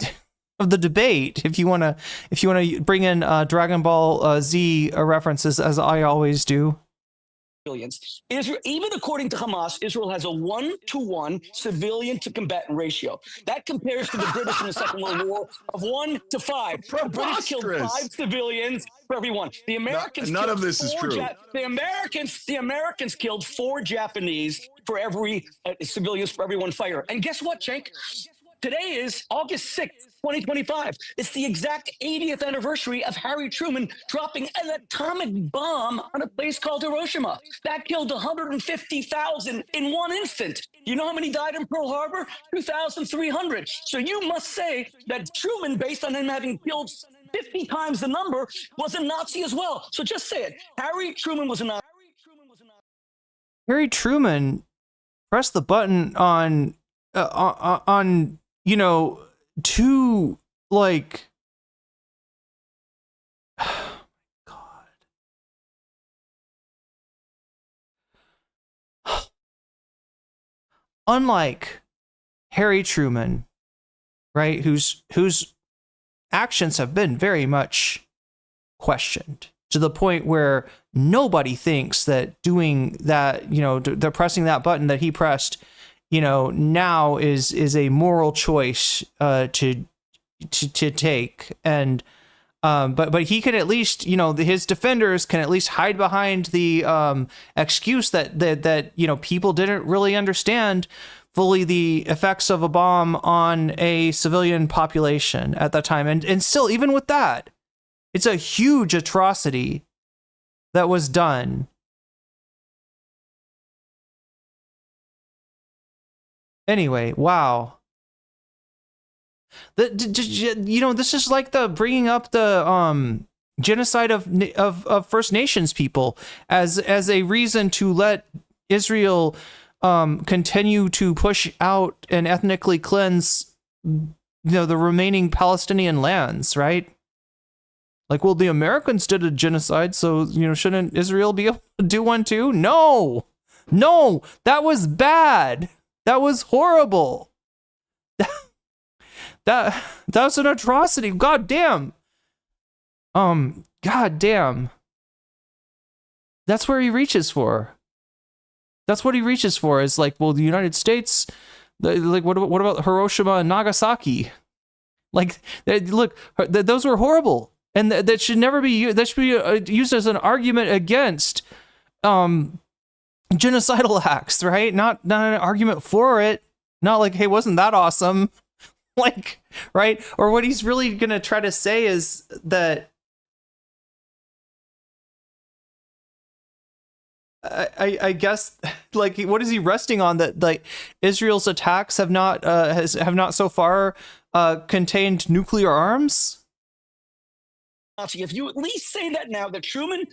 Speaker 1: debate. If you want to bring in Dragon Ball Z references, as I always do.
Speaker 5: Israel, even according to Hamas, Israel has a 1-to-1 civilian to combatant ratio. That compares to the British in the Second World War of 1 to 5. The British killed 5 civilians for every one. The Americans
Speaker 6: none of this is true.
Speaker 5: The Americans killed 4 Japanese for every civilians for every 1 fighter. And guess what, Cenk? Today is August 6th, 2025. It's the exact 80th anniversary of Harry Truman dropping an atomic bomb on a place called Hiroshima. That killed 150,000 in one instant. You know how many died in Pearl Harbor? 2,300. So you must say that Truman, based on him having killed 50 times the number, was a Nazi as well. So just say it. Harry Truman was a Nazi.
Speaker 1: Harry Truman pressed the button on two, like, God. Unlike Harry Truman, right, whose actions have been very much questioned to the point where nobody thinks that doing that, they're pressing that button that he pressed, now is a moral choice to take. And but he can at least, his defenders can at least hide behind the excuse that people didn't really understand fully the effects of a bomb on a civilian population at that time. And still, even with that, it's a huge atrocity that was done. Anyway, wow. This is like the bringing up the genocide of First Nations people as a reason to let Israel continue to push out and ethnically cleanse the remaining Palestinian lands, right? Like, well, the Americans did a genocide, so shouldn't Israel be able to do one too? No, that was bad. That was horrible. That was an atrocity. God damn. God damn. That's where he reaches for. That's what he reaches for. Is like, well, the United States, like, what about Hiroshima and Nagasaki? Like, look, those were horrible, and that should never be used. That should be used as an argument against genocidal acts, right? Not an argument for it. Not like, hey, wasn't that awesome? Like, right? Or what he's really gonna try to say is that I guess, like, what is he resting on? That, like, Israel's attacks have not so far contained nuclear arms?
Speaker 5: If you at least say that now, that Truman,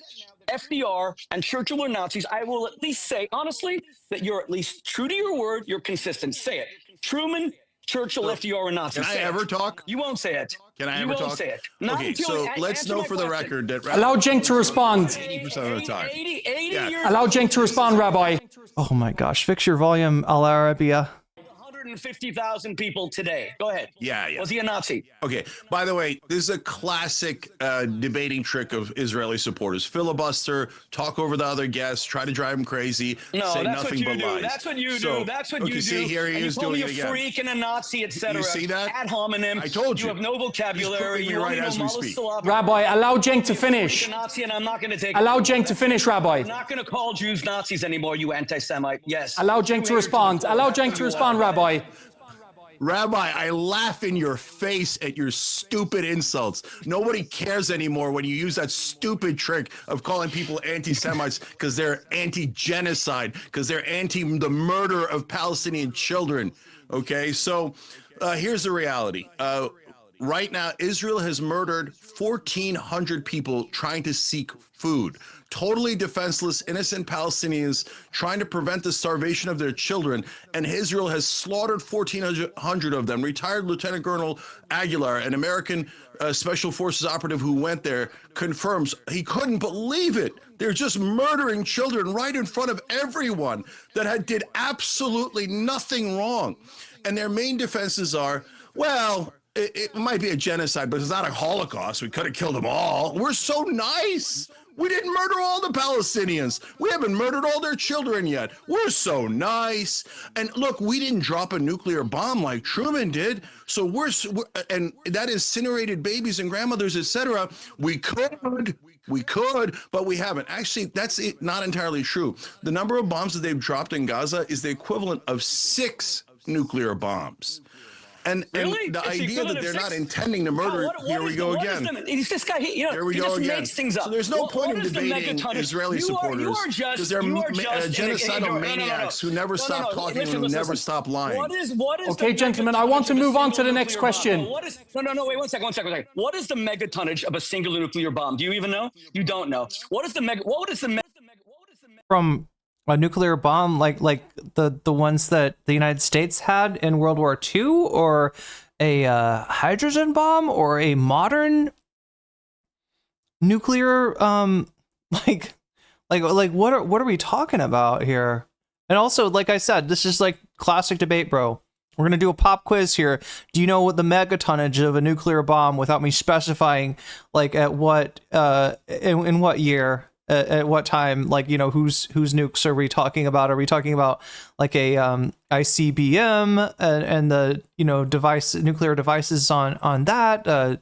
Speaker 5: FDR, and Churchill were Nazis, I will at least say, honestly, that you're at least true to your word, you're consistent. Say it. Truman, Churchill, FDR were Nazis.
Speaker 6: Can I ever talk?
Speaker 5: You won't say it.
Speaker 6: Can I
Speaker 5: you
Speaker 6: ever
Speaker 5: won't
Speaker 6: talk?
Speaker 5: say it. Not
Speaker 6: Okay,
Speaker 5: until
Speaker 6: so let's know for the record that
Speaker 4: Allow Cenk to respond.
Speaker 6: 80% of the time.
Speaker 5: 80
Speaker 6: Yeah.
Speaker 5: years
Speaker 4: Allow Cenk to respond, Rabbi.
Speaker 1: Oh my gosh, fix your volume, Al Arabiya.
Speaker 5: 150,000 people today. Go ahead.
Speaker 6: Yeah.
Speaker 5: Was he a Nazi?
Speaker 6: Okay. By the way, this is a classic debating trick of Israeli supporters: filibuster, talk over the other guests, try to drive them crazy,
Speaker 5: No,
Speaker 6: say
Speaker 5: that's
Speaker 6: nothing
Speaker 5: what you
Speaker 6: but
Speaker 5: do.
Speaker 6: lies.
Speaker 5: That's what you
Speaker 6: So,
Speaker 5: do. That's what
Speaker 6: okay,
Speaker 5: you do.
Speaker 6: see, here he
Speaker 5: and
Speaker 6: is
Speaker 5: you call
Speaker 6: doing
Speaker 5: me
Speaker 6: it
Speaker 5: a
Speaker 6: again.
Speaker 5: freak and a Nazi, etc.
Speaker 6: You see that?
Speaker 5: Ad hominem.
Speaker 6: I told you.
Speaker 5: You have no vocabulary.
Speaker 6: He's proving me
Speaker 5: You
Speaker 6: right
Speaker 5: only
Speaker 6: as
Speaker 5: know
Speaker 6: we
Speaker 5: Mullah
Speaker 6: speak.
Speaker 5: Salab.
Speaker 4: Rabbi, allow Cenk to
Speaker 5: You're a
Speaker 4: finish.
Speaker 5: Nazi, and I'm not going to take.
Speaker 4: Allow Cenk to finish, Rabbi.
Speaker 5: I'm not going to call Jews Nazis anymore. You anti-Semite. Yes.
Speaker 4: Allow Cenk to respond. Allow Cenk to respond, Rabbi.
Speaker 6: Rabbi, I laugh in your face at your stupid insults. Nobody cares anymore when you use that stupid trick of calling people anti-Semites because they're anti-genocide, because they're anti the murder of Palestinian children. Okay, so here's the reality. Right now, Israel has murdered 1,400 people trying to seek food. Totally defenseless, innocent Palestinians trying to prevent the starvation of their children. And Israel has slaughtered 1,400 of them. Retired Lieutenant Colonel Aguilar, an American Special Forces operative who went there, confirms he couldn't believe it. They're just murdering children right in front of everyone that did absolutely nothing wrong. And their main defenses are, well, it might be a genocide, but it's not a Holocaust. We could have killed them all. We're so nice. We didn't murder all the Palestinians. We haven't murdered all their children yet. We're so nice. And look, we didn't drop a nuclear bomb like Truman did. So and that incinerated babies and grandmothers, etc. We could, but we haven't. Actually, that's not entirely true. The number of bombs that they've dropped in Gaza is the equivalent of 6 nuclear bombs. And
Speaker 5: Really?
Speaker 6: the
Speaker 5: It's
Speaker 6: idea that they're not intending to murder,
Speaker 5: here we
Speaker 6: go again.
Speaker 5: He's this guy.
Speaker 6: Here we
Speaker 5: he
Speaker 6: go
Speaker 5: just
Speaker 6: again.
Speaker 5: makes things up.
Speaker 6: So there's no point in debating Israeli supporters because they're genocidal maniacs who never stop talking and who never stop lying.
Speaker 5: What is
Speaker 4: Okay, gentlemen, I want to move on to the next question.
Speaker 5: No, wait, one second. What is the megatonnage of a single nuclear bomb? Do you even know? You don't know. What is the
Speaker 1: From a nuclear bomb, like the ones that the United States had in World War II, or a hydrogen bomb, or a modern nuclear like what are we talking about here? And also, like I said, this is like classic debate, bro. We're gonna do a pop quiz here. Do you know what the megatonnage of a nuclear bomb, without me specifying like at what in what year? At what time, like, you know, whose nukes are we talking about? Are we talking about like a ICBM and the, you know, nuclear devices on that?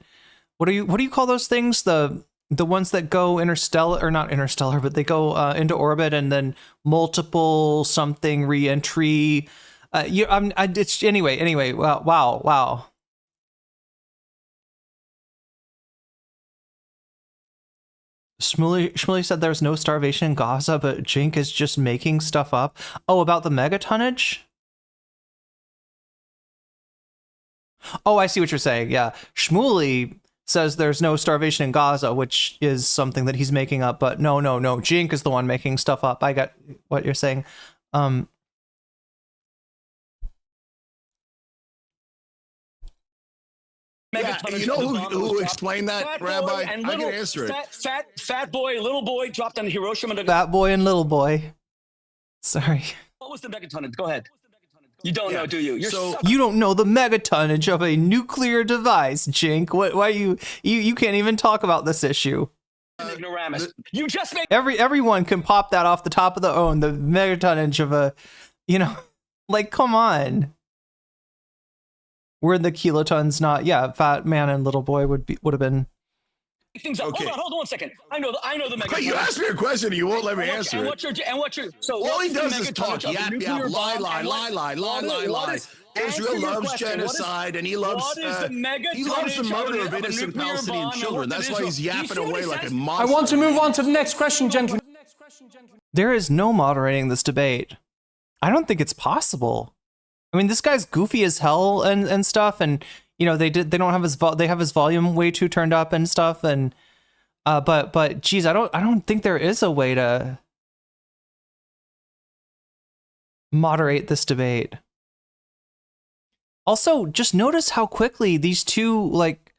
Speaker 1: What do you call those things? The ones that go interstellar, or not interstellar, but they go into orbit and then multiple something reentry. It's anyway. Wow. Shmuley said there's no starvation in Gaza, but Cenk is just making stuff up. Oh, about the megatonnage? Oh, I see what you're saying. Yeah. Shmuley says there's no starvation in Gaza, which is something that he's making up, but no. Cenk is the one making stuff up. I got what you're saying.
Speaker 6: Yeah, you know who explained that, Rabbi? I can answer it.
Speaker 5: Fat boy, little boy dropped on Hiroshima.
Speaker 1: Fat boy and little boy. Sorry.
Speaker 5: What was the megatonnage? Go ahead. You don't know, do you?
Speaker 1: You don't know the megatonnage of a nuclear device, Cenk. Why you can't even talk about this issue?
Speaker 5: Ignoramus. You just made
Speaker 1: everyone can pop that off the top of the the megatonnage of a, you know, like, come on. Were the kilotons not? Yeah, fat man and little boy would have been.
Speaker 5: Things up.
Speaker 6: Okay.
Speaker 5: Hold on 1 second. I know the megatonnage.
Speaker 6: You asked me a question and you won't let me answer it.
Speaker 5: So
Speaker 6: all he does is talk. Yap, lie. Israel loves genocide and he loves the murder of innocent Palestinian children. That's why he's yapping away like a monster.
Speaker 4: I want to move on to the next question, gentlemen.
Speaker 1: There is no moderating this debate. I don't think it's possible. I mean, this guy's goofy as hell and stuff, and you know they don't have they have his volume way too turned up and stuff, and but geez, I don't think there is a way to moderate this debate. Also, just notice how quickly these two like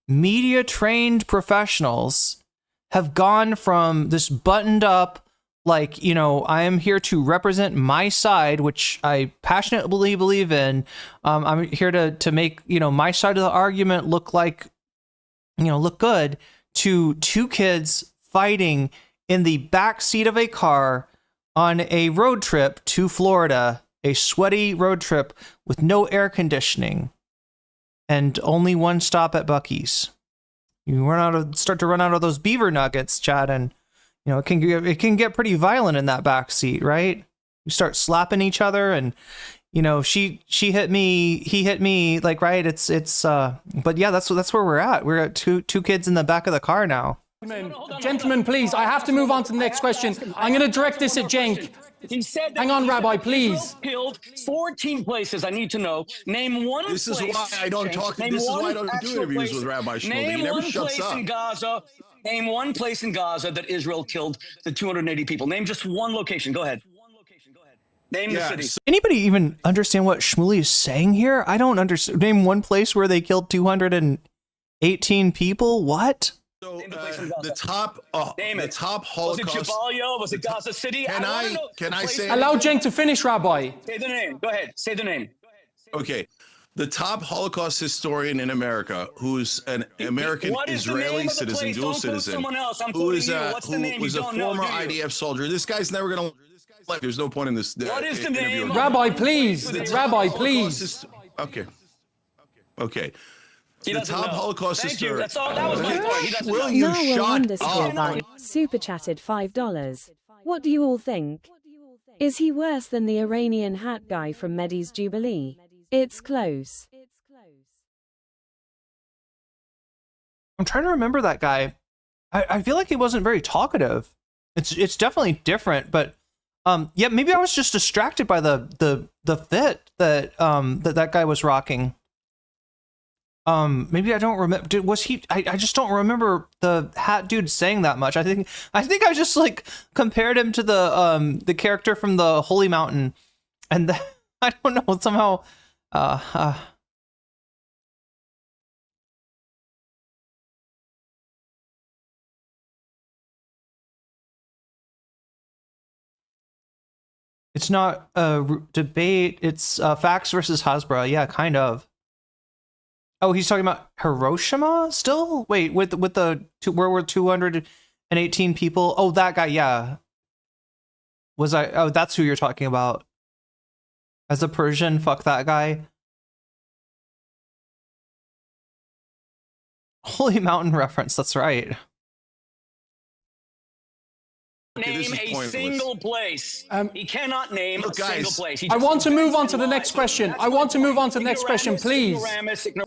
Speaker 1: media trained professionals have gone from this buttoned up, like, you know, I am here to represent my side, which I passionately believe in. I'm here to make, you know, my side of the argument look like, you know, look good, to two kids fighting in the back seat of a car on a road trip to Florida, a sweaty road trip with no air conditioning and only one stop at Buc-ee's. You start to run out of those beaver nuggets, Chad, and you know it can get pretty violent in that back seat, right? You start slapping each other, and you know she hit me, he hit me, like, right? It's but yeah, that's where we're at. We're at two kids in the back of the car now.
Speaker 4: Gentlemen, please, I have to move on to the next question. I'm going to direct this at Cenk.
Speaker 5: He said,
Speaker 4: hang on, Rabbi, please.
Speaker 5: Killed 14 places. I need to know. Name one place.
Speaker 6: This is why I don't talk. This is why I don't do interviews with Rabbi Shmuley. He never shuts up.
Speaker 5: In Gaza. Name one place in Gaza that Israel killed the 280 people. Name just one location. Go ahead. Name the city.
Speaker 1: Anybody even understand what Shmuley is saying here? I don't understand. Name one place where they killed 218 people. What?
Speaker 6: So the top Holocaust.
Speaker 5: Was it Jabalia? Was it Gaza City?
Speaker 6: Can I say?
Speaker 4: Allow Cenk to finish, Rabbi.
Speaker 5: Say the name. Go ahead. Say the name.
Speaker 6: Okay. The top Holocaust historian in America, who's an American Israeli citizen, dual citizen, who was a former IDF soldier. This guy's never going to. Like, there's no point in this.
Speaker 5: What is the name?
Speaker 4: Rabbi, please. Rabbi, please.
Speaker 6: Okay. Okay.
Speaker 5: The
Speaker 6: top Holocaust historian.
Speaker 5: That's all. That was my point.
Speaker 6: Will you
Speaker 3: Now
Speaker 6: shut up?
Speaker 3: Super chatted $5. What do you all think? Is he worse than the Iranian hat guy from Mehdi's Jubilee? It's close.
Speaker 1: I'm trying to remember that guy. I feel like he wasn't very talkative. It's definitely different, but yeah, maybe I was just distracted by the fit that guy was rocking. Maybe I don't remember. Was he? I just don't remember the hat dude saying that much. I think I just like compared him to the character from the Holy Mountain, and I don't know, somehow. It's not a debate. It's facts versus Hasbara. Yeah, kind of. Oh, he's talking about Hiroshima still? Wait, with the where were 218 people? Oh, that guy, yeah. Oh, that's who you're talking about. As a Persian, fuck that guy. Holy Mountain reference, that's right.
Speaker 5: Name a single place. He cannot name a single place.
Speaker 4: I want to move on to the next question. Please.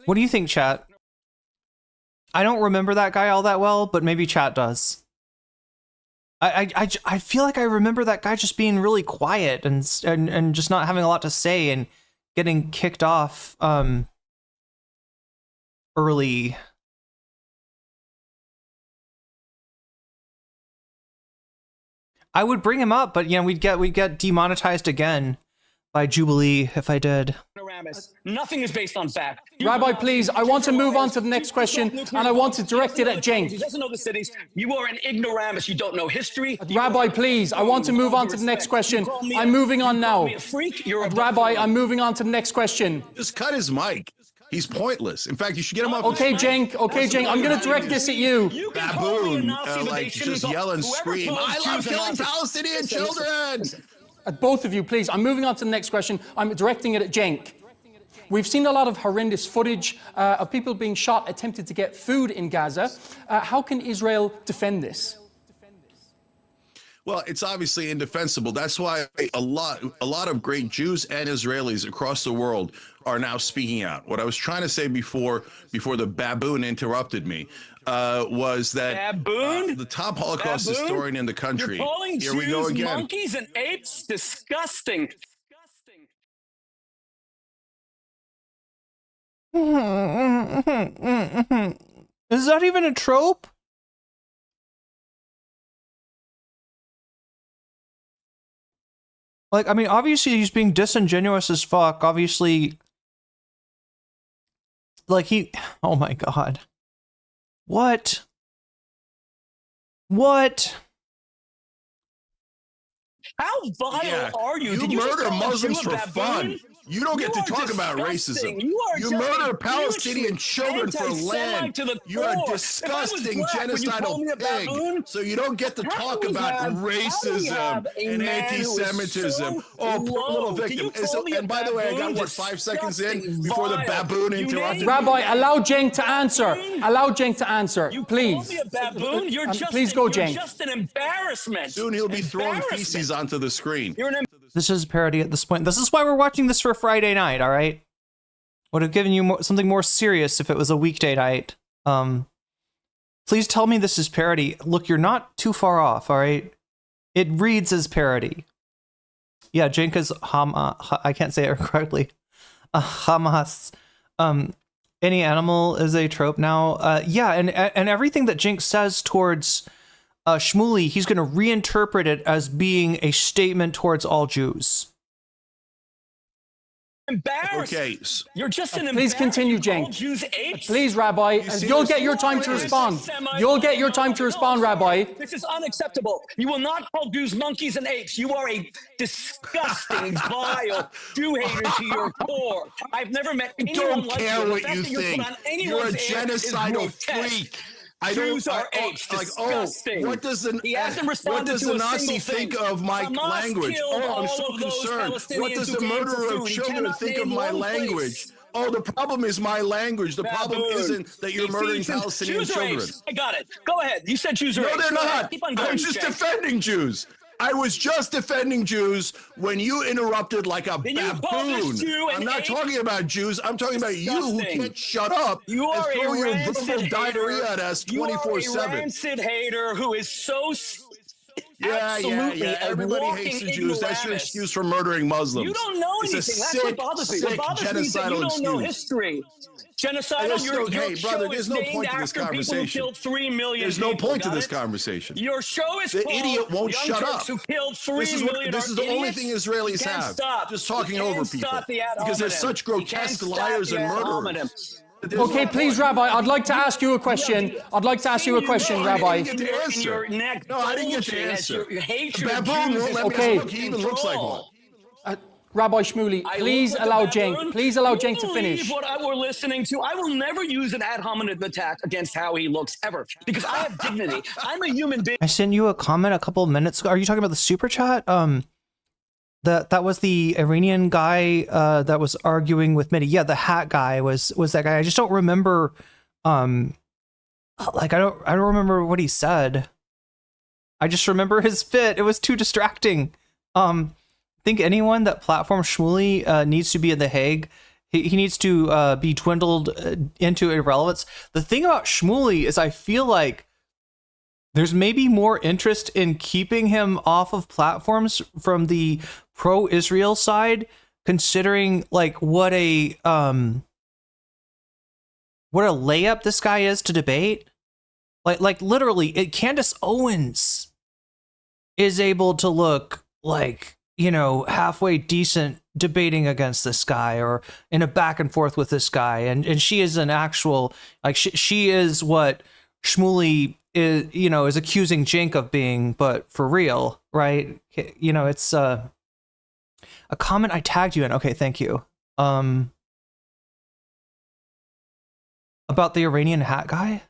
Speaker 1: What do you think, chat? I don't remember that guy all that well, but maybe chat does. I feel like I remember that guy just being really quiet and just not having a lot to say and getting kicked off early. I would bring him up, but yeah, we'd get demonetized again by Jubilee if I did.
Speaker 5: Nothing is based on fact.
Speaker 4: Rabbi, please, I want to move on to the next question, and I want to direct it at Cenk.
Speaker 5: He doesn't know the cities. You are an ignoramus. You don't know history.
Speaker 4: Rabbi, please, I want to move on to the next question. I'm moving on now. Rabbi, I'm moving on to the next question.
Speaker 6: Just cut his mic. He's pointless. In fact, you should get him off.
Speaker 4: Okay, Cenk. Okay, Cenk. I'm going to direct this at you.
Speaker 6: Baboon, like just yell and scream. I love killing Palestinian children.
Speaker 4: At both of you, please. I'm moving on to the next question. I'm directing it at Cenk. We've seen a lot of horrendous footage of people being shot, attempted to get food in Gaza. How can Israel defend this?
Speaker 6: Well, it's obviously indefensible. That's why a lot of great Jews and Israelis across the world are now speaking out. What I was trying to say before the baboon interrupted me was that
Speaker 5: Baboon?
Speaker 6: the top Holocaust
Speaker 5: Baboon?
Speaker 6: historian in the
Speaker 5: You're
Speaker 6: country.
Speaker 5: calling
Speaker 6: Here we go
Speaker 5: Jews
Speaker 6: again.
Speaker 5: monkeys and apes? Disgusting.
Speaker 1: Is that even a trope? Like, I mean, obviously he's being disingenuous as fuck. Obviously, like oh my God. What? What?
Speaker 5: How vile are you? Did
Speaker 6: You
Speaker 5: just
Speaker 6: murder
Speaker 5: call a
Speaker 6: Muslims
Speaker 5: Jew a
Speaker 6: for
Speaker 5: baboon?
Speaker 6: fun. You don't get to
Speaker 5: are
Speaker 6: talk about
Speaker 5: disgusting.
Speaker 6: racism.
Speaker 5: You are
Speaker 6: You
Speaker 5: just
Speaker 6: murder
Speaker 5: a
Speaker 6: Palestinian
Speaker 5: hugely
Speaker 6: children for
Speaker 5: anti-Semite
Speaker 6: land.
Speaker 5: to the
Speaker 6: You're a
Speaker 5: core. If I was
Speaker 6: disgusting
Speaker 5: black, would you call
Speaker 6: genocidal
Speaker 5: me a
Speaker 6: pig.
Speaker 5: baboon?
Speaker 6: So you don't get to talk about
Speaker 5: How do we
Speaker 6: racism
Speaker 5: have a
Speaker 6: and
Speaker 5: man who is
Speaker 6: anti-Semitism.
Speaker 5: so
Speaker 6: Oh, poor little
Speaker 5: low?
Speaker 6: victim.
Speaker 5: Do you call me a
Speaker 6: And by the way, I got
Speaker 5: baboon?
Speaker 6: what, 5 seconds in
Speaker 5: Disgusting,
Speaker 6: before the
Speaker 5: vile.
Speaker 6: baboon
Speaker 5: You
Speaker 6: interrupted
Speaker 5: named
Speaker 6: me?
Speaker 4: Rabbi,
Speaker 5: me
Speaker 4: allow
Speaker 5: a
Speaker 4: Cenk to answer.
Speaker 5: baboon?
Speaker 4: Allow Cenk to answer,
Speaker 5: You
Speaker 4: please.
Speaker 5: call me a baboon? You're
Speaker 4: Please go,
Speaker 5: you're
Speaker 4: Cenk.
Speaker 5: just an embarrassment.
Speaker 6: Soon he'll be throwing
Speaker 5: Embarrassment.
Speaker 6: feces onto the screen.
Speaker 5: You're an
Speaker 1: This is parody at this point. This is why we're watching this for Friday night, all right? Would have given you something more serious if it was a weekday night. Please tell me this is parody. Look, you're not too far off, all right? It reads as parody. Yeah, Cenk is I can't say it correctly. Hamas. Any animal is a trope now. Yeah, and everything that Cenk says towards Shmuley, he's going to reinterpret it as being a statement towards all Jews.
Speaker 5: embarrassed.
Speaker 6: Okay.
Speaker 5: You're just an
Speaker 4: Please continue,
Speaker 5: embarrassment. You call
Speaker 4: Cenk.
Speaker 5: Jews apes?
Speaker 4: Please, Rabbi,
Speaker 6: see
Speaker 4: you'll
Speaker 6: this?
Speaker 4: get your time to
Speaker 6: Please.
Speaker 4: respond. You'll get your time to respond, Rabbi.
Speaker 5: This is unacceptable. You will not call Jews monkeys and apes. You are a disgusting, vile Jew hater to your core. I've never met
Speaker 6: I
Speaker 5: anyone
Speaker 6: don't
Speaker 5: like
Speaker 6: care
Speaker 5: you. The
Speaker 6: what
Speaker 5: fact
Speaker 6: you
Speaker 5: that you're
Speaker 6: think.
Speaker 5: put on
Speaker 6: You're a
Speaker 5: anyone's air is
Speaker 6: genocidal
Speaker 5: grotesque.
Speaker 6: freak.
Speaker 5: Jews are apes. Disgusting.
Speaker 6: What does the
Speaker 5: He hasn't responded
Speaker 6: what does
Speaker 5: to
Speaker 6: the
Speaker 5: a
Speaker 6: Nazi
Speaker 5: single
Speaker 6: think
Speaker 5: thing.
Speaker 6: of my
Speaker 5: Hamas
Speaker 6: language?
Speaker 5: killed
Speaker 6: Oh, I'm
Speaker 5: all
Speaker 6: so
Speaker 5: of those
Speaker 6: concerned. What
Speaker 5: Palestinians
Speaker 6: does
Speaker 5: who
Speaker 6: the
Speaker 5: came for
Speaker 6: murderer of
Speaker 5: food. He
Speaker 6: children
Speaker 5: cannot
Speaker 6: think of
Speaker 5: name
Speaker 6: my
Speaker 5: one
Speaker 6: language?
Speaker 5: place.
Speaker 6: Oh, the problem is my language. The problem
Speaker 5: Baboon.
Speaker 6: isn't that you're
Speaker 5: He
Speaker 6: murdering
Speaker 5: feeds him-
Speaker 6: Palestinian
Speaker 5: Jews are
Speaker 6: children.
Speaker 5: apes. I got it. Go ahead. You said Jews are
Speaker 6: No,
Speaker 5: apes.
Speaker 6: they're
Speaker 5: Go ahead.
Speaker 6: not.
Speaker 5: Keep on going,
Speaker 6: I'm just
Speaker 5: Cenk.
Speaker 6: defending Jews. I was just defending Jews when you interrupted like a
Speaker 5: Then you call this
Speaker 6: baboon.
Speaker 5: Jew an
Speaker 6: I'm not
Speaker 5: ape?
Speaker 6: talking about Jews. I'm talking about you who
Speaker 5: Disgusting.
Speaker 6: can't shut up
Speaker 5: You
Speaker 6: and
Speaker 5: are
Speaker 6: throw
Speaker 5: a
Speaker 6: your
Speaker 5: rancid
Speaker 6: verbal
Speaker 5: hater.
Speaker 6: diarrhea at us
Speaker 5: You are a
Speaker 6: 24/7.
Speaker 5: rancid hater who is so
Speaker 6: Yeah,
Speaker 5: absolutely a
Speaker 6: Everybody
Speaker 5: walking
Speaker 6: hates the Jews. That's your
Speaker 5: ignoramus.
Speaker 6: excuse for murdering Muslims.
Speaker 5: You don't know
Speaker 6: It's
Speaker 5: anything.
Speaker 6: a
Speaker 5: That's
Speaker 6: sick,
Speaker 5: what bothers me. What
Speaker 6: sick
Speaker 5: bothers me is that you
Speaker 6: genocidal
Speaker 5: don't know
Speaker 6: excuse.
Speaker 5: history. Genocidal,
Speaker 6: There's
Speaker 5: your
Speaker 6: hey, brother,
Speaker 5: show
Speaker 6: there's
Speaker 5: is
Speaker 6: no
Speaker 5: named
Speaker 6: point to this
Speaker 5: after people who
Speaker 6: conversation.
Speaker 5: killed 3 million
Speaker 6: There's no
Speaker 5: people.
Speaker 6: point to
Speaker 5: Got
Speaker 6: this
Speaker 5: it?
Speaker 6: conversation.
Speaker 5: Your show is
Speaker 6: The
Speaker 5: called
Speaker 6: idiot won't
Speaker 5: Young
Speaker 6: shut
Speaker 5: Turks
Speaker 6: up.
Speaker 5: Who killed 3
Speaker 6: This is
Speaker 5: million
Speaker 6: this is the only
Speaker 5: idiots?
Speaker 6: thing Israelis
Speaker 5: You can't
Speaker 6: have.
Speaker 5: stop.
Speaker 6: Just talking
Speaker 5: You can't
Speaker 6: over people.
Speaker 5: stop the ad
Speaker 6: Because they're
Speaker 5: hominem.
Speaker 6: such
Speaker 5: You can't
Speaker 6: grotesque
Speaker 5: stop
Speaker 6: liars
Speaker 5: the
Speaker 6: and
Speaker 5: ad hominem.
Speaker 6: murderers.
Speaker 4: Okay, please, Rabbi, I'd like to ask you a question. I'd like to ask you a question, Rabbi.
Speaker 6: I didn't get to answer.
Speaker 5: Your neck
Speaker 6: No, I didn't get to
Speaker 5: bulging as
Speaker 6: answer.
Speaker 5: your hatred
Speaker 6: The
Speaker 5: of
Speaker 6: baboon
Speaker 5: Jews
Speaker 6: won't
Speaker 5: is
Speaker 6: let me
Speaker 4: Okay.
Speaker 6: look. He even looks like one.
Speaker 4: Rabbi Shmuley,
Speaker 5: I
Speaker 4: please
Speaker 5: look like a
Speaker 4: allow
Speaker 5: baboon.
Speaker 4: Cenk. Please allow
Speaker 5: You
Speaker 4: Cenk to
Speaker 5: believe
Speaker 4: finish.
Speaker 5: what we're listening to. I will never use an ad hominem attack against how he looks ever because I have dignity. I'm a human being.
Speaker 1: I sent you a comment a couple of minutes ago. Are you talking about the super chat? That was the Iranian guy that was arguing with Mitty. Yeah, the hat guy was that guy. I just don't remember. Like I don't remember what he said. I just remember his fit. It was too distracting. I think anyone that platforms Shmuley needs to be in The Hague. He needs to be dwindled into irrelevance. The thing about Shmuley is I feel like there's maybe more interest in keeping him off of platforms from the pro-Israel side, considering like what a layup this guy is to debate. Like literally, Candace Owens is able to look like, you know, halfway decent debating against this guy or in a back and forth with this guy. And she is an actual, like, she is what Shmuley is, you know, is accusing Cenk of being, but for real, right? You know, it's a comment I tagged you in. Okay, thank you. About the Iranian hat guy?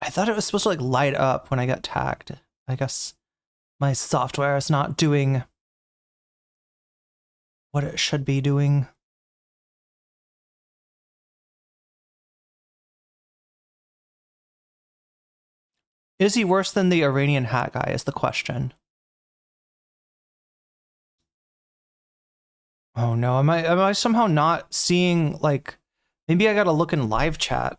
Speaker 1: I thought it was supposed to like light up when I got tagged. I guess my software is not doing what it should be doing. Is he worse than the Iranian hat guy is the question. Oh no, am I somehow not seeing, like, maybe I gotta look in live chat.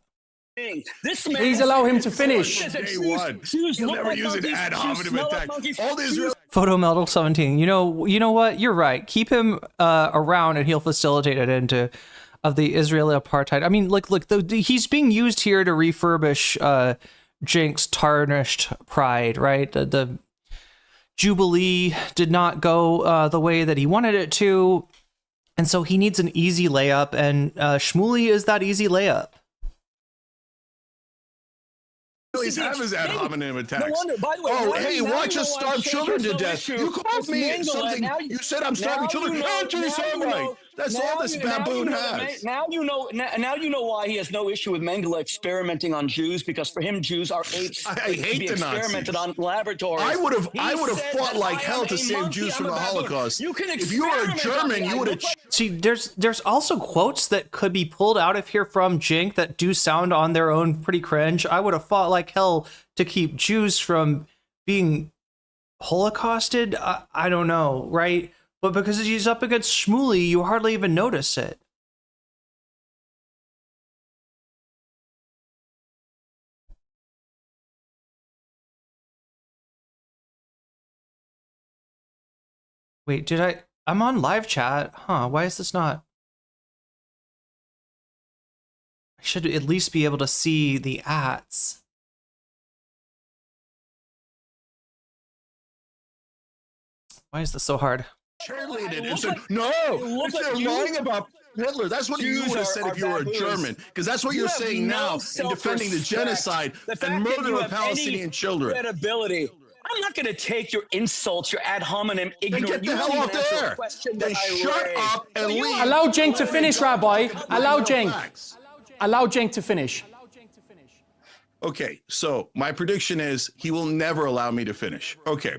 Speaker 4: Please allow him to finish.
Speaker 6: Day one. You'll never use an ad hominem attack. All the Israel.
Speaker 1: Photo Metal 17. You know what? You're right. Keep him around, and he'll facilitate it into of the Israeli apartheid. I mean, look, he's being used here to refurbish Cenk's tarnished pride, right? The Jubilee did not go the way that he wanted it to, and so he needs an easy layup, and Shmuley is that easy layup.
Speaker 6: Always have his ad hominem attacks.
Speaker 5: No wonder. By the way,
Speaker 6: oh,
Speaker 5: now
Speaker 6: hey,
Speaker 5: you
Speaker 6: watch
Speaker 5: know
Speaker 6: us
Speaker 5: why
Speaker 6: starve
Speaker 5: Cenk
Speaker 6: children
Speaker 5: has
Speaker 6: to
Speaker 5: no
Speaker 6: death.
Speaker 5: issue
Speaker 6: You called
Speaker 5: with
Speaker 6: me
Speaker 5: Mangala.
Speaker 6: something.
Speaker 5: Now
Speaker 6: You said I'm starving children.
Speaker 5: now
Speaker 6: Answer
Speaker 5: you
Speaker 6: sunlight.
Speaker 5: know-
Speaker 6: That's
Speaker 5: now
Speaker 6: all this
Speaker 5: you-
Speaker 6: baboon
Speaker 5: now you know
Speaker 6: has.
Speaker 5: Now you know why he has no issue with Mengele experimenting on Jews, because for him Jews are apes.
Speaker 6: I
Speaker 5: to
Speaker 6: hate
Speaker 5: be
Speaker 6: the
Speaker 5: experimented
Speaker 6: Nazis.
Speaker 5: on laboratories.
Speaker 6: I would have
Speaker 5: He said
Speaker 6: fought
Speaker 5: that
Speaker 6: like
Speaker 5: I
Speaker 6: hell
Speaker 5: am
Speaker 6: to
Speaker 5: a
Speaker 6: save
Speaker 5: monkey,
Speaker 6: Jews
Speaker 5: I'm
Speaker 6: from
Speaker 5: a
Speaker 6: the
Speaker 5: baboon.
Speaker 6: Holocaust.
Speaker 5: You can
Speaker 6: If you were a
Speaker 5: experiment on
Speaker 6: German,
Speaker 5: me.
Speaker 6: you
Speaker 5: I
Speaker 6: would have.
Speaker 5: look like-
Speaker 1: See, there's also quotes that could be pulled out of here from Cenk that do sound on their own pretty cringe. I would have fought like hell to keep Jews from being holocausted. I don't know, right? But because he's up against Shmuley, you hardly even notice it. Wait, I'm on live chat. Huh, why is this not? I should at least be able to see the ads. Why is this so hard?
Speaker 6: Cheerleaded and said, no, they're lying about Hitler. That's what you
Speaker 5: Jews
Speaker 6: would have said
Speaker 5: are
Speaker 6: if you were a
Speaker 5: baboons.
Speaker 6: German, because that's what
Speaker 5: You
Speaker 6: you're
Speaker 5: have
Speaker 6: saying
Speaker 5: no
Speaker 6: now in defending the
Speaker 5: self-respect.
Speaker 6: genocide
Speaker 5: The fact
Speaker 6: and
Speaker 5: that
Speaker 6: murder
Speaker 5: you
Speaker 6: of
Speaker 5: have
Speaker 6: Palestinian
Speaker 5: any
Speaker 6: children.
Speaker 5: credibility. I'm not going to take your insults, your ad hominem
Speaker 6: Then
Speaker 5: ignorant.
Speaker 6: get the
Speaker 5: You
Speaker 6: hell
Speaker 5: won't
Speaker 6: off
Speaker 5: even answer a
Speaker 6: there.
Speaker 5: question
Speaker 6: Then
Speaker 5: that I
Speaker 6: shut
Speaker 5: raised.
Speaker 6: up and
Speaker 5: So you
Speaker 6: leave.
Speaker 5: are-
Speaker 4: Allow Cenk to finish, Rabbi. Allow Cenk.
Speaker 6: Facts.
Speaker 4: Allow Cenk to finish.
Speaker 6: Okay, so my prediction is he will never allow me to finish. Okay,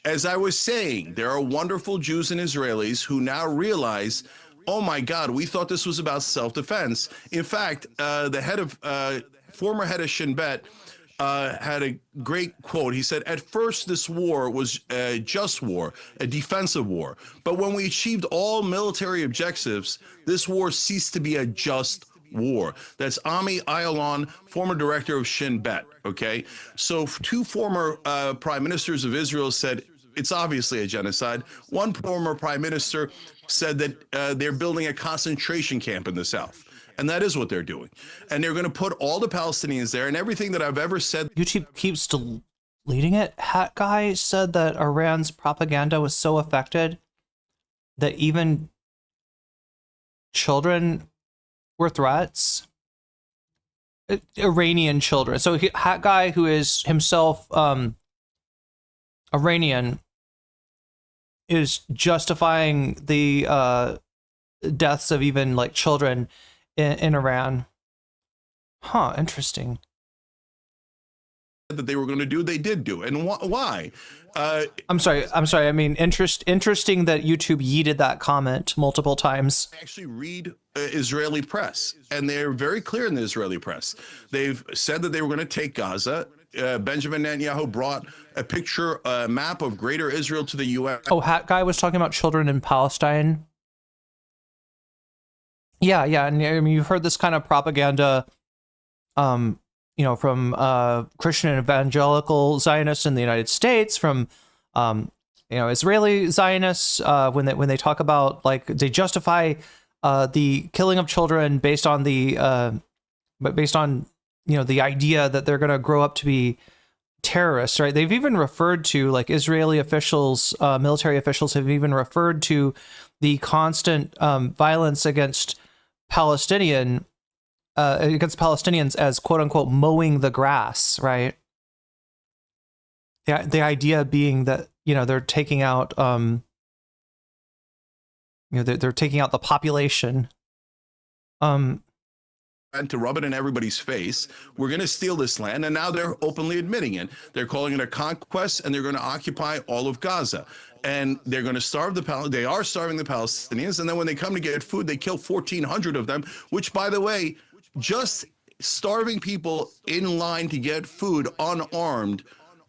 Speaker 6: as I was saying, there are wonderful Jews and Israelis who now realize, oh my God, we thought this was about self-defense. In fact, the head of former head of Shin Bet had a great quote. He said, at first, this war was a just war, a defensive war. But when we achieved all military objectives, this war ceased to be a just war. That's Ami Ayalon, former director of Shin Bet. Okay, so two former prime ministers of Israel said it's obviously a genocide. One former prime minister said that they're building a concentration camp in the south. And that is what they're doing. And they're going to put all the Palestinians there, and everything that I've ever said.
Speaker 1: YouTube keeps deleting it. Hat Guy said that Iran's propaganda was so affected that even children were threats. Iranian children. So Hat Guy, who is himself Iranian, is justifying the deaths of even like children in Iran. Huh, interesting.
Speaker 6: That they were going to do, they did do. And why?
Speaker 1: I'm sorry. I mean, interesting that YouTube yeeted that comment multiple times.
Speaker 6: Actually read Israeli press, and they're very clear in the Israeli press. They've said that they were going to take Gaza. Benjamin Netanyahu brought a map of greater Israel to the UN.
Speaker 1: Oh, Hat Guy was talking about children in Palestine. Yeah, and I mean, you've heard this kind of propaganda, from Christian and evangelical Zionists in the United States, from Israeli Zionists when they talk about, like, they justify the killing of children based on the idea that they're going to grow up to be terrorists, right? They've even referred to, like, Israeli officials, military officials have even referred to the constant violence against Palestinians as quote unquote mowing the grass, right? The idea being that, they're taking out they're taking out the population.
Speaker 6: And to rub it in everybody's face, we're going to steal this land, and now they're openly admitting it. They're calling it a conquest, and they're going to occupy all of Gaza, and they're going to starve they are starving the Palestinians, and then when they come to get food, they kill 1,400 of them, which, by the way, just starving people in line to get food unarmed.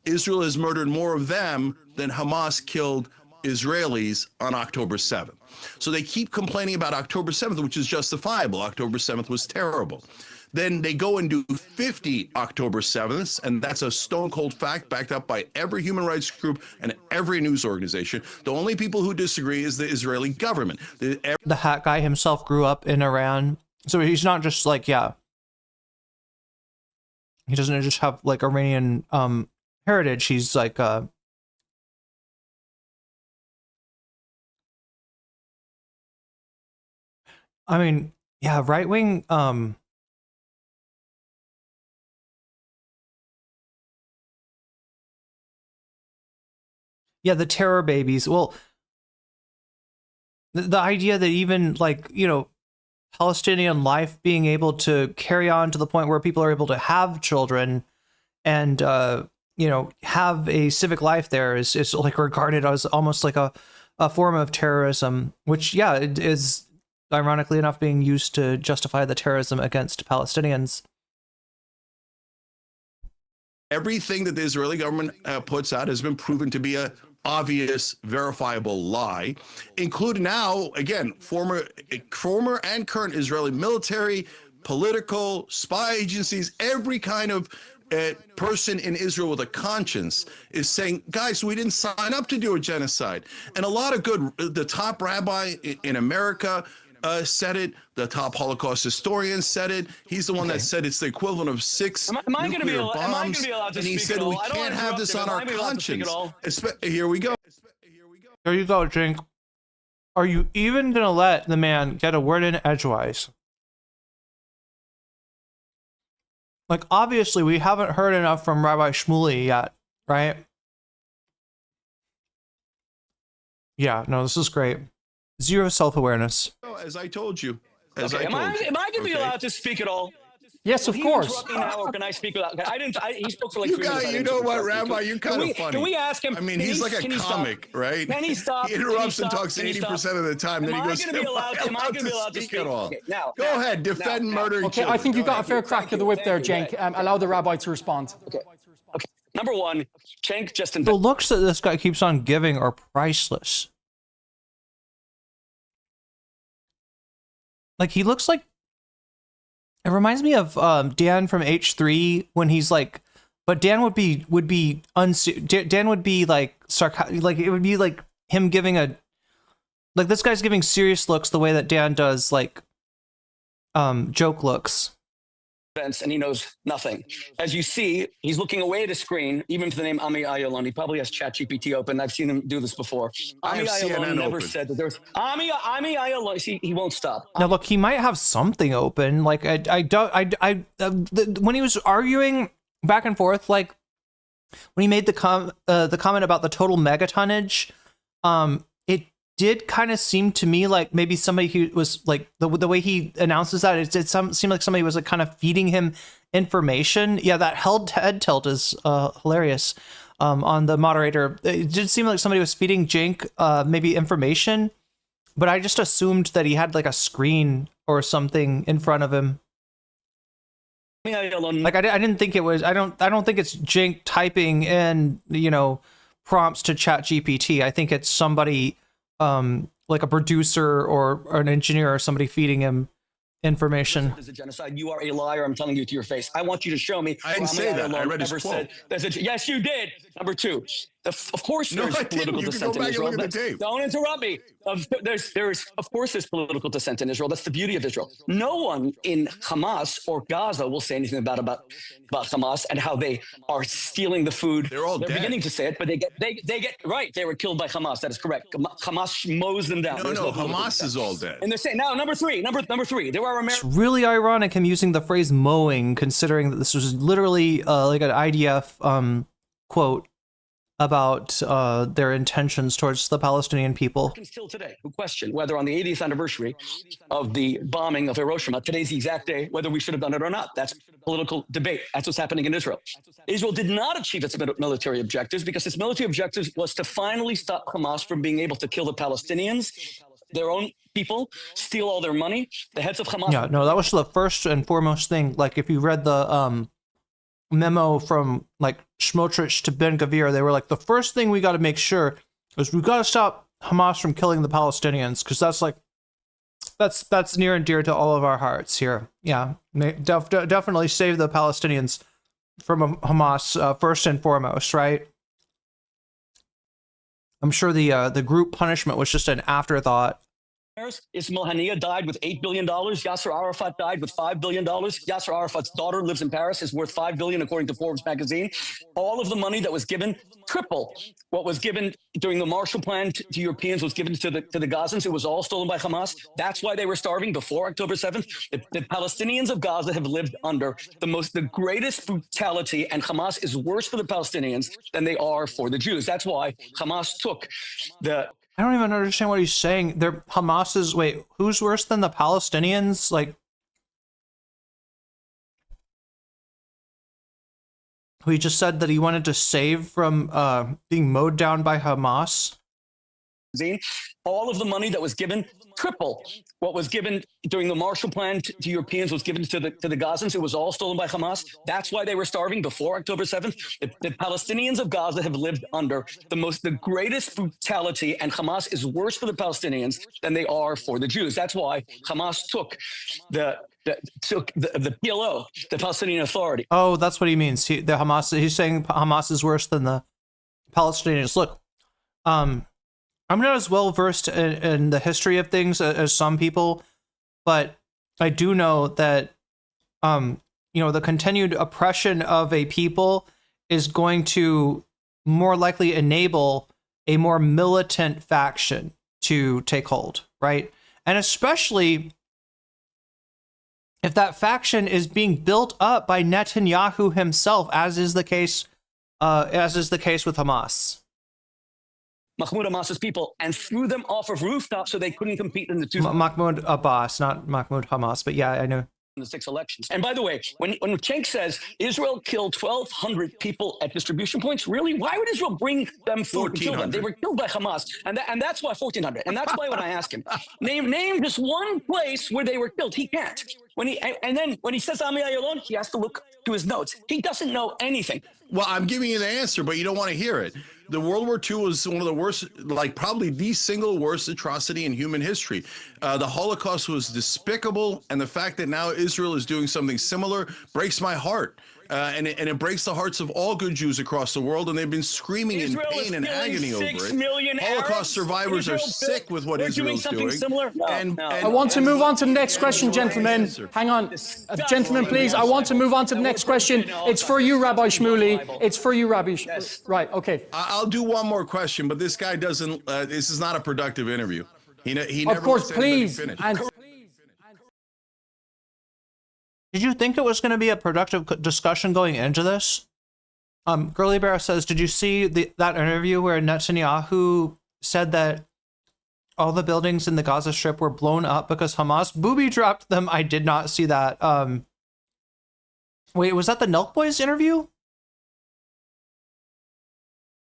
Speaker 6: Israel has murdered more of them than Hamas killed Israelis on October 7th. So they keep complaining about October 7th, which is justifiable. October 7th was terrible. Then they go and do 50 October 7ths, and that's a stone cold fact backed up by every human rights group and every news organization. The only people who disagree is the Israeli government.
Speaker 1: The hat guy himself grew up in Iran, so he's not just like, yeah, he doesn't just have like Iranian heritage. He's like I mean, yeah, right wing yeah, the terror babies. Well, the idea that even like, you know, Palestinian life being able to carry on to the point where people are able to have children and you know, have a civic life there is like regarded as almost like a form of terrorism, which, yeah, it is ironically enough being used to justify the terrorism against Palestinians.
Speaker 6: Everything that the Israeli government puts out has been proven to be a obvious, verifiable lie, including now, again, former and current Israeli military, political, spy agencies, every kind of person in Israel with a conscience is saying, guys, we didn't sign up to do a genocide. And a lot of the top rabbi in America said it. The top Holocaust historian said it. He's the one that said it's the equivalent of 6 nuclear bombs.
Speaker 5: Am I going to be allowed to
Speaker 6: and he
Speaker 5: speak
Speaker 6: said
Speaker 5: at all?
Speaker 6: we can't have this on our conscience. Here we go.
Speaker 1: There you go, Cenk. Are you even going to let the man get a word in edgewise? Like, obviously, we haven't heard enough from Rabbi Shmuley yet, right? Yeah, no, this is great. Zero self-awareness.
Speaker 6: As I told you.
Speaker 5: Am I going to be allowed to speak at all?
Speaker 4: Yes, of course.
Speaker 5: Interrupt me now, or can I speak without? He spoke for like 3 minutes.
Speaker 6: You know what, Rabbi? You're kind of funny.
Speaker 5: Can we ask him?
Speaker 6: I mean, he's like a comic, right?
Speaker 5: Can he stop?
Speaker 6: He interrupts and talks 80% of the time. Then he goes,
Speaker 5: Am I going to be allowed to speak
Speaker 6: at all?
Speaker 5: Okay, now,
Speaker 6: go ahead, defend murder.
Speaker 4: Okay, I think you got a fair crack to the whip there, Cenk. Allow the rabbi to respond.
Speaker 5: Okay. Number one, Cenk just
Speaker 1: The looks that this guy keeps on giving are priceless. Like, he looks like, it reminds me of Dan from H3 when he's like, but Dan would be Dan would be like sarcastic, like it would be like him giving like this guy's giving serious looks the way that Dan does like joke looks.
Speaker 5: And he knows nothing. As you see, he's looking away at a screen, even for the name Ami Ayalon. He probably has ChatGPT open. I've seen him do this before. Ami Ayalon never said that there's Ami Ayalon. See, he won't stop.
Speaker 1: Now look, he might have something open. Like when he was arguing back and forth, like when he made the comment about the total megatonnage, it did kind of seem to me like maybe somebody who was like the way he announces that it seemed like somebody was like kind of feeding him information. Yeah, that head tilt is hilarious on the moderator. It did seem like somebody was feeding Cenk maybe information, but I just assumed that he had like a screen or something in front of him. Like I didn't think it was. I don't think it's Cenk typing in, you know, prompts to ChatGPT. I think it's somebody like a producer or an engineer or somebody feeding him information.
Speaker 5: There's a genocide. You are a liar. I'm telling you to your face. I want you to show me.
Speaker 6: I didn't say that. I read his quote.
Speaker 5: Yes, you did. Number two. Of course, there's political dissent in Israel. Don't interrupt me. There's of course there's political dissent in Israel. That's the beauty of Israel. No one in Hamas or Gaza will say anything about Hamas and how they are stealing the food.
Speaker 6: They're all dead.
Speaker 5: Beginning to say it, but they get right. They were killed by Hamas. That is correct. Hamas mows them down.
Speaker 6: No, Hamas is all dead.
Speaker 5: And they're saying now number three. There are Americans.
Speaker 1: It's really ironic him using the phrase mowing, considering that this was literally like an IDF quote about their intentions towards the Palestinian people.
Speaker 5: Still today, who question whether on the 80th anniversary of the bombing of Hiroshima, today's the exact day, whether we should have done it or not. That's political debate. That's what's happening in Israel. Israel did not achieve its military objectives because its military objectives was to finally stop Hamas from being able to kill the Palestinians their own people, steal all their money. The heads of Hamas.
Speaker 1: Yeah, no, that was the first and foremost thing. Like, if you read the memo from like Smotrich to Ben Gavir, they were like, the first thing we got to make sure is we got to stop Hamas from killing the Palestinians, because that's like that's near and dear to all of our hearts here. Yeah, definitely save the Palestinians from Hamas first and foremost, right? I'm sure the group punishment was just an afterthought.
Speaker 5: Ismail Haniyeh died with $8 billion. Yasser Arafat died with $5 billion. Yasser Arafat's daughter lives in Paris, is worth $5 billion, according to Forbes magazine. All of the money that was given, triple what was given during the Marshall Plan to Europeans, was given to the Gazans. It was all stolen by Hamas. That's why they were starving before October 7th. The Palestinians of Gaza have lived under the greatest brutality, and Hamas is worse for the Palestinians than they are for the Jews. That's why Hamas took the...
Speaker 1: I don't even understand what he's saying. They're Hamas's. Wait, who's worse than the Palestinians? Like, he just said that he wanted to save from being mowed down by Hamas.
Speaker 5: All of the money that was given, triple what was given during the Marshall Plan to Europeans, was given to the Gazans. It was all stolen by Hamas. That's why they were starving before October 7th. The Palestinians of Gaza have lived under the greatest brutality, and Hamas is worse for the Palestinians than they are for the Jews. That's why Hamas took the PLO, the Palestinian Authority.
Speaker 1: Oh, that's what he means. He's saying Hamas is worse than the Palestinians. Look, I'm not as well versed in the history of things as some people, but I do know that, the continued oppression of a people is going to more likely enable a more militant faction to take hold, right? And especially if that faction is being built up by Netanyahu himself, as is the case with Hamas.
Speaker 5: Mahmoud Abbas's people, and threw them off of rooftops so they couldn't compete in the
Speaker 1: Mahmoud Abbas, not Mahmoud Hamas, but yeah, I know.
Speaker 5: The 6 elections. And by the way, when Cenk says Israel killed 1,200 people at distribution points, really, why would Israel bring them food and kill them? They were killed by Hamas, and that's why 1,400. And that's why when I ask him, name just one place where they were killed, he can't. When he says Ami Ayalon, he has to look to his notes. He doesn't know anything.
Speaker 6: Well, I'm giving you the answer, but you don't want to hear it. The World War II was one of the worst, like probably the single worst atrocity in human history. The Holocaust was despicable, and the fact that now Israel is doing something similar breaks my heart. And it breaks the hearts of all good Jews across the world, and they've been screaming
Speaker 5: Israel
Speaker 6: in pain and agony over it.
Speaker 5: 6 million
Speaker 6: Holocaust
Speaker 5: Arabs.
Speaker 6: survivors are sick with what Israel's doing.
Speaker 5: Similar? No,
Speaker 6: and,
Speaker 5: no.
Speaker 6: and
Speaker 4: I want to move on to the next question, gentlemen. Hang on. Gentlemen, please. I want to move on to the next question. It's for you, Rabbi Shmuley. It's for you, Rabbi. Right, okay.
Speaker 6: I'll do one more question, but this guy doesn't, this is not a productive interview. He never
Speaker 4: Of course,
Speaker 6: lets anybody
Speaker 4: please.
Speaker 6: finish.
Speaker 1: Did you think it was going to be a productive discussion going into this? Girly Bear says, did you see that interview where Netanyahu said that all the buildings in the Gaza Strip were blown up because Hamas booby-trapped them? I did not see that. Wait, was that the Nelk Boys interview?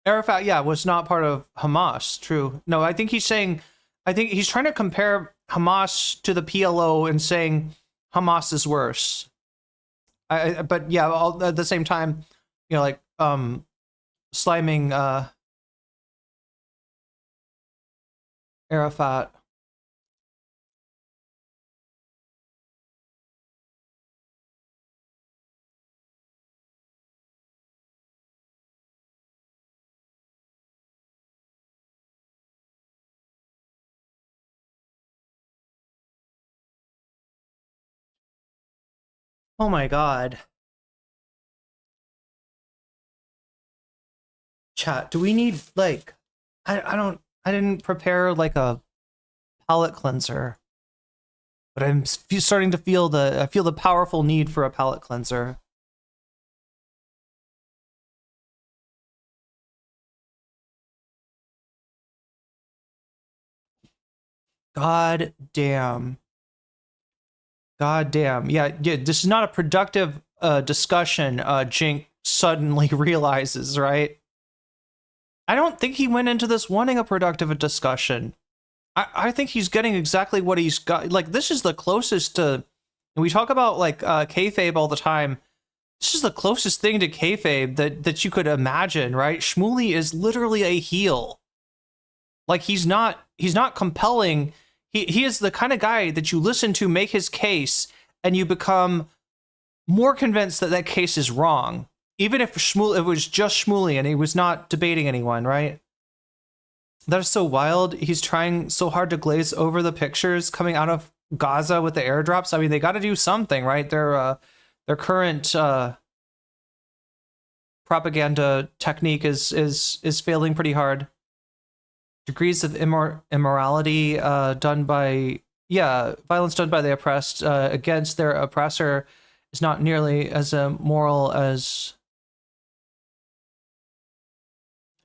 Speaker 1: Arafat, yeah, was not part of Hamas. True. No, I think he's trying to compare Hamas to the PLO and saying Hamas is worse. But yeah, all at the same time, like sliming Arafat. Oh my God. Chat, do we need like I didn't prepare like a palate cleanser. But I'm starting to feel the powerful need for a palate cleanser. God damn. Yeah, this is not a productive discussion, Cenk suddenly realizes, right? I don't think he went into this wanting a productive discussion. I think he's getting exactly what he's got. Like, this is the closest to, we talk about like kayfabe all the time. This is the closest thing to kayfabe that you could imagine, right? Shmuley is literally a heel. Like, he's not compelling. He is the kind of guy that you listen to make his case and you become more convinced that that case is wrong. Even if it was just Shmuley and he was not debating anyone, right? That is so wild. He's trying so hard to glaze over the pictures coming out of Gaza with the airdrops. I mean, they got to do something, right? Their current propaganda technique is failing pretty hard. Degrees of immorality done by violence done by the oppressed against their oppressor is not nearly as immoral as.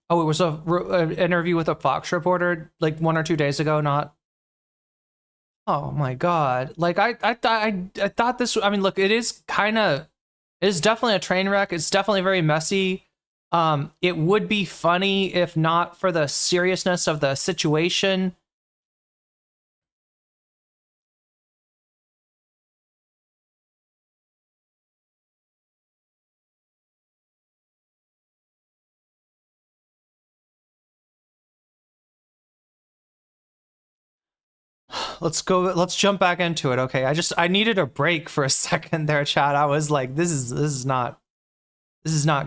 Speaker 1: Oh, it was an interview with a Fox reporter like 1 or 2 days ago. Not. Oh my God! Like I thought this. I mean, look, it is definitely a train wreck. It's definitely very messy. It would be funny if not for the seriousness of the situation. Let's jump back into it. Okay. I needed a break for a second there, chat. I was like, this is not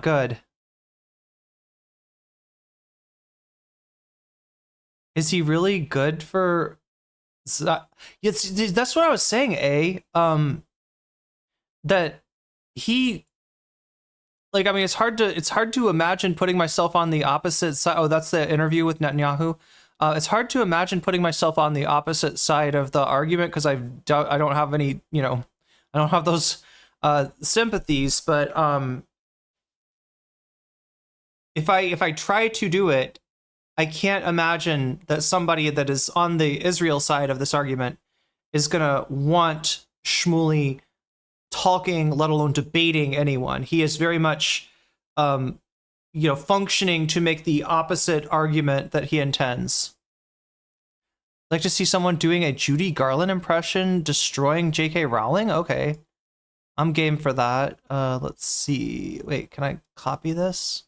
Speaker 1: good. Is he really good for that's what I was saying, that he, like, I mean, it's hard to imagine putting myself on the opposite side. Oh, that's the interview with Netanyahu. It's hard to imagine putting myself on the opposite side of the argument because I don't have any, I don't have those sympathies. But if I try to do it, I can't imagine that somebody that is on the Israel side of this argument is gonna want Shmuley talking, let alone debating anyone. He is very much, functioning to make the opposite argument that he intends. Like to see someone doing a Judy Garland impression destroying J.K. Rowling? Okay. I'm game for that. Let's see. Wait, can I copy this?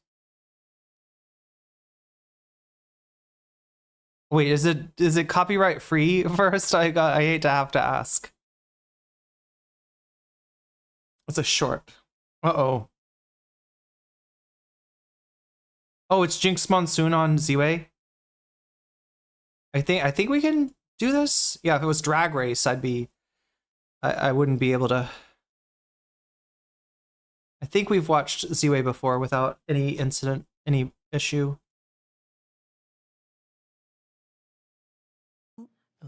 Speaker 1: Wait, is it copyright free first? I hate to have to ask. It's a short. Uh-oh. Oh, it's Jinx Monsoon on Z-Way. I think we can do this. Yeah, if it was Drag Race, I wouldn't be able to. I think we've watched Z-Way before without any incident, any issue.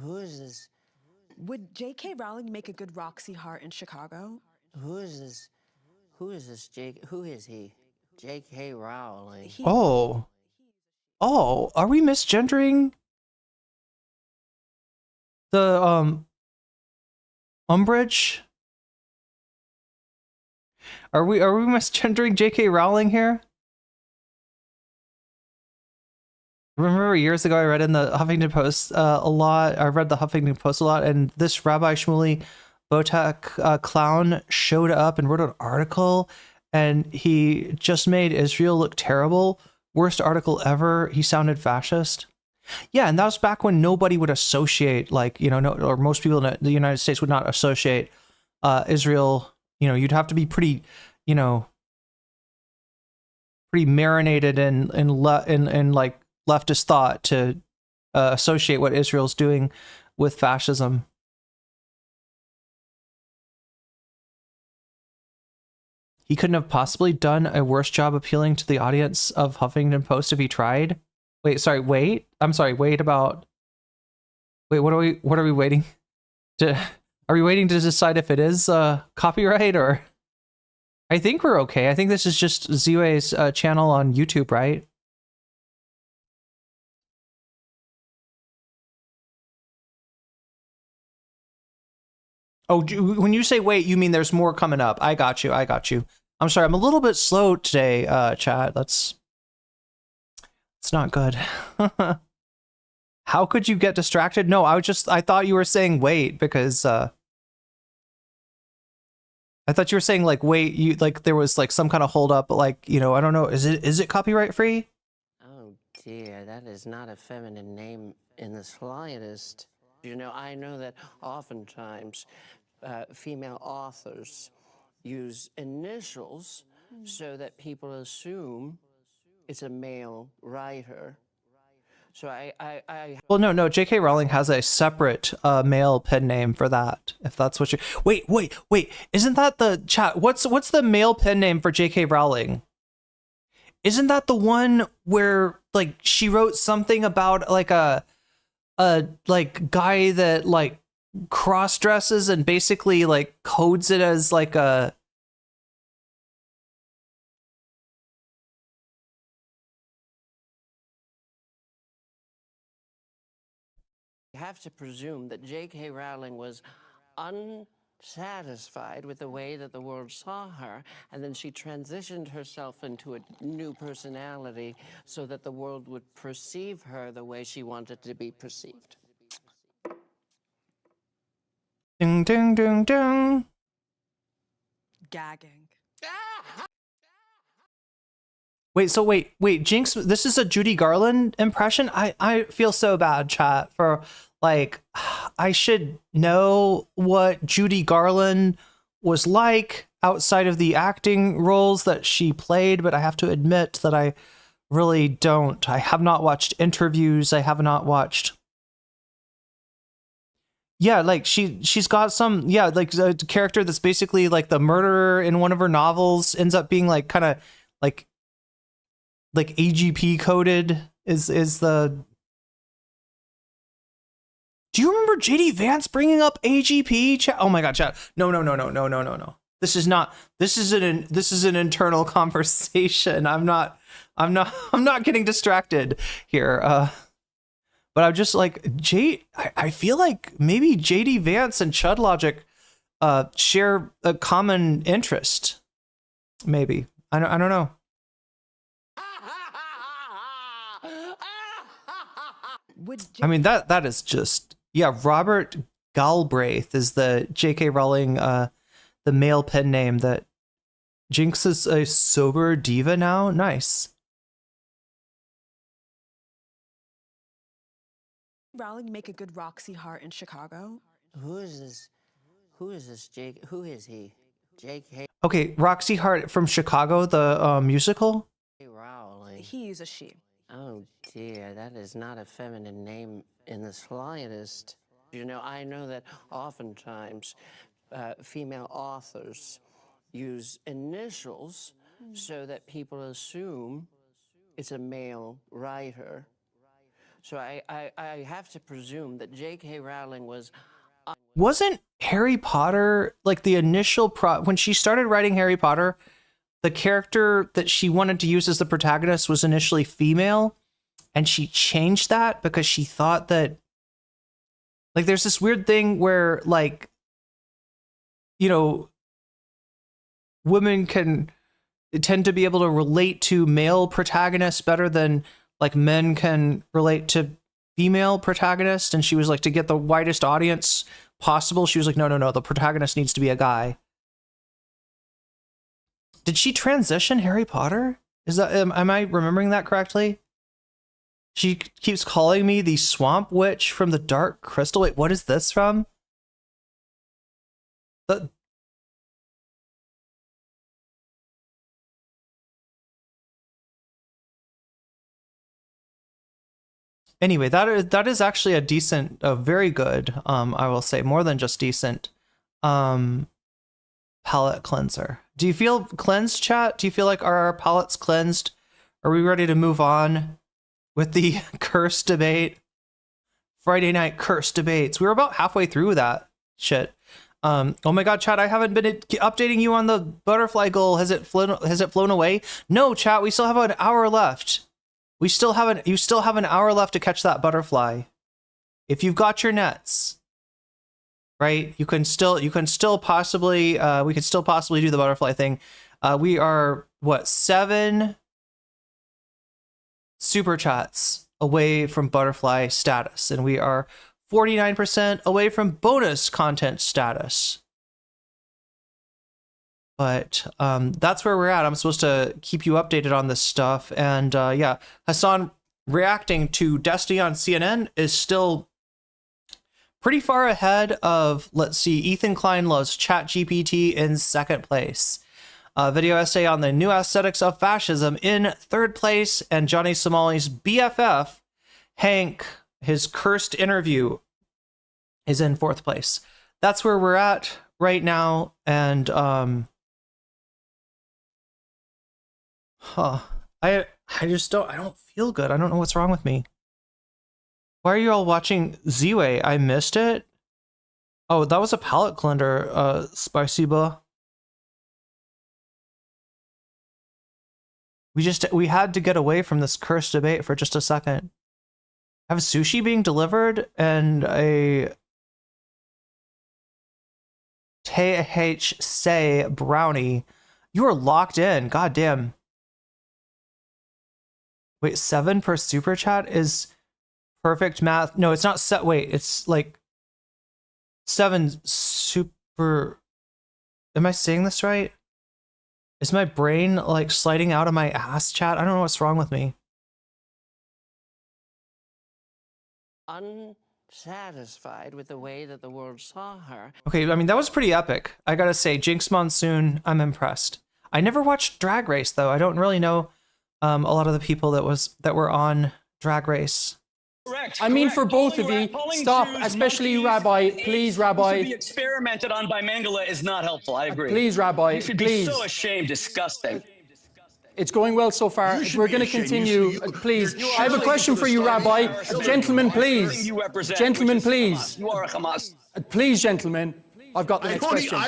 Speaker 7: Who is this?
Speaker 8: Would J.K. Rowling make a good Roxy Hart in Chicago?
Speaker 7: Who is this? Who is this Jake? Who is he? J.K. Rowling.
Speaker 1: Oh, are we misgendering the Umbridge? Are we misgendering J.K. Rowling here? Remember years ago I read in the Huffington Post a lot. I read the Huffington Post a lot, and this Rabbi Shmuley Botak clown showed up and wrote an article, and he just made Israel look terrible. Worst article ever. He sounded fascist. Yeah, and that was back when nobody would associate, like, or most people in the United States would not associate Israel. You'd have to be pretty, pretty marinated in like leftist thought to associate what Israel's doing with fascism. He couldn't have possibly done a worse job appealing to the audience of Huffington Post if he tried. Wait, about. Wait, what are we waiting to? Are we waiting to decide if it is copyright or? I think we're okay. I think this is just Z-Way's channel on YouTube, right? Oh, when you say wait, you mean there's more coming up. I got you. I'm sorry, I'm a little bit slow today, chat. It's not good. How could you get distracted? No, I thought you were saying wait because I thought you were saying like wait, you like there was like some kind of hold up, but like, you know, I don't know, is it copyright free?
Speaker 7: Oh dear, that is not a feminine name in the slightest. You know, I know that oftentimes female authors use initials so that people assume it's a male writer. So
Speaker 1: Well, no, J.K. Rowling has a separate male pen name for that. If that's what you wait, isn't that the chat? What's the male pen name for J.K. Rowling? Isn't that the one where like she wrote something about like a like guy that like cross dresses and basically like codes it as like a
Speaker 7: have to presume that J.K. Rowling was unsatisfied with the way that the world saw her, and then she transitioned herself into a new personality so that the world would perceive her the way she wanted to be perceived.
Speaker 1: ding ding ding ding.
Speaker 8: Gagging.
Speaker 1: Wait, Jinx, this is a Judy Garland impression? I feel so bad, chat, for like, I should know what Judy Garland was like outside of the acting roles that she played, but I have to admit that I really don't. I have not watched interviews. I have not watched. Yeah, like she's got some, yeah, like a character that's basically like the murderer in one of her novels ends up being like kind of like AGP coded is the. Do you remember JD Vance bringing up AGP? Chat? Oh my god, chat. No. This is an internal conversation. I'm not getting distracted here. But I'm just like I feel like maybe JD Vance and Chud Logic share a common interest. Maybe. I don't know. I mean that is just, yeah, Robert Galbraith is the J.K. Rowling the male pen name that Jinx is a sober diva now. Nice.
Speaker 8: Rowling make a good Roxy Hart in Chicago?
Speaker 7: Who is this Jake? Who is he? J.K.
Speaker 1: Okay, Roxy Hart from Chicago, the musical.
Speaker 7: Rowling.
Speaker 8: He's a she.
Speaker 7: Oh dear, that is not a feminine name in the slightest. You know, I know that oftentimes female authors use initials so that people assume it's a male writer. So I have to presume that J.K. Rowling was...
Speaker 1: Wasn't Harry Potter, like the initial when she started writing Harry Potter, the character that she wanted to use as the protagonist was initially female, and she changed that because she thought that, like, there's this weird thing where, like, you know, women can tend to be able to relate to male protagonists better than like men can relate to female protagonists. And she was like, to get the widest audience possible, she was like, no, the protagonist needs to be a guy. Did she transition Harry Potter? Is that, am I remembering that correctly? She keeps calling me the swamp witch from the Dark Crystal. Wait, what is this from? Anyway, that is actually a decent, a very good, I will say, more than just decent, palette cleanser. Do you feel cleansed, chat? Do you feel like our palettes cleansed? Are we ready to move on with the curse debate? Friday night curse debates. We were about halfway through that shit. Oh my god, chat, I haven't been updating you on the butterfly goal. Has it flown away? No, chat, we still have an hour left. You still have an hour left to catch that butterfly. If you've got your nets, right? You can still possibly we could still possibly do the butterfly thing. We are what, 7 super chats away from butterfly status, and we are 49% away from bonus content status. But that's where we're at. I'm supposed to keep you updated on this stuff. And yeah, Hassan reacting to Destiny on CNN is still pretty far ahead of, let's see, Ethan Klein loves ChatGPT in second place. Video essay on the new aesthetics of fascism in third place. And Johnny Somali's BFF, Hank, his cursed interview, is in fourth place. That's where we're at right now. And I just don't feel good. I don't know what's wrong with me. Why are you all watching Z-Way? I missed it. Oh, that was a palate cleanser, Spasiba. We had to get away from this cursed debate for just a second. I have sushi being delivered and a THC brownie. You are locked in. God damn. Wait, 7 per super chat is perfect math. No, it's not set. Wait, it's like 7 super. Am I saying this right? Is my brain like sliding out of my ass, chat? I don't know what's wrong with me.
Speaker 7: Unsatisfied with the way that the world saw her.
Speaker 1: Okay, I mean, that was pretty epic. I gotta say, Jinx Monsoon, I'm impressed. I never watched Drag Race, though. I don't really know a lot of the people that were on Drag Race.
Speaker 5: Correct.
Speaker 4: I mean, for both of
Speaker 5: Polling
Speaker 4: you,
Speaker 5: polling
Speaker 4: stop,
Speaker 5: Jews,
Speaker 4: especially you,
Speaker 5: monkeys,
Speaker 4: Rabbi.
Speaker 5: apes
Speaker 4: Please,
Speaker 5: To
Speaker 4: Rabbi.
Speaker 5: be experimented on by Mengele is not helpful. I agree.
Speaker 4: Please, Rabbi.
Speaker 5: You should
Speaker 4: Please.
Speaker 5: be so ashamed. Disgusting.
Speaker 4: It's going well so far.
Speaker 6: You should
Speaker 4: We're
Speaker 6: be
Speaker 4: going to
Speaker 6: ashamed.
Speaker 4: continue. Please, I have a question for you, Rabbi. Gentlemen, please.
Speaker 5: You represent,
Speaker 4: Gentlemen,
Speaker 5: which is
Speaker 4: please.
Speaker 5: Hamas. You are a Hamas.
Speaker 4: Please, gentlemen. I've got the next question.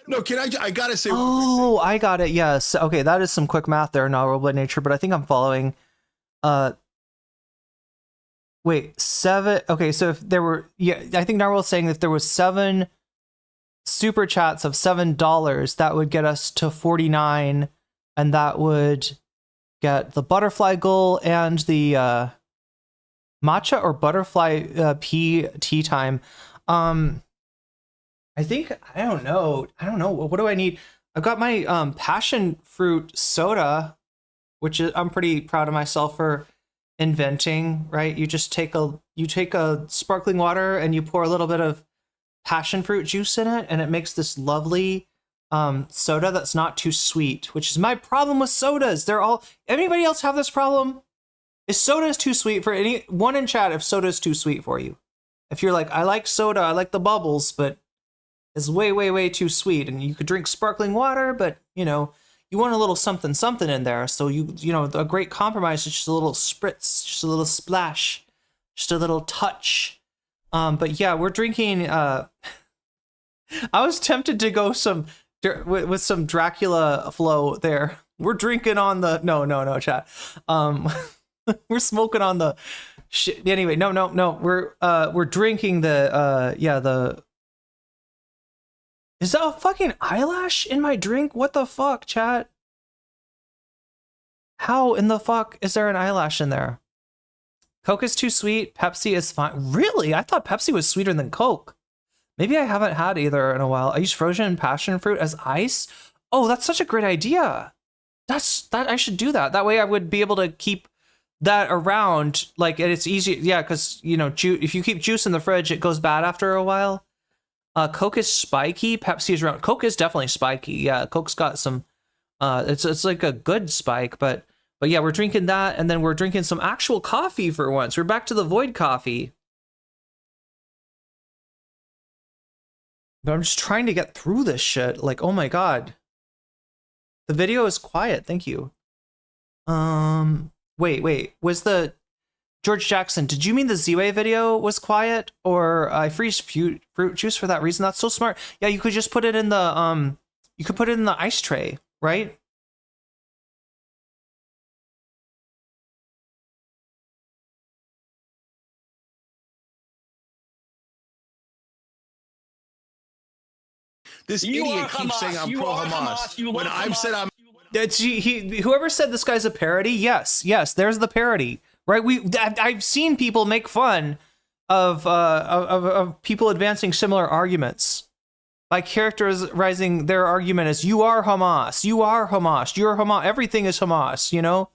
Speaker 6: No, I gotta say.
Speaker 1: Oh, I got it. Yes. Okay, that is some quick math there, not by nature, but I think I'm following. Wait, 7. Okay, so if there were, yeah, I think Narwhal's saying if there was 7 super chats of $7, that would get us to 49, and that would get the butterfly goal and the matcha or butterfly tea time. I think I don't know. What do I need? I've got my passion fruit soda, which I'm pretty proud of myself for inventing. Right? You just take a sparkling water and you pour a little bit of passion fruit juice in it, and it makes this lovely soda that's not too sweet, which is my problem with sodas. Anybody else have this problem? Is soda too sweet for anyone in chat? If soda is too sweet for you, if you're like, I like soda, I like the bubbles, but it's way, way, way too sweet, and you could drink sparkling water, but you want a little something in there. So a great compromise is just a little spritz, just a little splash, just a little touch. But yeah, we're drinking. I was tempted to go with some Dracula flow there. We're drinking on the no chat. We're smoking on the shit. Anyway, no. We're drinking the Is that a fucking eyelash in my drink? What the fuck, chat? How in the fuck is there an eyelash in there? Coke is too sweet. Pepsi is fine. Really? I thought Pepsi was sweeter than Coke. Maybe I haven't had either in a while. I use frozen passion fruit as ice. Oh, that's such a great idea. I should do that. That way I would be able to keep that around. Like, it's easy. Yeah, because, if you keep juice in the fridge, it goes bad after a while. Coke is spiky. Pepsi is around. Coke is definitely spiky. Yeah, Coke's got some. It's like a good spike, but yeah, we're drinking that, and then we're drinking some actual coffee for once. We're back to the void coffee. But I'm just trying to get through this shit. Like, oh my god, the video is quiet. Thank you. Wait. Was the George Jackson? Did you mean the Z-Way video was quiet, or I freeze fruit juice for that reason? That's so smart. Yeah, you could just put it in the you could put it in the ice tray, right?
Speaker 6: This
Speaker 5: You
Speaker 6: idiot
Speaker 5: are
Speaker 6: keeps
Speaker 5: Hamas.
Speaker 6: saying I'm
Speaker 5: You
Speaker 6: pro
Speaker 5: are
Speaker 6: Hamas.
Speaker 5: Hamas. You
Speaker 6: When
Speaker 5: love
Speaker 6: I've
Speaker 5: Hamas.
Speaker 6: said I'm
Speaker 1: Whoever said this guy's a parody, yes, there's the parody. right? I've seen people make fun of people advancing similar arguments by characterizing their argument as you are Hamas, you're Hamas, everything is Hamas, you know?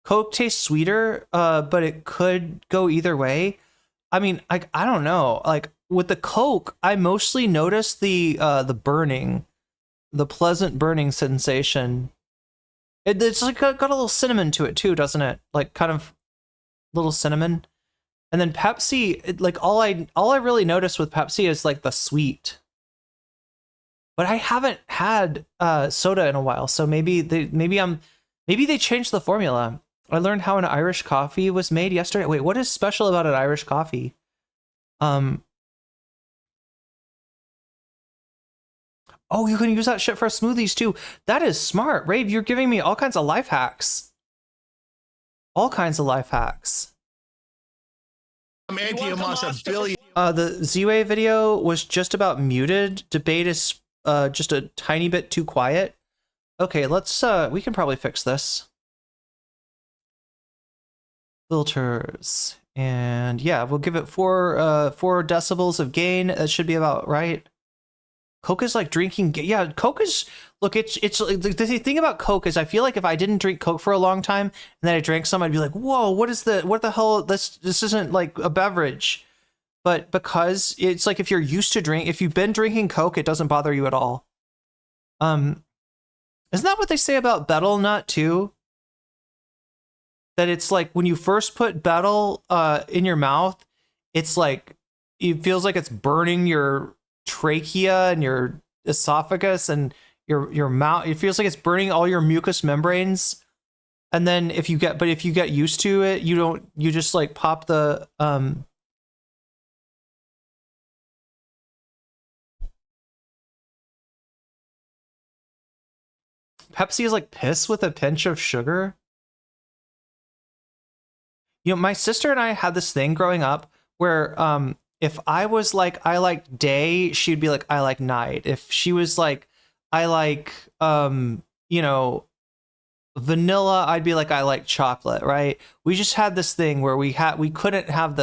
Speaker 1: Coke tastes sweeter, but it could go either way. I mean, I don't know. Like with the Coke, I mostly noticed the burning, the pleasant burning sensation. It's like got a little cinnamon to it too, doesn't it? Like kind of little cinnamon. And then Pepsi, like all I really noticed with Pepsi is like the sweet. But I haven't had soda in a while, so maybe they changed the formula. I learned how an Irish coffee was made yesterday. Wait, what is special about an Irish coffee? Oh, you can use that shit for smoothies too. That is smart. Rave, you're giving me all kinds of life hacks. All kinds of life hacks.
Speaker 6: I'm anti-Hamas a billion.
Speaker 1: The Z-Wave video was just about muted. Debate is just a tiny bit too quiet. Okay, let's we can probably fix this. Filters, and yeah, we'll give it 4 decibels of gain. That should be about right. Coke is like drinking. Yeah, Coke is, look, it's the thing about Coke is I feel like if I didn't drink Coke for a long time and then I drank some, I'd be like, whoa, what the hell? This isn't like a beverage. But because it's like if you've been drinking Coke, it doesn't bother you at all. Isn't that what they say about betel nut too? That it's like when you first put betel in your mouth, it's like it feels like it's burning your trachea and your esophagus and your mouth. It feels like it's burning all your mucous membranes. And then if you get used to it, you just like pop the Pepsi is like piss with a pinch of sugar. You know, my sister and I had this thing growing up where if I was like, I like day, she'd be like, I like night. If she was like, I like, you know, vanilla, I'd be like, I like chocolate, right? We just had this thing where we couldn't have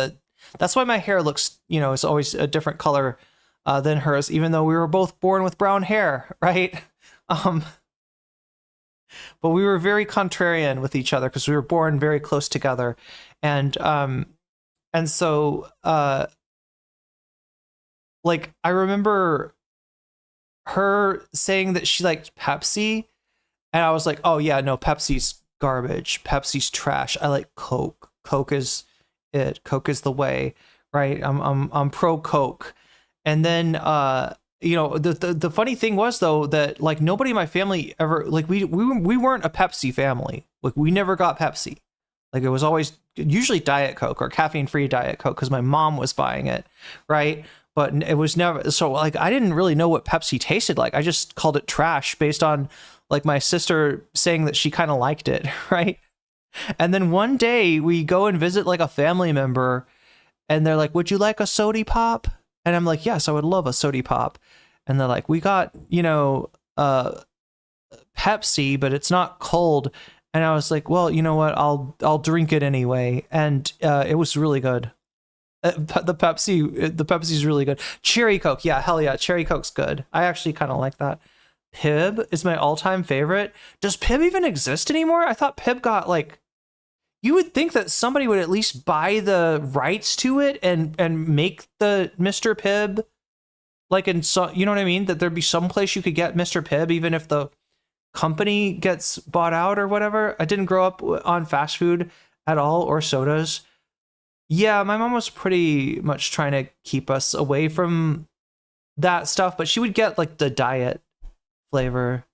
Speaker 1: that's why my hair looks, you know, is always a different color than hers, even though we were both born with brown hair, right? But we were very contrarian with each other because we were born very close together. And so like I remember her saying that she liked Pepsi, and I was like, oh yeah, no, Pepsi's garbage. Pepsi's trash. I like Coke. Coke is it. Coke is the way, right? I'm pro Coke. And then you know, the funny thing was though that like nobody in my family ever, like we weren't a Pepsi family. Like we never got Pepsi. Like it was always usually Diet Coke or caffeine-free Diet Coke because my mom was buying it, right? But it was never, so like I didn't really know what Pepsi tasted like. I just called it trash based on like my sister saying that she kind of liked it, right? And then one day we go and visit like a family member and they're like, would you like a sody pop? And I'm like, yes, I would love a sody pop. And they're like, we got, you know, Pepsi, but it's not cold. And I was like, well, you know what? I'll drink it anyway. And it was really good. The Pepsi's really good. Cherry Coke, yeah, hell yeah, Cherry Coke's good. I actually kind of like that. Pib is my all-time favorite. Does Pib even exist anymore? I thought Pib got like. You would think that somebody would at least buy the rights to it and make the Mr. Pibb, like in so, you know what I mean? That there'd be some place you could get Mr. Pibb even if the company gets bought out or whatever. I didn't grow up on fast food at all or sodas. Yeah, my mom was pretty much trying to keep us away from that stuff, but she would get like the diet flavor.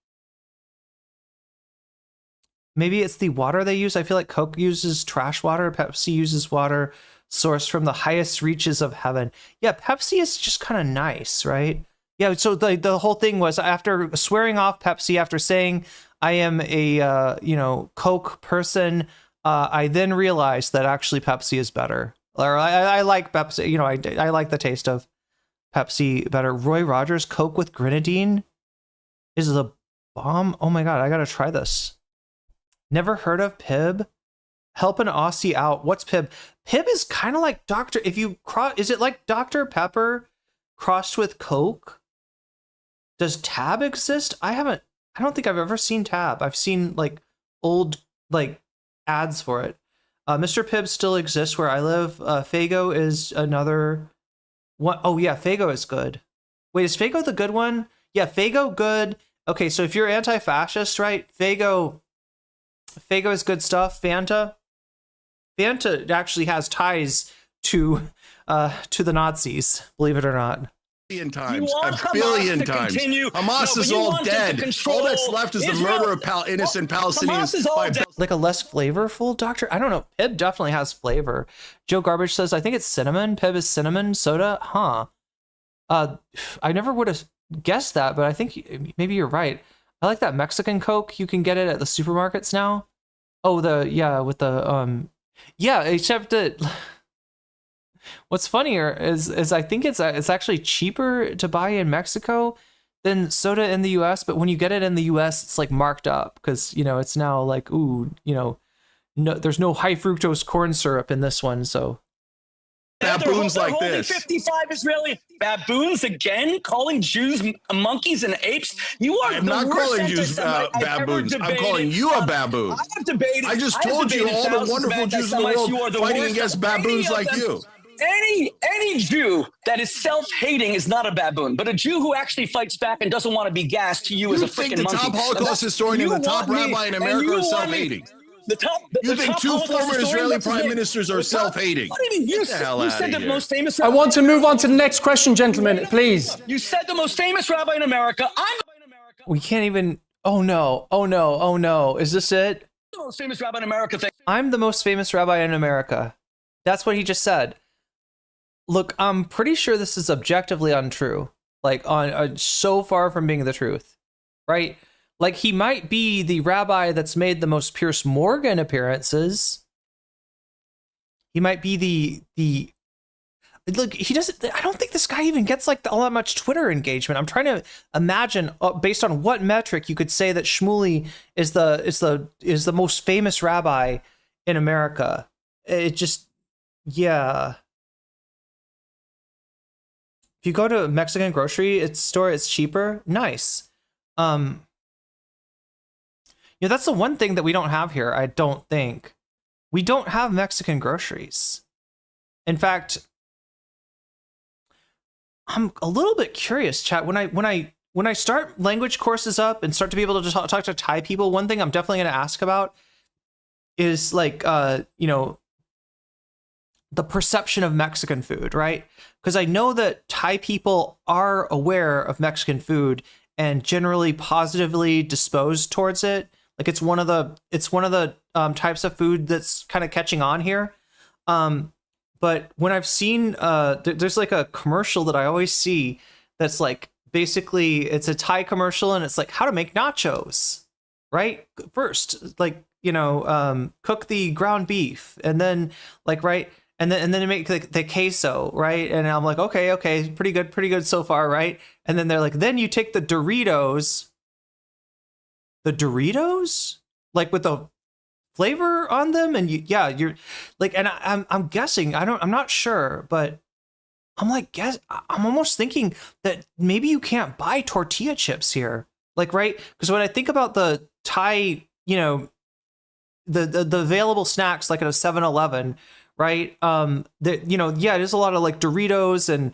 Speaker 1: Maybe it's the water they use. I feel like Coke uses trash water. Pepsi uses water sourced from the highest reaches of heaven. Yeah, Pepsi is just kind of nice, right? Yeah, so the whole thing was after swearing off Pepsi, after saying I am a you know, Coke person, I then realized that actually Pepsi is better. Or I like Pepsi, you know, I like the taste of Pepsi better. Roy Rogers Coke with grenadine is the bomb. Oh my god, I gotta try this. Never heard of Pib? Help an Aussie out. What's Pib? Pib is kind of like Dr. If you cross, is it like Dr. Pepper crossed with Coke? Does Tab exist? I don't think I've ever seen Tab. I've seen like old like ads for it. Mr. Pibb still exists where I live. Fago is another one. Oh yeah, Fago is good. Wait, is Fago the good one? Yeah, Fago good. Okay, so if you're anti-fascist, right? Fago is good stuff. Fanta actually has ties to the Nazis, believe it or not.
Speaker 6: Times, a billion times. Hamas is all dead. All that's left is the murder of innocent Palestinians.
Speaker 1: Like a less flavorful doctor? I don't know. Pib definitely has flavor. Joe Garbage says, I think it's cinnamon. Pib is cinnamon soda. Huh. I never would have guessed that, but I think maybe you're right. I like that Mexican Coke. You can get it at the supermarkets now. Oh, except that what's funnier is I think it's actually cheaper to buy in Mexico than soda in the US, but when you get it in the US, it's like marked up because, it's now like, ooh, no, there's no high fructose corn syrup in this one, so.
Speaker 6: Baboons like this.
Speaker 9: 55 Israeli baboons again, calling Jews monkeys and apes. You are
Speaker 6: I'm not calling Jews baboons. I'm calling you a baboon.
Speaker 9: I have debated.
Speaker 6: I just told you all the wonderful Jews in the world fighting against baboons like you.
Speaker 9: Any Jew that is self-hating is not a baboon, but a Jew who actually fights back and doesn't want to be gassed to you as a freaking monkey.
Speaker 6: You think the top Holocaust historian and the top rabbi in America are self-hating? You think two former Israeli prime ministers are self-hating?
Speaker 9: What do you mean? You said the most famous.
Speaker 4: I want to move on to the next question, gentlemen, please.
Speaker 9: You said the most famous rabbi in America.
Speaker 1: We can't even. Oh no! Is this it?
Speaker 9: The most famous rabbi in America.
Speaker 1: I'm the most famous rabbi in America. That's what he just said. Look, I'm pretty sure this is objectively untrue. Like on so far from being the truth, right? Like he might be the rabbi that's made the most Pierce Morgan appearances. He might be the look. He doesn't. I don't think this guy even gets like all that much Twitter engagement. I'm trying to imagine based on what metric you could say that Shmuley is the most famous rabbi in America. It just yeah. If you go to a Mexican grocery store, it's cheaper. Nice. That's the one thing that we don't have here. I don't think we don't have Mexican groceries. In fact, I'm a little bit curious, chat. When I start language courses up and start to be able to talk to Thai people, one thing I'm definitely going to ask about is like, the perception of Mexican food, right? Because I know that Thai people are aware of Mexican food and generally positively disposed towards it. Like it's one of the types of food that's kind of catching on here. But when I've seen there's like a commercial that I always see that's like basically it's a Thai commercial and it's like how to make nachos, right? First, like cook the ground beef and then like right. And then make the queso, right? And I'm like, okay, pretty good so far, right? And then they're like, then you take the Doritos, like with the flavor on them, and you're like, and I'm guessing, I'm not sure, but I'm almost thinking that maybe you can't buy tortilla chips here, like right? Because when I think about the Thai, the available snacks like at a 7-Eleven. Right. There's a lot of like Doritos and,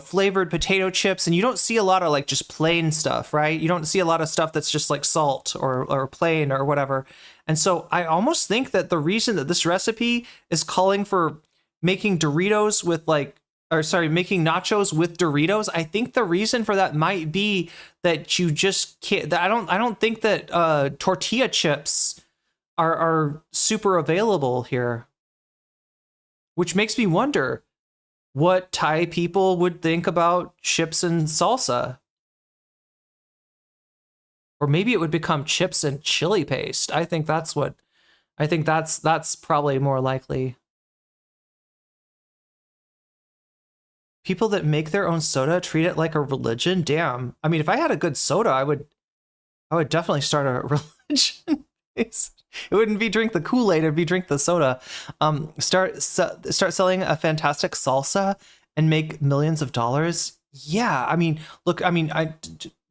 Speaker 1: flavored potato chips, and you don't see a lot of like just plain stuff. Right. You don't see a lot of stuff that's just like salt or plain or whatever. And so I almost think that the reason that this recipe is calling for making Doritos with making nachos with Doritos, I think the reason for that might be that you just can't. I don't think that tortilla chips are super available here. Which makes me wonder what Thai people would think about chips and salsa. Or maybe it would become chips and chili paste. I think that's probably more likely. People that make their own soda treat it like a religion. Damn. I mean, if I had a good soda, I would definitely start a religion based. It wouldn't be drink the Kool-Aid, it'd be drink the soda. Start selling a fantastic salsa and make millions of dollars. Yeah, I mean, look, I mean,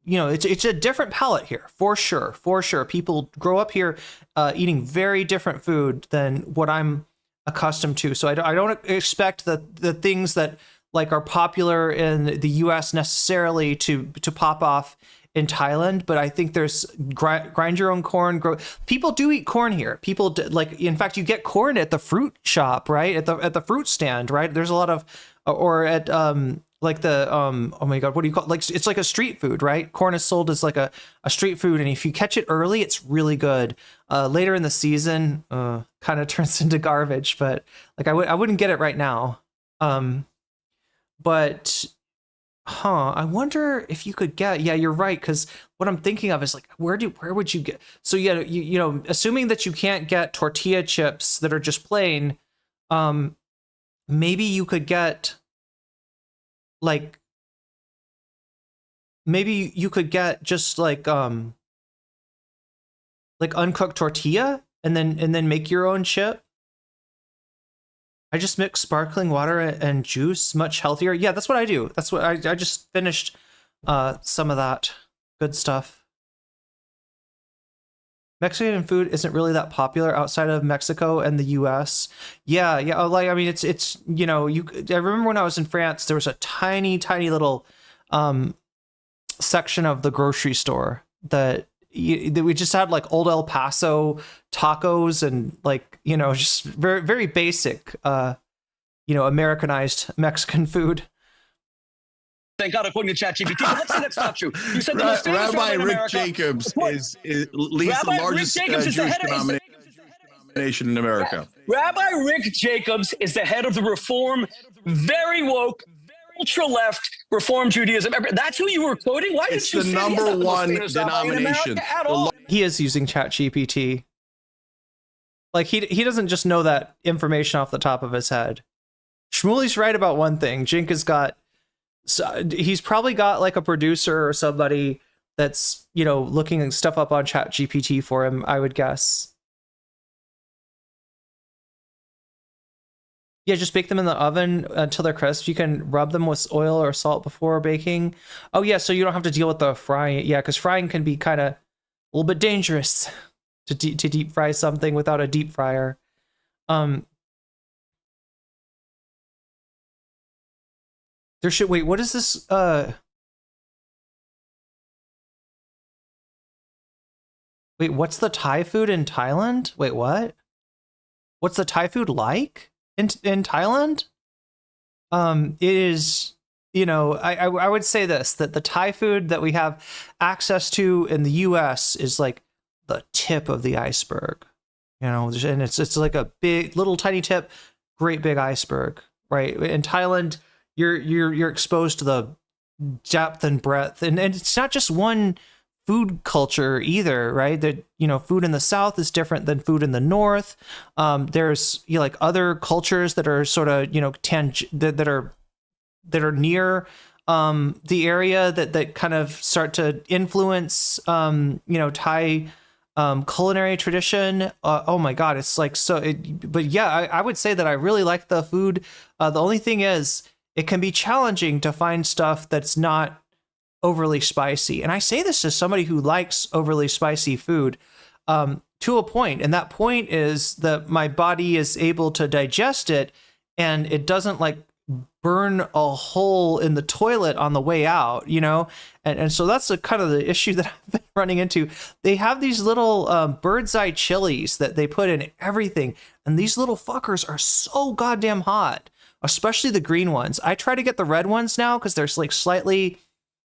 Speaker 1: it's a different palate here, for sure. People grow up here eating very different food than what I'm accustomed to. So I don't expect the things that like are popular in the US necessarily to pop off in Thailand, but I think there's grind your own corn. People do eat corn here. People like, in fact, you get corn at the fruit shop, right? At the fruit stand, right? There's a lot of, or at like the oh my god, what do you call it? Like it's like a street food, right? Corn is sold as like a street food, and if you catch it early, it's really good. Later in the season, kind of turns into garbage. But like I wouldn't get it right now. But I wonder if you could get, yeah, you're right, because what I'm thinking of is like where would you get, so yeah, you know, assuming that you can't get tortilla chips that are just plain, maybe you could get like, maybe you could get just like uncooked tortilla and then make your own chip. I just mix sparkling water and juice, much healthier. Yeah, that's what I do. That's what I just finished some of that good stuff. Mexican food isn't really that popular outside of Mexico and the US. Yeah, like I mean it's you know, I remember when I was in France, there was a tiny little section of the grocery store that we just had like old El Paso tacos and like, you know, just very, very basic, you know, Americanized Mexican food.
Speaker 9: Thank God, according to ChatGPT. But let's say that's not true. You said the most famous
Speaker 6: Rabbi
Speaker 9: in
Speaker 6: Rick
Speaker 9: America.
Speaker 6: Jacobs leads the largest Jewish denomination in America.
Speaker 9: Rabbi Rick Jacobs is the head of the Reform, very woke, ultra-left Reform Judaism. That's who you were quoting? Why
Speaker 6: it's
Speaker 9: did you
Speaker 6: the
Speaker 9: say
Speaker 6: number one denomination
Speaker 9: at all?
Speaker 1: He is using ChatGPT. Like he doesn't just know that information off the top of his head. Shmuley's right about one thing. Jink has got, he's probably got like a producer or somebody that's, you know, looking stuff up on ChatGPT for him, I would guess. Yeah, just bake them in the oven until they're crisp. You can rub them with oil or salt before baking. Oh yeah, so you don't have to deal with the frying. Yeah, because frying can be kind of a little bit dangerous to deep fry something without a deep fryer. There should, wait, what is this? Wait, what's the Thai food in Thailand? Wait, what? What's the Thai food like in Thailand? It is, you know, I would say this, that the Thai food that we have access to in the US is like the tip of the iceberg, you know, and it's like a big, little tiny tip, great big iceberg, right? In Thailand, you're exposed to the depth and breadth, and it's not just one food culture either, right? That, you know, food in the South is different than food in the North. There's, you know, like other cultures that are sort of, you know, that are near the area that kind of start to influence, you know, Thai culinary tradition. Oh my God, it's like so. But yeah, I would say that I really like the food. The only thing is, it can be challenging to find stuff that's not overly spicy. And I say this as somebody who likes overly spicy food to a point. And that point is that my body is able to digest it and it doesn't like burn a hole in the toilet on the way out, you know? And so that's kind of the issue that I've been running into. They have these little bird's eye chilies that they put in everything. And these little fuckers are so goddamn hot, especially the green ones. I try to get the red ones now because they're like slightly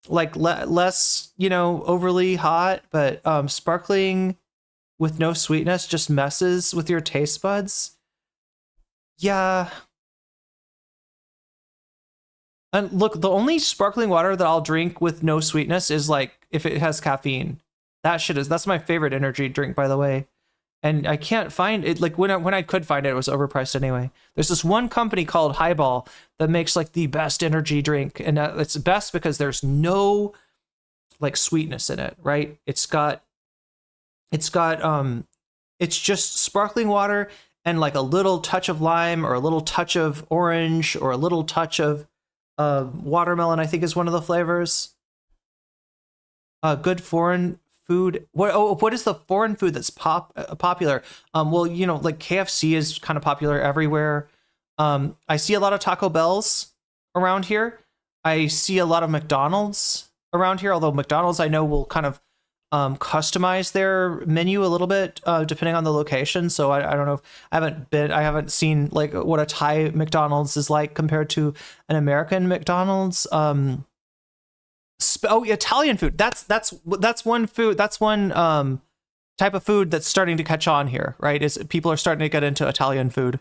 Speaker 1: like less, you know, overly hot, but sparkling with no sweetness just messes with your taste buds. Yeah. And look, the only sparkling water that I'll drink with no sweetness is like if it has caffeine. That's my favorite energy drink, by the way. And I can't find it. Like when I could find it, it was overpriced anyway. There's this one company called Highball that makes like the best energy drink, and it's best because there's no like sweetness in it, right? It's got it's just sparkling water and like a little touch of lime or a little touch of orange or a little touch of watermelon, I think is one of the flavors. Good foreign food. What is the foreign food that's popular? Well, you know, like KFC is kind of popular everywhere. I see a lot of Taco Bells around here. I see a lot of McDonald's around here, although McDonald's I know will kind of customize their menu a little bit depending on the location. So I don't know if I haven't seen like what a Thai McDonald's is like compared to an American McDonald's. Italian food. That's one food. That's one type of food that's starting to catch on here, right? Is people are starting to get into Italian food.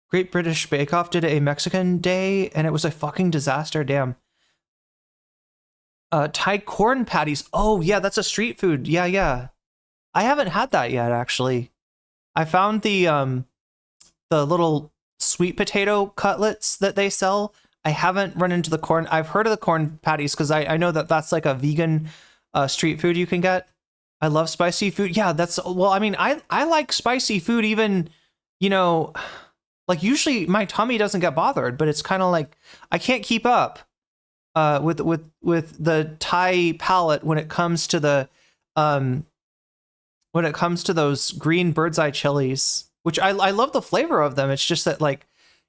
Speaker 1: Great British Bake Off did a Mexican day and it was a fucking disaster. Damn. Thai corn patties. Oh yeah, that's a street food. Yeah. I haven't had that yet, actually. I found the little sweet potato cutlets that they sell. I haven't run into the corn. I've heard of the corn patties because I know that that's like a vegan street food you can get. I love spicy food. Yeah, well, I mean, I like spicy food even, you know, like usually my tummy doesn't get bothered, but it's kind of like I can't keep up with the Thai palate when it comes to those green bird's eye chilies, which I love the flavor of them. It's just that, like,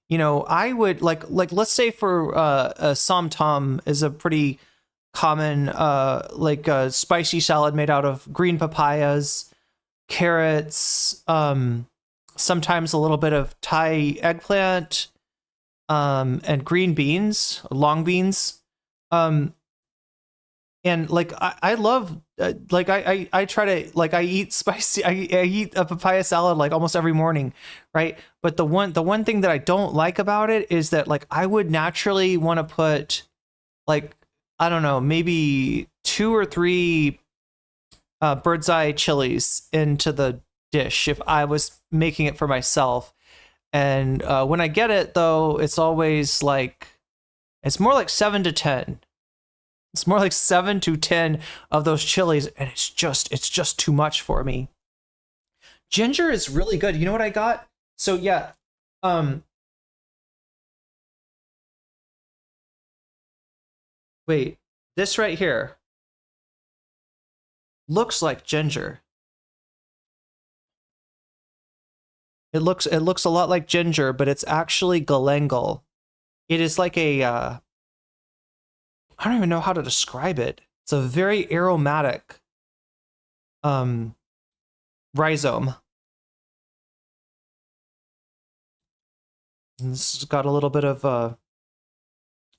Speaker 1: you know, I would like let's say for a som tam is a pretty common like a spicy salad made out of green papayas, carrots, sometimes a little bit of Thai eggplant, and green beans, long beans. And like I love like I try to, like, I eat spicy, I eat a papaya salad like almost every morning, right? But the one thing that I don't like about it is that, like, I would naturally want to put, like, I don't know, maybe 2 or 3 bird's eye chilies into the dish if I was making it for myself. And when I get it, though, it's always like, it's more like 7 to 10. It's more like 7 to 10 of those chilies, and it's just too much for me. Ginger is really good. You know what I got? So yeah, wait, this right here looks like ginger. It looks a lot like ginger, but it's actually galangal. It is like a I don't even know how to describe it. It's a very aromatic rhizome. And this has got a little bit of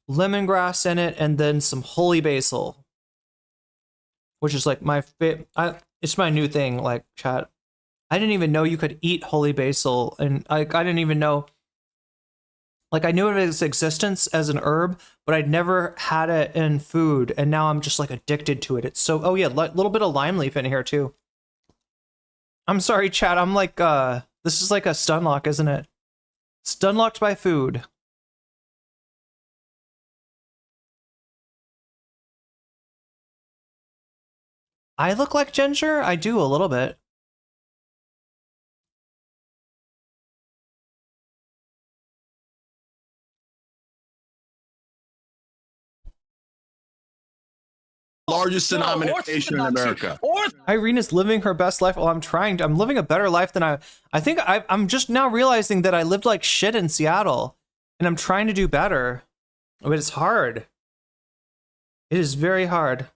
Speaker 1: lemongrass in it, and then some holy basil, which is like my it's my new thing. Like, chat, I didn't even know you could eat holy basil, and I didn't even know. Like, I knew of its existence as an herb, but I'd never had it in food, and now I'm just like addicted to it. It's so, oh yeah, little bit of lime leaf in here too. I'm sorry, chat. I'm like, this is like a stun lock, isn't it? Stun locked by food. I look like ginger? I do a little bit.
Speaker 6: Largest denomination in America.
Speaker 1: Irene is living her best life. Well, I'm living a better life than I think I'm just now realizing that I lived like shit in Seattle, and I'm trying to do better. But it's hard. It is very hard.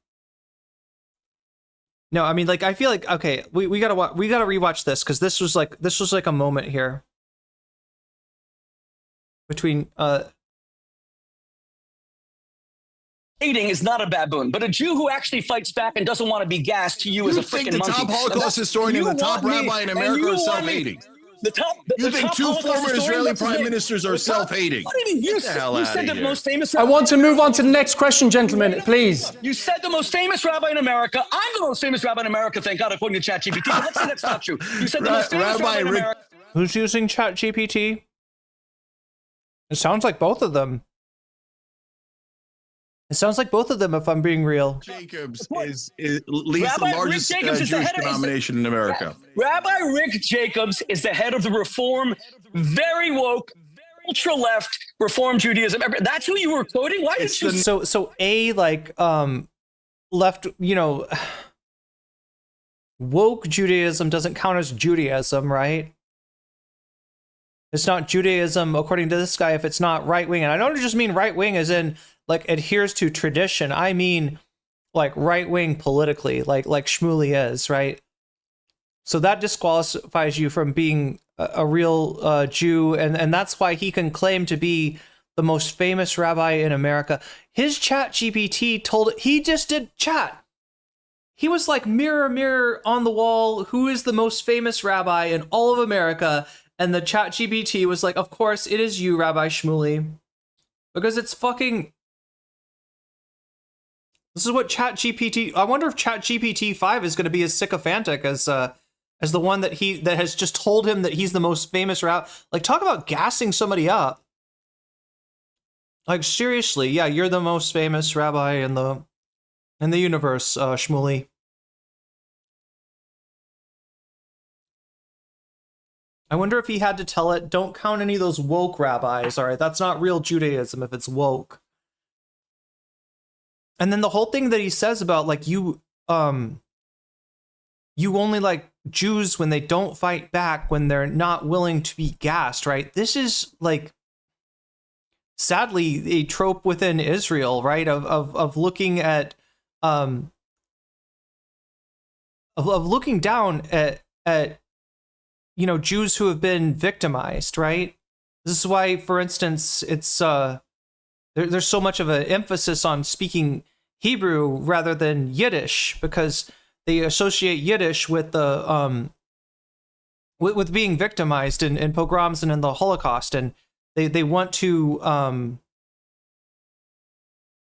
Speaker 1: No, I mean, like, I feel like, okay, we gotta rewatch this, because this was like a moment here between
Speaker 9: Hating is not a baboon, but a Jew who actually fights back and doesn't want to be gassed to you as a freaking monkey.
Speaker 6: You think the top Holocaust historian and the top rabbi in America are self-hating? You think 2 former Israeli prime ministers are self-hating?
Speaker 9: What do you mean? You said the most famous.
Speaker 4: I want to move on to the next question, gentlemen, please.
Speaker 9: You said the most famous rabbi in America. I'm the most famous rabbi in America, thank God, according to ChatGPT. But let's say that's not true. You said the most famous rabbi in America.
Speaker 1: Who's using ChatGPT? It sounds like both of them. It sounds like both of them, if I'm being real.
Speaker 6: Jacobs is leads the
Speaker 9: Rabbi Rick
Speaker 6: largest
Speaker 9: Jacobs is the
Speaker 6: Jewish
Speaker 9: head of-
Speaker 6: denomination in America.
Speaker 9: Rabbi Rick Jacobs is the head of the Reform, very woke, ultra left Reform Judaism. That's who you were quoting. Why did you?
Speaker 1: So left, woke Judaism doesn't count as Judaism, right? It's not Judaism according to this guy if it's not right wing. And I don't just mean right wing as in like adheres to tradition. I mean like right wing politically, like Shmuley is, right? So that disqualifies you from being a real Jew, and that's why he can claim to be the most famous rabbi in America. His chat GPT he just did chat. He was like, mirror, mirror on the wall, who is the most famous rabbi in all of America? And the chat GPT was like, of course, it is you, Rabbi Shmuley. Because it's fucking... This is what chat GPT... I wonder if chat GPT 5 is going to be as sycophantic as the one that has just told him that he's the most famous rabbi. Like, talk about gassing somebody up. Like, seriously, yeah, you're the most famous rabbi in the universe, Shmuley. I wonder if he had to tell it, don't count any of those woke rabbis, all right? That's not real Judaism if it's woke. And then the whole thing that he says about, like, you only like Jews when they don't fight back, when they're not willing to be gassed, right? This is, like, sadly, a trope within Israel, right? Of looking at, of looking down at Jews who have been victimized, right? This is why, for instance, it's there's so much of an emphasis on speaking Hebrew rather than Yiddish, because they associate Yiddish with the with being victimized in pogroms and in the Holocaust, and they want to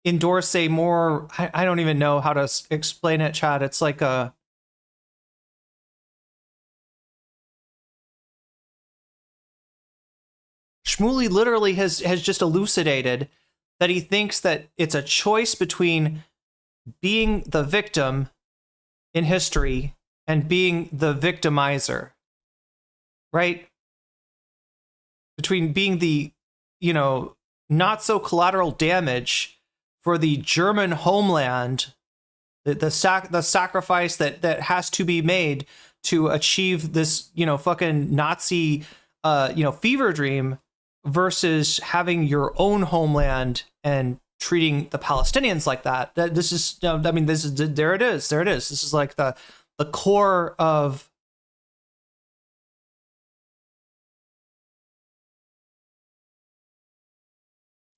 Speaker 1: endorse a more, I don't even know how to explain it, Chad. It's like a Shmuley literally has just elucidated that he thinks that it's a choice between being the victim in history and being the victimizer, right? Between being the, not so collateral damage for the German homeland, the sacrifice that has to be made to achieve this, fucking Nazi, fever dream, versus having your own homeland and treating the Palestinians like that. This is, there it is. This is like the core of.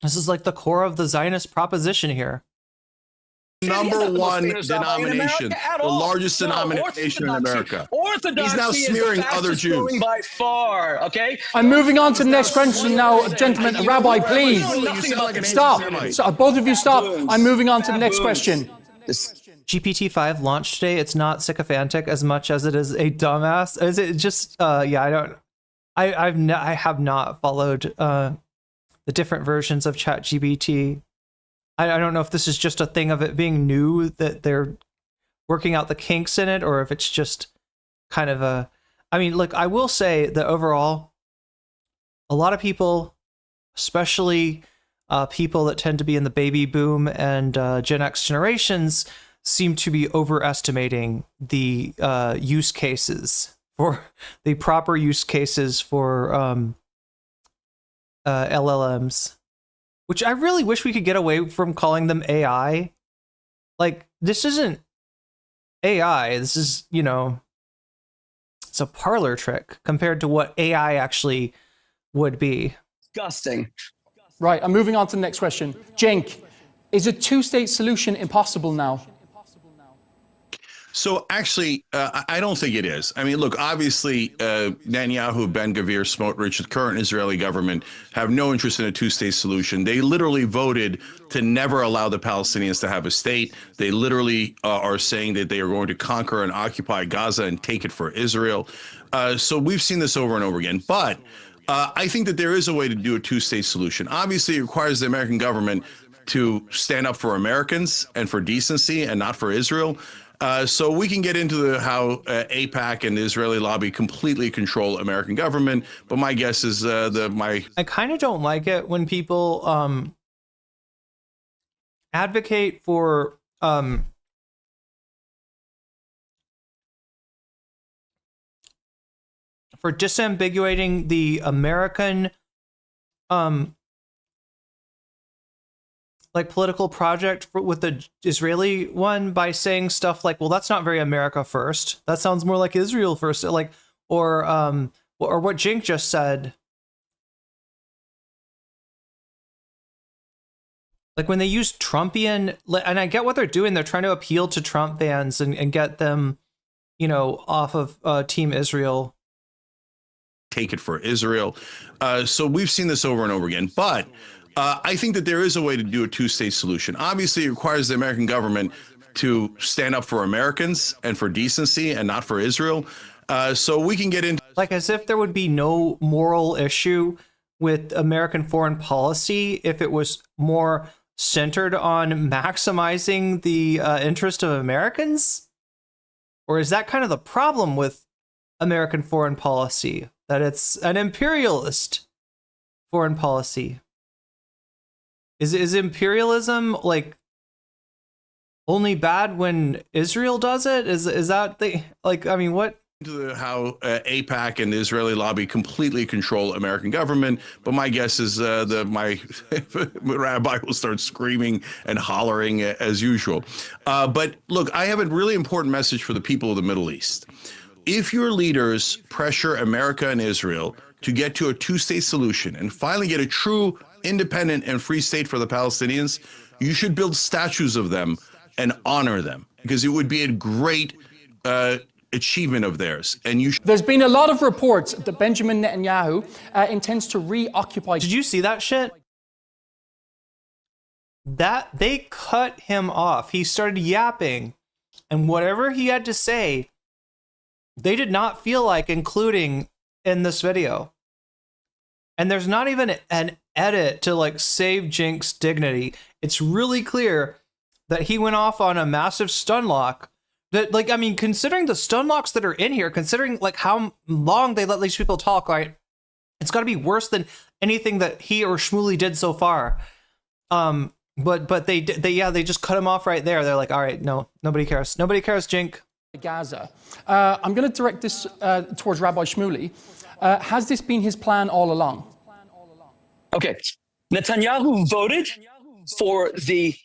Speaker 1: This is like the core of the Zionist proposition here.
Speaker 6: Number one denomination, the largest denomination in America. He's now smearing other Jews.
Speaker 9: By far, okay?
Speaker 4: I'm moving on to the next question now, gentlemen. Rabbi, please. Stop. So, both of you stop. I'm moving on to the next question.
Speaker 1: GPT-5 launched today. It's not sycophantic as much as it is a dumbass. Is it just, I have not followed the different versions of ChatGPT. I don't know if this is just a thing of it being new that they're working out the kinks in it, or if it's just kind of a. I mean, look, I will say that overall, a lot of people, especially people that tend to be in the baby boom and Gen X generations, seem to be overestimating the use cases for the proper use cases for LLMs. Which I really wish we could get away from calling them AI. Like, this isn't AI. This is, it's a parlor trick compared to what AI actually would be.
Speaker 9: Disgusting.
Speaker 4: Right, I'm moving on to the next question. Cenk, is a two-state solution impossible now?
Speaker 6: So actually, I don't think it is. I mean, look, obviously, Netanyahu, Ben-Gvir, Smotrich, the current Israeli government have no interest in a two-state solution. They literally voted to never allow the Palestinians to have a state. They literally are saying that they are going to conquer and occupy Gaza and take it for Israel. So we've seen this over and over again. But I think that there is a way to do a two-state solution. Obviously, it requires the American government to stand up for Americans and for decency and not for Israel. So we can get into how AIPAC and the Israeli lobby completely control American government. But my guess is
Speaker 1: I kind of don't like it when people advocate for disambiguating the American like political project with the Israeli one by saying stuff like, well, that's not very America first. That sounds more like Israel first. Like, or what Cenk just said. Like when they use Trumpian, and I get what they're doing. They're trying to appeal to Trump fans and get them, you know, off of Team Israel.
Speaker 6: Take it for Israel. So we've seen this over and over again. But I think that there is a way to do a two-state solution. Obviously, it requires the American government to stand up for Americans and for decency and not for Israel. So we can get into...
Speaker 1: Like as if there would be no moral issue with American foreign policy if it was more centered on maximizing the interest of Americans? Or is that kind of the problem with American foreign policy? That it's an imperialist foreign policy? Is imperialism like only bad when Israel does it? Is that the, like, I mean, what?
Speaker 6: How AIPAC and the Israeli lobby completely control American government, but my guess is my rabbi will start screaming and hollering as usual. But look, I have a really important message for the people of the Middle East. If your leaders pressure America and Israel to get to a two-state solution and finally get a true independent and free state for the Palestinians, you should build statues of them and honor them, because it would be a great achievement of theirs. And you
Speaker 4: There's been a lot of reports that Benjamin Netanyahu intends to reoccupy...
Speaker 1: Did you see that shit? That they cut him off. He started yapping, and whatever he had to say, they did not feel like including in this video. And there's not even an edit to like save Cenk's dignity. It's really clear that he went off on a massive stun lock. That, like, I mean, considering the stun locks that are in here, considering like how long they let these people talk, right? It's got to be worse than anything that he or Shmuley did so far. But they just cut him off right there. They're like, all right, no, nobody cares. Nobody cares, Cenk.
Speaker 4: Gaza. I'm going to direct this towards Rabbi Shmuley. Has this been his plan all along?
Speaker 9: Okay. Netanyahu voted for the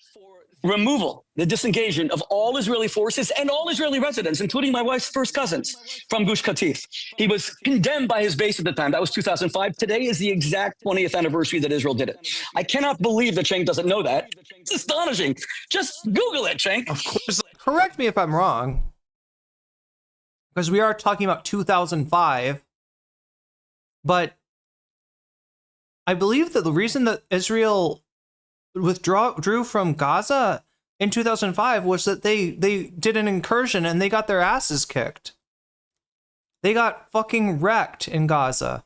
Speaker 9: removal, the disengagement of all Israeli forces and all Israeli residents, including my wife's first cousins from Gush Katif. He was condemned by his base at the time. That was 2005. Today is the exact 20th anniversary that Israel did it. I cannot believe that Cenk doesn't know that. It's astonishing. Just Google it, Cenk.
Speaker 6: Of course.
Speaker 1: Correct me if I'm wrong, because we are talking about 2005, but I believe that the reason that Israel withdrew from Gaza in 2005 was that they did an incursion and they got their asses kicked. They got fucking wrecked in Gaza.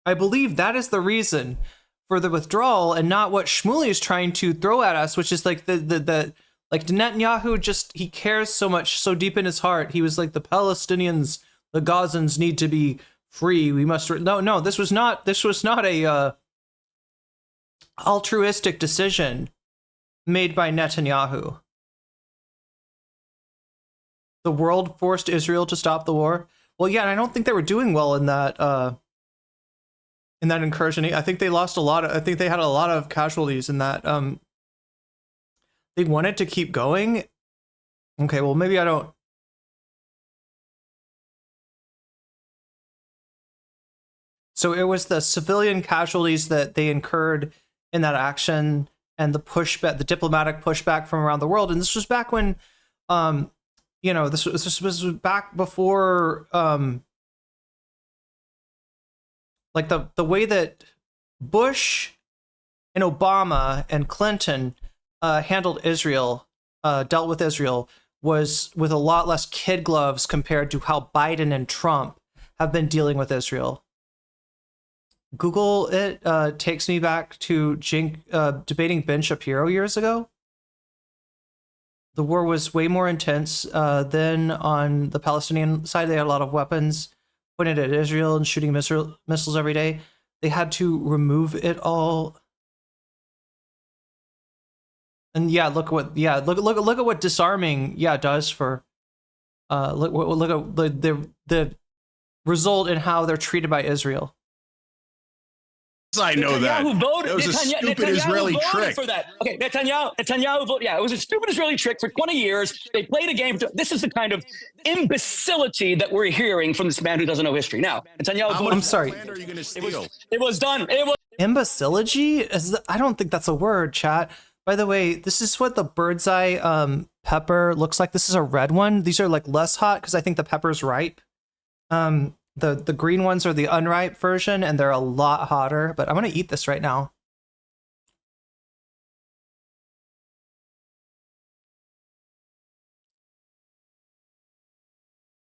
Speaker 1: I believe that is the reason for the withdrawal, and not what Shmuley is trying to throw at us, which is like the like Netanyahu just, he cares so much, so deep in his heart. He was like, the Palestinians, the Gazans need to be free. We must, no, this was not a altruistic decision made by Netanyahu. The world forced Israel to stop the war. Well, yeah, and I don't think they were doing well in that incursion. I think they lost a lot. I think they had a lot of casualties in that. They wanted to keep going. Okay, well, maybe I don't. So it was the civilian casualties that they incurred in that action, and the pushback, the diplomatic pushback from around the world. And this was back when, this was back before, like the way that Bush and Obama and Clinton handled Israel, dealt with Israel, was with a lot less kid gloves compared to how Biden and Trump have been dealing with Israel. Google it takes me back to Cenk debating Ben Shapiro years ago. The war was way more intense. Then on the Palestinian side, they had a lot of weapons pointed at Israel and shooting missiles every day. They had to remove it all. And yeah, look at what disarming does for look at the result in how they're treated by Israel.
Speaker 6: I know that.
Speaker 9: Voted,
Speaker 6: it was a stupid
Speaker 9: Netanyahu
Speaker 6: Israeli
Speaker 9: voted
Speaker 6: trick.
Speaker 9: For that. Okay, Netanyahu voted. Yeah, it was a stupid Israeli trick for 20 years. They played a game. This is the kind of imbecility that we're hearing from this man who doesn't know history. Now, Netanyahu voted.
Speaker 1: I'm sorry.
Speaker 6: Are you gonna steal?
Speaker 9: It was done. It was
Speaker 1: Imbecility? I don't think that's a word, chat. By the way, this is what the bird's eye pepper looks like. This is a red one. These are like less hot because I think the pepper's ripe. The green ones are the unripe version, and they're a lot hotter, but I'm going to eat this right now.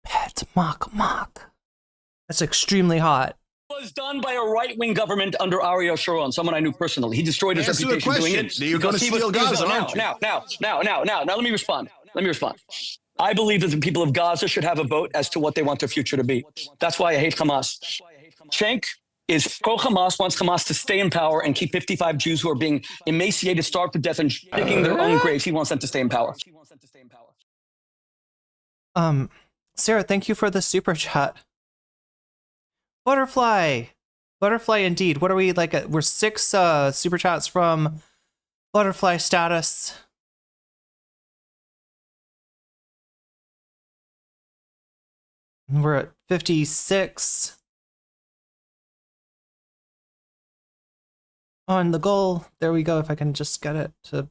Speaker 1: Pet mock. That's extremely hot.
Speaker 9: Was done by a right-wing government under Ariel Sharon, someone I knew personally. He destroyed his
Speaker 6: Answer the
Speaker 9: reputation doing
Speaker 6: question.
Speaker 9: it.
Speaker 6: You're going to steal Gaza, aren't you?
Speaker 9: Now, let me respond. I believe that the people of Gaza should have a vote as to what they want their future to be. That's why I hate Hamas. Cenk is pro-Hamas, wants Hamas to stay in power and keep 55 Jews who are being emaciated, starved to death, and digging their own graves. He wants them to stay in power.
Speaker 1: Sarah, thank you for the super chat. Butterfly indeed. What are we like? We're 6 super chats from butterfly status. We're at 56 on the goal. There we go. If I can just get it to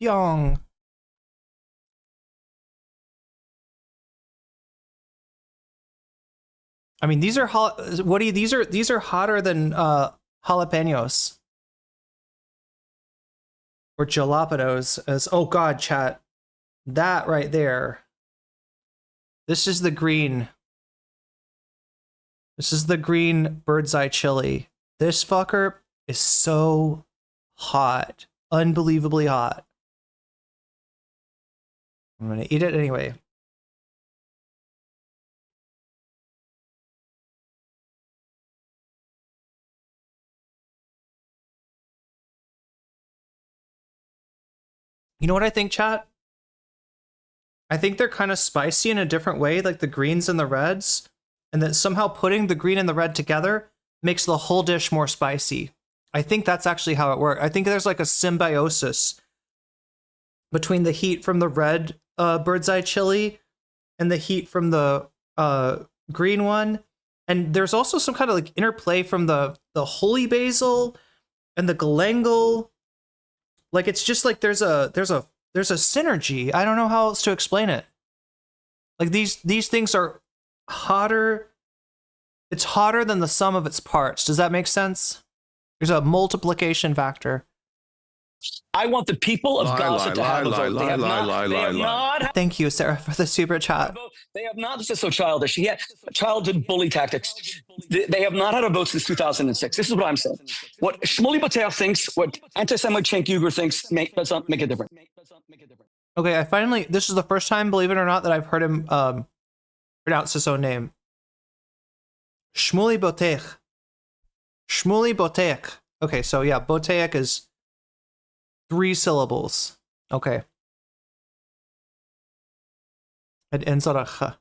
Speaker 1: Pyong. I mean, these are these are hotter than jalapenos or jalapenos. As oh god, chat, that right there. This is the green. This is the green bird's eye chili. This fucker is so hot, unbelievably hot. I'm gonna eat it anyway. You know what I think, chat? I think they're kind of spicy in a different way, like the greens and the reds, and that somehow putting the green and the red together makes the whole dish more spicy. I think that's actually how it works. I think there's like a symbiosis between the heat from the red bird's eye chili and the heat from the green one. And there's also some kind of like interplay from the holy basil and the galangal. Like it's just like there's a synergy. I don't know how else to explain it. Like these things are hotter. It's hotter than the sum of its parts. Does that make sense? There's a multiplication factor.
Speaker 9: I want the people of Gaza to have a vote. They have not.
Speaker 1: Thank you, Sarah, for the super chat.
Speaker 9: They have not. This is so childish. He had childhood bully tactics. They have not had a vote since 2006. This is what I'm saying. What Shmuley thinks, what anti-Semite Cenk Uygur thinks, does not make a difference.
Speaker 1: Okay, this is the first time, believe it or not, that I've heard him pronounce his own name. Shmuley Boteach. Shmuley Boteach. Okay, so yeah, Boteach is 3 syllables. Okay. It ends on a ch.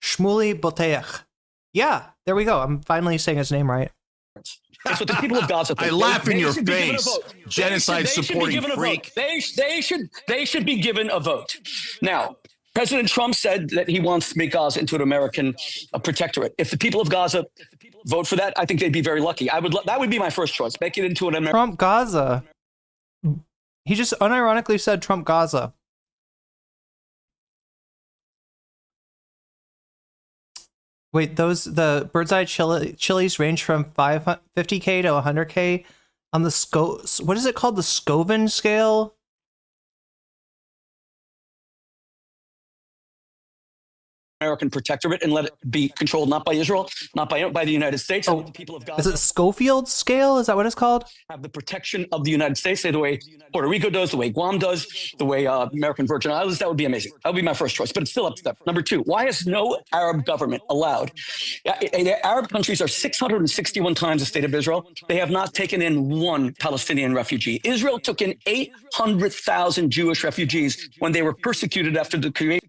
Speaker 1: Shmuley Boteach. Yeah, there we go. I'm finally saying his name right.
Speaker 9: That's what the people of Gaza think.
Speaker 6: I laugh in your face, genocide supporting freak.
Speaker 9: They should be given a vote. Now, President Trump said that he wants to make Gaza into an American protectorate. If the people of Gaza vote for that, I think they'd be very lucky. That would be my first choice. Make it into an American.
Speaker 1: Trump Gaza. He just unironically said Trump Gaza. Wait, the bird's eye chilies range from 50K to 100K on the what is it called? The Scovin scale?
Speaker 9: American protectorate and let it be controlled not by Israel, not by the United States.
Speaker 1: Oh,
Speaker 9: the people of
Speaker 1: is
Speaker 9: Gaza
Speaker 1: it Schofield scale? Is that what it's called?
Speaker 9: have the protection of the United States, say the way Puerto Rico does, the way Guam does, the way American Virgin Islands. That would be amazing. That would be my first choice, but it's still up to them. Number two, why is no Arab government allowed? Arab countries are 661 times the state of Israel. They have not taken in one Palestinian refugee. Israel took in 800,000 Jewish refugees when they were persecuted after the creation.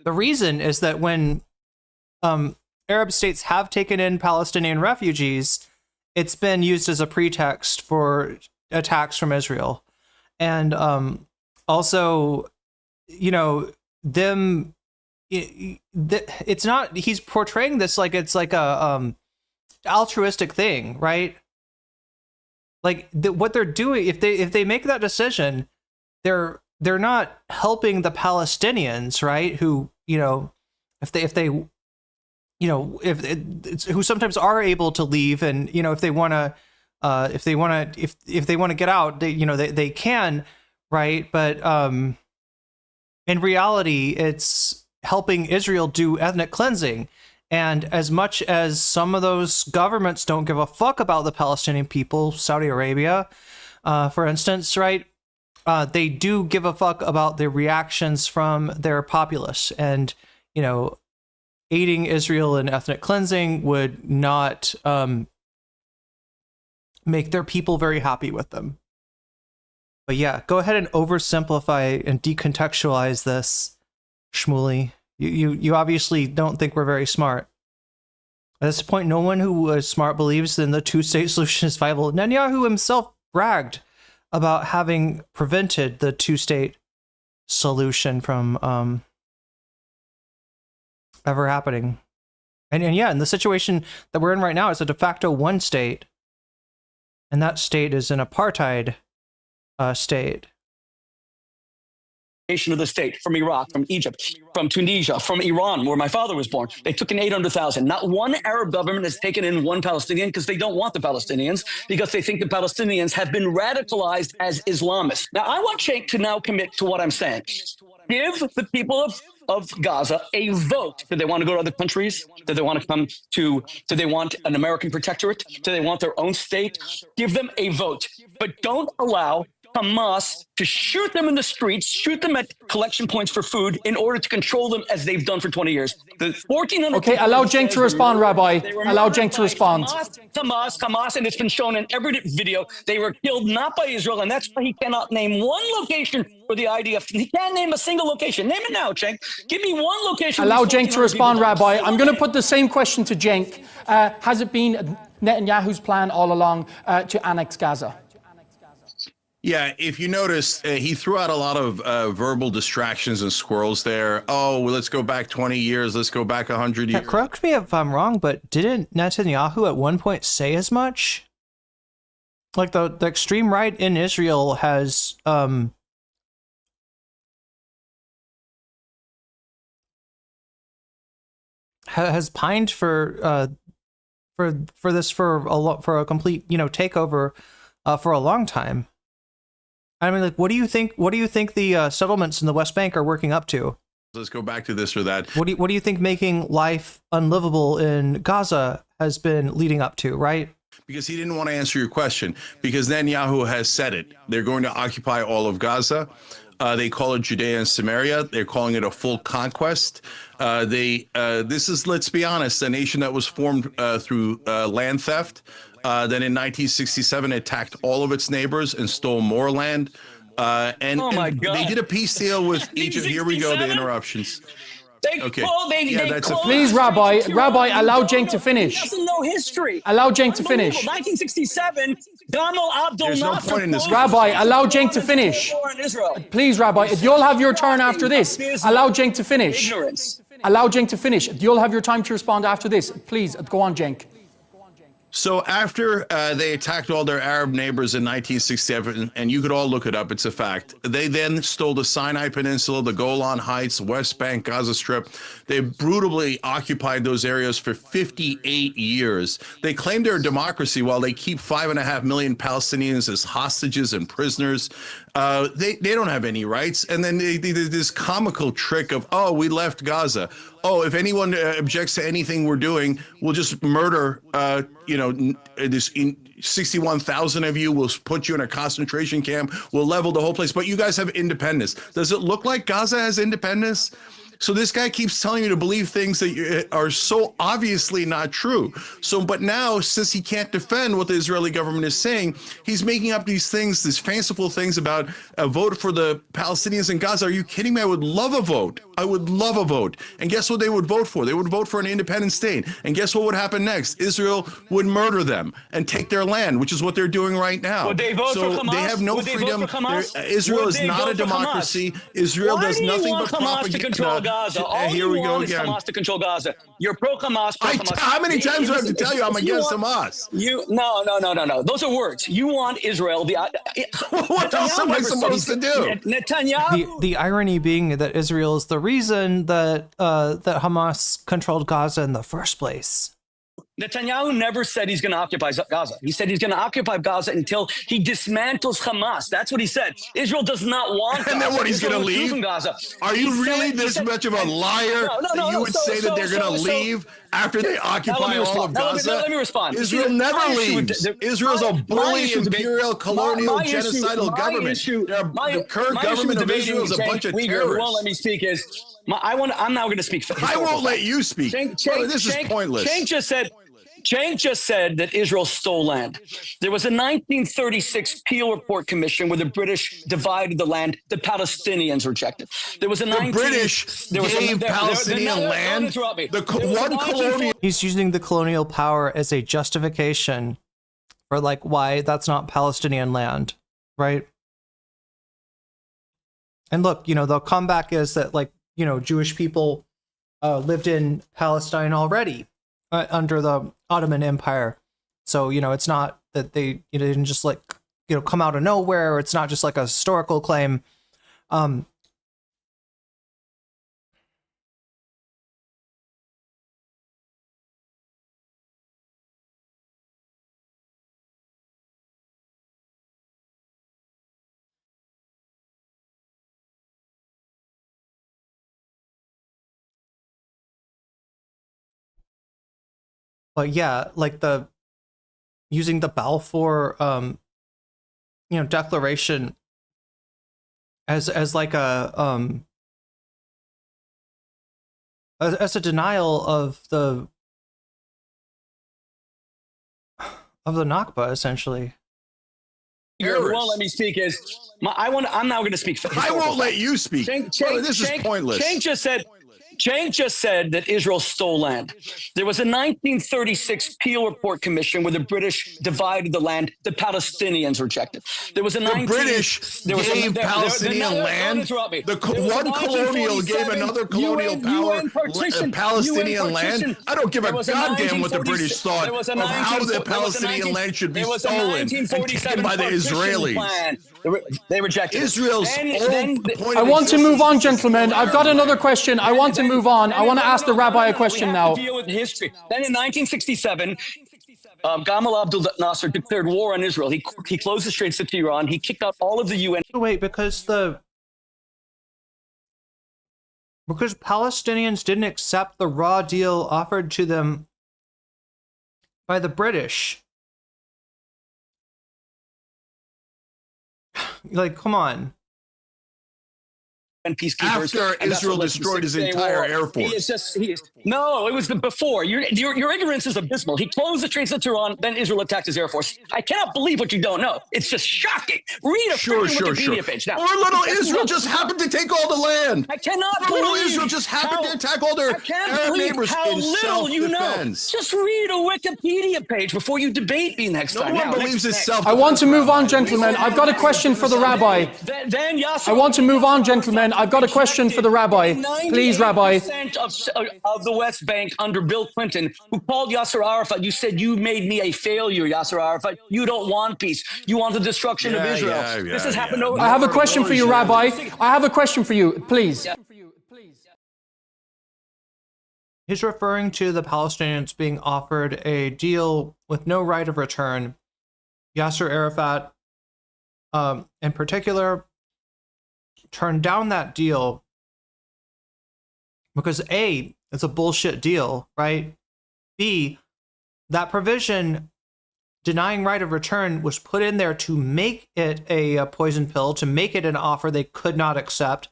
Speaker 1: The reason is that when Arab states have taken in Palestinian refugees, it's been used as a pretext for attacks from Israel. And also, you know, it's not, he's portraying this like it's like a altruistic thing, right? Like what they're doing, if they make that decision, they're not helping the Palestinians, right? Who, you know, if they who sometimes are able to leave, and you know, if they want to get out, they can, right? But in reality, it's helping Israel do ethnic cleansing. And as much as some of those governments don't give a fuck about the Palestinian people, Saudi Arabia, for instance, right? They do give a fuck about the reactions from their populace. And, you know, aiding Israel in ethnic cleansing would not make their people very happy with them. But yeah, go ahead and oversimplify and decontextualize this, Shmuley. You obviously don't think we're very smart. At this point, no one who is smart believes in the two-state solution is viable. Netanyahu himself bragged about having prevented the two-state solution from ever happening. And yeah, in the situation that we're in right now, it's a de facto one state. And that state is an apartheid state.
Speaker 9: Of the state, from Iraq, from Egypt, from Tunisia, from Iran, where my father was born. They took in 800,000. Not one Arab government has taken in one Palestinian because they don't want the Palestinians, because they think the Palestinians have been radicalized as Islamists. Now, I want Cenk to now commit to what I'm saying. Give the people of Gaza a vote. Do they want to go to other countries? Do they want to come to, do they want an American protectorate? Do they want their own state? Give them a vote, but don't allow Hamas to shoot them in the streets, shoot them at collection points for food in order to control them as they've done for 20 years. The 1,400.
Speaker 4: Okay, allow Cenk to respond, Rabbi. Allow Cenk to respond.
Speaker 9: Hamas, and it's been shown in every video. They were killed not by Israel, and that's why he cannot name one location for the IDF. He can't name a single location. Name it now, Cenk. Give me one location.
Speaker 4: Allow Cenk to respond, Rabbi. I'm going to put the same question to Cenk. Has it been Netanyahu's plan all along to annex Gaza?
Speaker 6: Yeah, if you notice, he threw out a lot of verbal distractions and squirrels there. Oh, well, let's go back 20 years. Let's go back 100 years.
Speaker 1: Correct me if I'm wrong, but didn't Netanyahu at one point say as much? Like the extreme right in Israel has pined for this for a complete, you know, takeover for a long time. I mean, like, what do you think? What do you think the settlements in the West Bank are working up to?
Speaker 6: Let's go back to this or that.
Speaker 1: What do you think making life unlivable in Gaza has been leading up to? Right?
Speaker 6: Because he didn't want to answer your question. Because Netanyahu has said it. They're going to occupy all of Gaza. They call it Judea and Samaria. They're calling it a full conquest. This is, let's be honest, a nation that was formed through land theft. Then in 1967 attacked all of its neighbors and stole more land. And they did a peace deal with Egypt. Here we go, the interruptions.
Speaker 4: Please, Rabbi, allow Cenk to finish.
Speaker 9: He doesn't know history.
Speaker 4: Allow Cenk to finish.
Speaker 9: 1967, Gamal Abdel
Speaker 6: There's no point in this.
Speaker 4: Rabbi, allow Cenk to finish. Please, Rabbi, you'll have your turn after this. Allow Cenk to finish. Allow Cenk to finish. You'll have your time to respond after this. Please, go on, Cenk.
Speaker 6: So after they attacked all their Arab neighbors in 1967, and you could all look it up, it's a fact, they then stole the Sinai Peninsula, the Golan Heights, West Bank, Gaza Strip. They brutally occupied those areas for 58 years. They claim they're a democracy while they keep 5.5 million Palestinians as hostages and prisoners. They don't have any rights. And then they did this comical trick of, oh, we left Gaza. Oh, if anyone objects to anything we're doing, we'll just murder, this 61,000 of you. We'll put you in a concentration camp. We'll level the whole place. But you guys have independence. Does it look like Gaza has independence? So this guy keeps telling you to believe things that are so obviously not true. But now, since he can't defend what the Israeli government is saying, he's making up these things, these fanciful things about a vote for the Palestinians in Gaza. Are you kidding me? I would love a vote. I would love a vote. And guess what they would vote for? They would vote for an independent state. And guess what would happen next? Israel would murder them and take their land, which is what they're doing right now.
Speaker 9: Would they vote for Hamas?
Speaker 6: They have no freedom. Israel is not a democracy. Israel does nothing but propaganda.
Speaker 9: Gaza. All
Speaker 6: here we go
Speaker 9: again.
Speaker 6: again.
Speaker 9: Hamas to control Gaza. You're pro-Hamas.
Speaker 6: How many times do I have to tell you I'm against Hamas?
Speaker 9: No. Those are words. You want Israel.
Speaker 6: What else am I supposed to do?
Speaker 9: Netanyahu.
Speaker 1: The irony being that Israel is the reason that that Hamas controlled Gaza in the first place.
Speaker 9: Netanyahu never said he's going to occupy Gaza. He said he's going to occupy Gaza until he dismantles Hamas. That's what he said. Israel does not want Gaza.
Speaker 6: And then what, he's going to leave?
Speaker 9: From Gaza.
Speaker 6: Are you really this much of a liar that you would say that they're going to leave after they occupy all of Gaza?
Speaker 9: Let me respond.
Speaker 6: Israel never leaves. Israel's a bully, imperial, colonial, genocidal government. The current government of Israel is a bunch of terrorists.
Speaker 9: Won't let me speak I'm now going to speak.
Speaker 6: I won't let you speak. This is pointless.
Speaker 9: Cenk just said that Israel stole land. There was a 1936 Peel Report Commission where the British divided the land. The Palestinians rejected. There was a
Speaker 6: British gave Palestinian land. One colonial.
Speaker 1: He's using the colonial power as a justification for why that's not Palestinian land, right? And look, the comeback is that Jewish people lived in Palestine already under the Ottoman Empire. So, it's not that they didn't just come out of nowhere, or it's not just a historical claim. But yeah, using the Balfour, declaration as a denial of the Nakba, essentially.
Speaker 9: You won't let me speak. I'm now going to speak.
Speaker 6: I won't let you speak. This is pointless.
Speaker 9: Cenk just said that Israel stole land. There was a 1936 Peel Report Commission where the British divided the land. The Palestinians rejected. There was a
Speaker 6: British gave Palestinian land. One colonial gave another colonial power Palestinian land. I don't give a goddamn what the British thought of how the Palestinian land should be stolen and taken by the Israelis.
Speaker 9: They rejected
Speaker 6: Israel's own point.
Speaker 4: I want to move on, gentlemen. I've got another question. I want to move on. I want to ask the rabbi a question now.
Speaker 9: Deal with history. Then in 1967, Gamal Abdel Nasser declared war on Israel. He closed the Straits of Tiran. He kicked out all of the UN.
Speaker 1: Wait, because Palestinians didn't accept the raw deal offered to them by the British. Come on.
Speaker 9: And peacekeepers.
Speaker 6: After Israel destroyed his entire air force.
Speaker 9: No, it was before. Your ignorance is abysmal. He closed the Straits of Tiran, then Israel attacked his air force. I cannot believe what you don't know. It's just shocking. Read a Wikipedia page. Now,
Speaker 6: or little Israel just happened to take all the land.
Speaker 9: I cannot
Speaker 6: believe
Speaker 9: little
Speaker 6: Israel just happened to attack all their Arab neighbors in self-defense.
Speaker 9: Just read a Wikipedia page before you debate me next time.
Speaker 6: No one believes it's self-defense.
Speaker 4: I want to move on, gentlemen. I've got a question for the rabbi.
Speaker 9: Then Yasser.
Speaker 4: I want to move on, gentlemen. I've got a question for the rabbi. Please, Rabbi.
Speaker 9: 90% of the West Bank under Bill Clinton, who called Yasser Arafat, you said you made me a failure, Yasser Arafat. You don't want peace. You want the destruction of Israel. This has happened over.
Speaker 4: I have a question for you, Rabbi. I have a question for you, please.
Speaker 1: He's referring to the Palestinians being offered a deal with no right of return. Yasser Arafat in particular, turned down that deal because A, it's a bullshit deal, right? B, that provision denying right of return was put in there to make it a poison pill, to make it an offer they could not accept.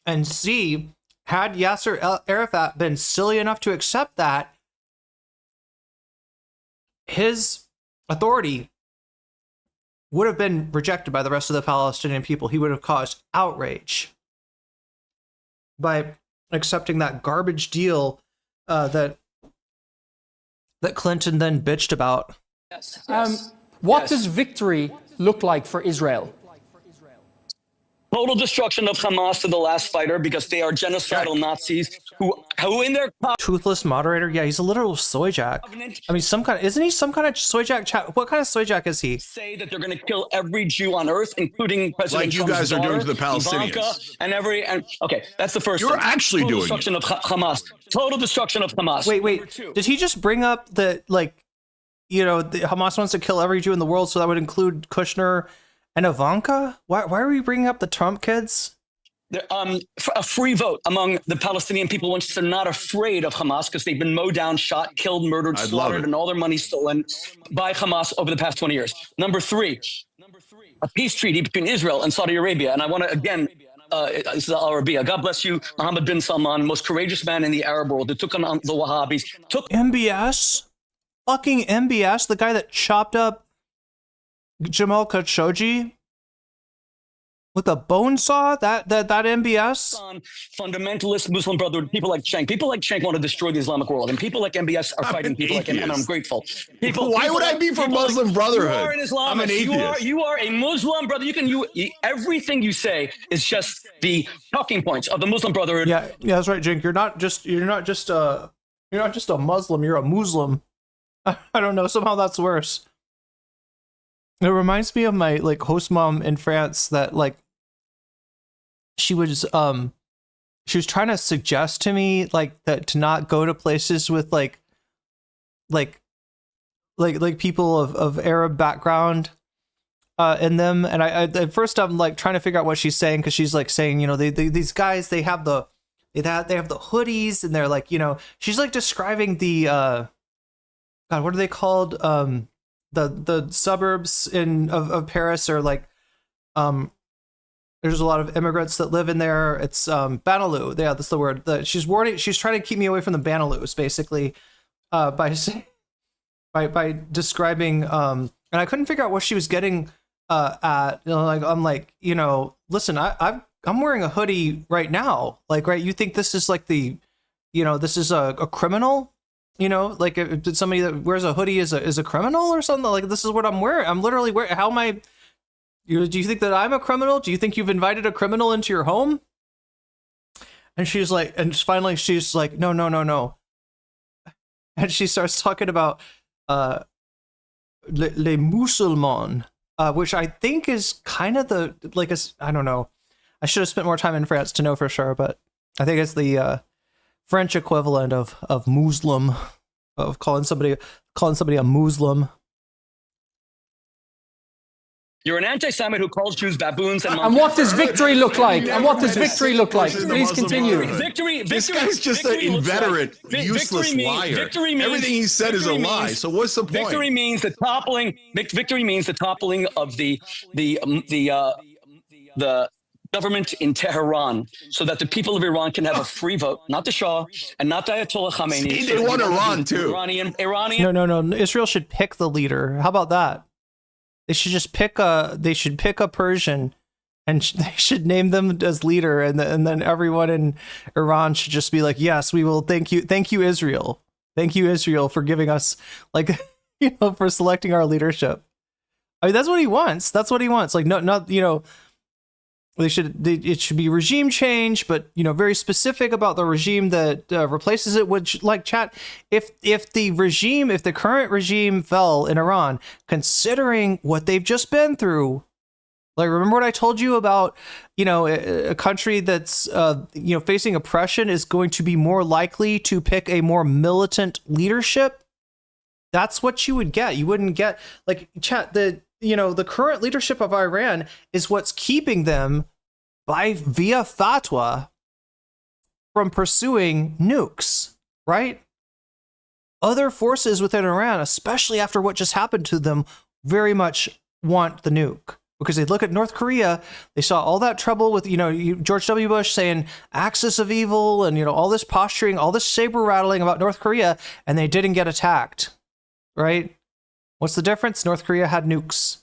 Speaker 1: And C, had Yasser Arafat been silly enough to accept that, his authority would have been rejected by the rest of the Palestinian people. He would have caused outrage by accepting that garbage deal that Clinton then bitched about.
Speaker 4: What does victory look like for Israel?
Speaker 9: Total destruction of Hamas to the last fighter, because they are genocidal Nazis who in their
Speaker 1: Toothless moderator. Yeah, he's a literal soy jack. I mean, isn't he some kind of soy jack? What kind of soy jack is he?
Speaker 9: say that they're going to kill every Jew on earth, including President
Speaker 6: Like you
Speaker 9: Trump's
Speaker 6: guys are doing to the
Speaker 9: daughter,
Speaker 6: Palestinians.
Speaker 9: Ivanka, and okay, that's the first.
Speaker 6: You're
Speaker 9: thing.
Speaker 6: actually
Speaker 9: Total
Speaker 6: doing
Speaker 9: destruction of Hamas. Total destruction of Hamas.
Speaker 1: Wait. Did he just bring up that, like, you know, Hamas wants to kill every Jew in the world, so that would include Kushner and Ivanka? Why are we bringing up the Trump kids?
Speaker 9: A free vote among the Palestinian people once they're not afraid of Hamas, because they've been mowed down, shot, killed, murdered, slaughtered, and all their money stolen by Hamas over the past 20 years. Number three, a peace treaty between Israel and Saudi Arabia. And I want to, again, this is Arabiya. God bless you, Mohammed bin Salman, most courageous man in the Arab world, that took on the Wahhabis.
Speaker 1: MBS? Fucking MBS? The guy that chopped up Jamal Khashoggi with a bone saw? That MBS?
Speaker 9: On fundamentalist Muslim Brotherhood, people like Cenk. People like Cenk want to destroy the Islamic world, and people like MBS are fighting people like him, and I'm grateful.
Speaker 6: Why would I be for Muslim Brotherhood?
Speaker 9: You are an Islamist.
Speaker 6: I'm an atheist.
Speaker 9: You are a Muslim brother. Everything you say is just the talking points of the Muslim Brotherhood.
Speaker 1: Yeah, that's right, Jink. You're not just a Muslim. You're a Muslim. I don't know. Somehow that's worse. It reminds me of my host mom in France that she was trying to suggest to me that to not go to places with people of Arab background in them. And I at first I'm trying to figure out what she's saying, because she's saying, you know, these guys, they have the hoodies, and they're she's describing the God, what are they called? The suburbs of Paris are there's a lot of immigrants that live in there. It's Banlieue. Yeah, that's the word. She's trying to keep me away from the Banlieues, basically, by describing and I couldn't figure out what she was getting at. You know, I'm listen, I'm wearing a hoodie right now. Right, you think this is this is a criminal? You know, if somebody that wears a hoodie is a criminal or something. This is what I'm wearing. I'm literally wearing. How am I? Do you think that I'm a criminal? Do you think you've invited a criminal into your home? And she's finally she's no. And she starts talking about les musulmans, which I think is kind of I don't know. I should have spent more time in France to know for sure, but I think it's the French equivalent of Muslim, of calling somebody a Muslim.
Speaker 9: You're an anti-Semite who calls Jews baboons and
Speaker 4: And what does victory look like? And what does victory look like? Please continue.
Speaker 6: This guy's just an inveterate, useless liar. Everything he said is a lie. So what's the point?
Speaker 9: Victory means the toppling. Victory means the toppling of the government in Tehran, so that the people of Iran can have a free vote, not the Shah and not the Ayatollah Khamenei.
Speaker 6: They want Iran too.
Speaker 9: Iranian.
Speaker 1: No. Israel should pick the leader. How about that? They should just pick a Persian, and they should name them as leader, and then everyone in Iran should just be yes, we will. Thank you, Israel. Thank you, Israel, for giving us for selecting our leadership. I mean, that's what he wants. It should be regime change, but very specific about the regime that replaces it. Which, chat, if the current regime fell in Iran, considering what they've just been through, remember what I told you about, a country that's facing oppression is going to be more likely to pick a more militant leadership. That's what you would get. You wouldn't get chat. the current leadership of Iran is what's keeping them via fatwa from pursuing nukes, right? Other forces within Iran, especially after what just happened to them, very much want the nuke. Because they look at North Korea, they saw all that trouble with, George W. Bush saying axis of evil and, all this posturing, all this saber rattling about North Korea, and they didn't get attacked, right? What's the difference? North Korea had nukes.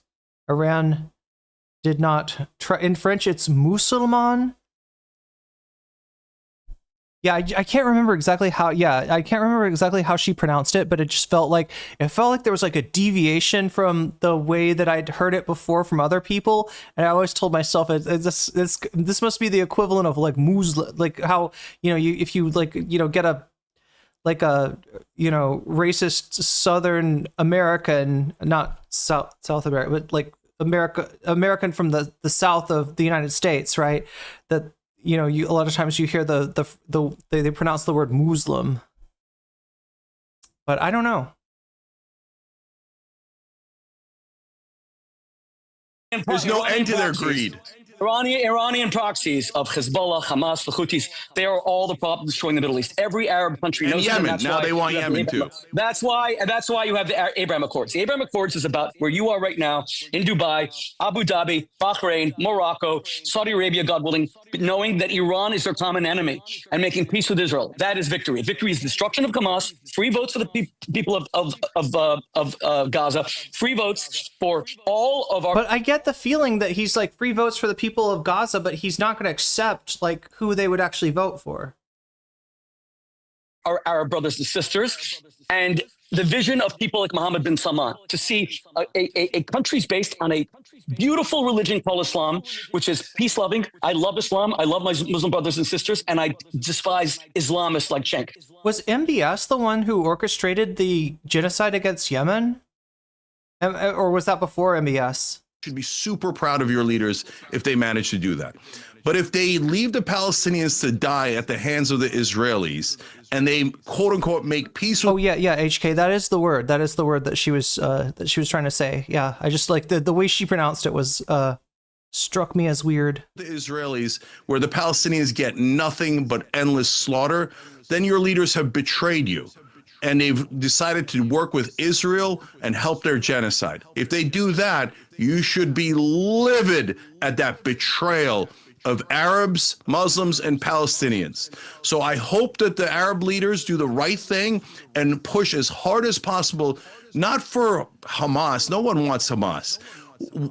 Speaker 1: Iran did not. In French, it's musulman. Yeah, I can't remember exactly how. Yeah, I can't remember exactly how she pronounced it, but it just felt like there was like a deviation from the way that I'd heard it before from other people, and I always told myself this must be the equivalent of like Muslim, like how if you get a racist Southern American, not South America, but like American from the south of the United States, right? That a lot of times you hear they pronounce the word Muslim, but I don't know.
Speaker 6: There's no end to their greed.
Speaker 9: Iranian proxies of Hezbollah, Hamas, the Houthis, they are all the problem destroying the Middle East. Every Arab country knows
Speaker 6: Yemen.
Speaker 9: It,
Speaker 6: now they want Yemen too.
Speaker 9: That's why you have the Abraham Accords. The Abraham Accords is about where you are right now in Dubai, Abu Dhabi, Bahrain, Morocco, Saudi Arabia, God willing, knowing that Iran is their common enemy and making peace with Israel. That is victory. Victory is destruction of Hamas, free votes for the people of Gaza, free votes for all of our.
Speaker 1: But I get the feeling that he's like free votes for the people of Gaza, but he's not going to accept like who they would actually vote for.
Speaker 9: Our Arab brothers and sisters, and the vision of people like Mohammed bin Salman, to see a country's based on a beautiful religion called Islam, which is peace-loving. I love Islam. I love my Muslim brothers and sisters, and I despise Islamists like Cenk.
Speaker 1: Was MBS the one who orchestrated the genocide against Yemen? Or was that before MBS?
Speaker 6: Should be super proud of your leaders if they manage to do that. But if they leave the Palestinians to die at the hands of the Israelis and they quote unquote make peace with
Speaker 1: HK, that is the word that she was trying to say. Yeah, I just like the way she pronounced it was struck me as weird.
Speaker 6: The Israelis, where the Palestinians get nothing but endless slaughter, then your leaders have betrayed you. And they've decided to work with Israel and help their genocide. If they do that, you should be livid at that betrayal of Arabs, Muslims, and Palestinians. So I hope that the Arab leaders do the right thing and push as hard as possible, not for Hamas, no one wants Hamas,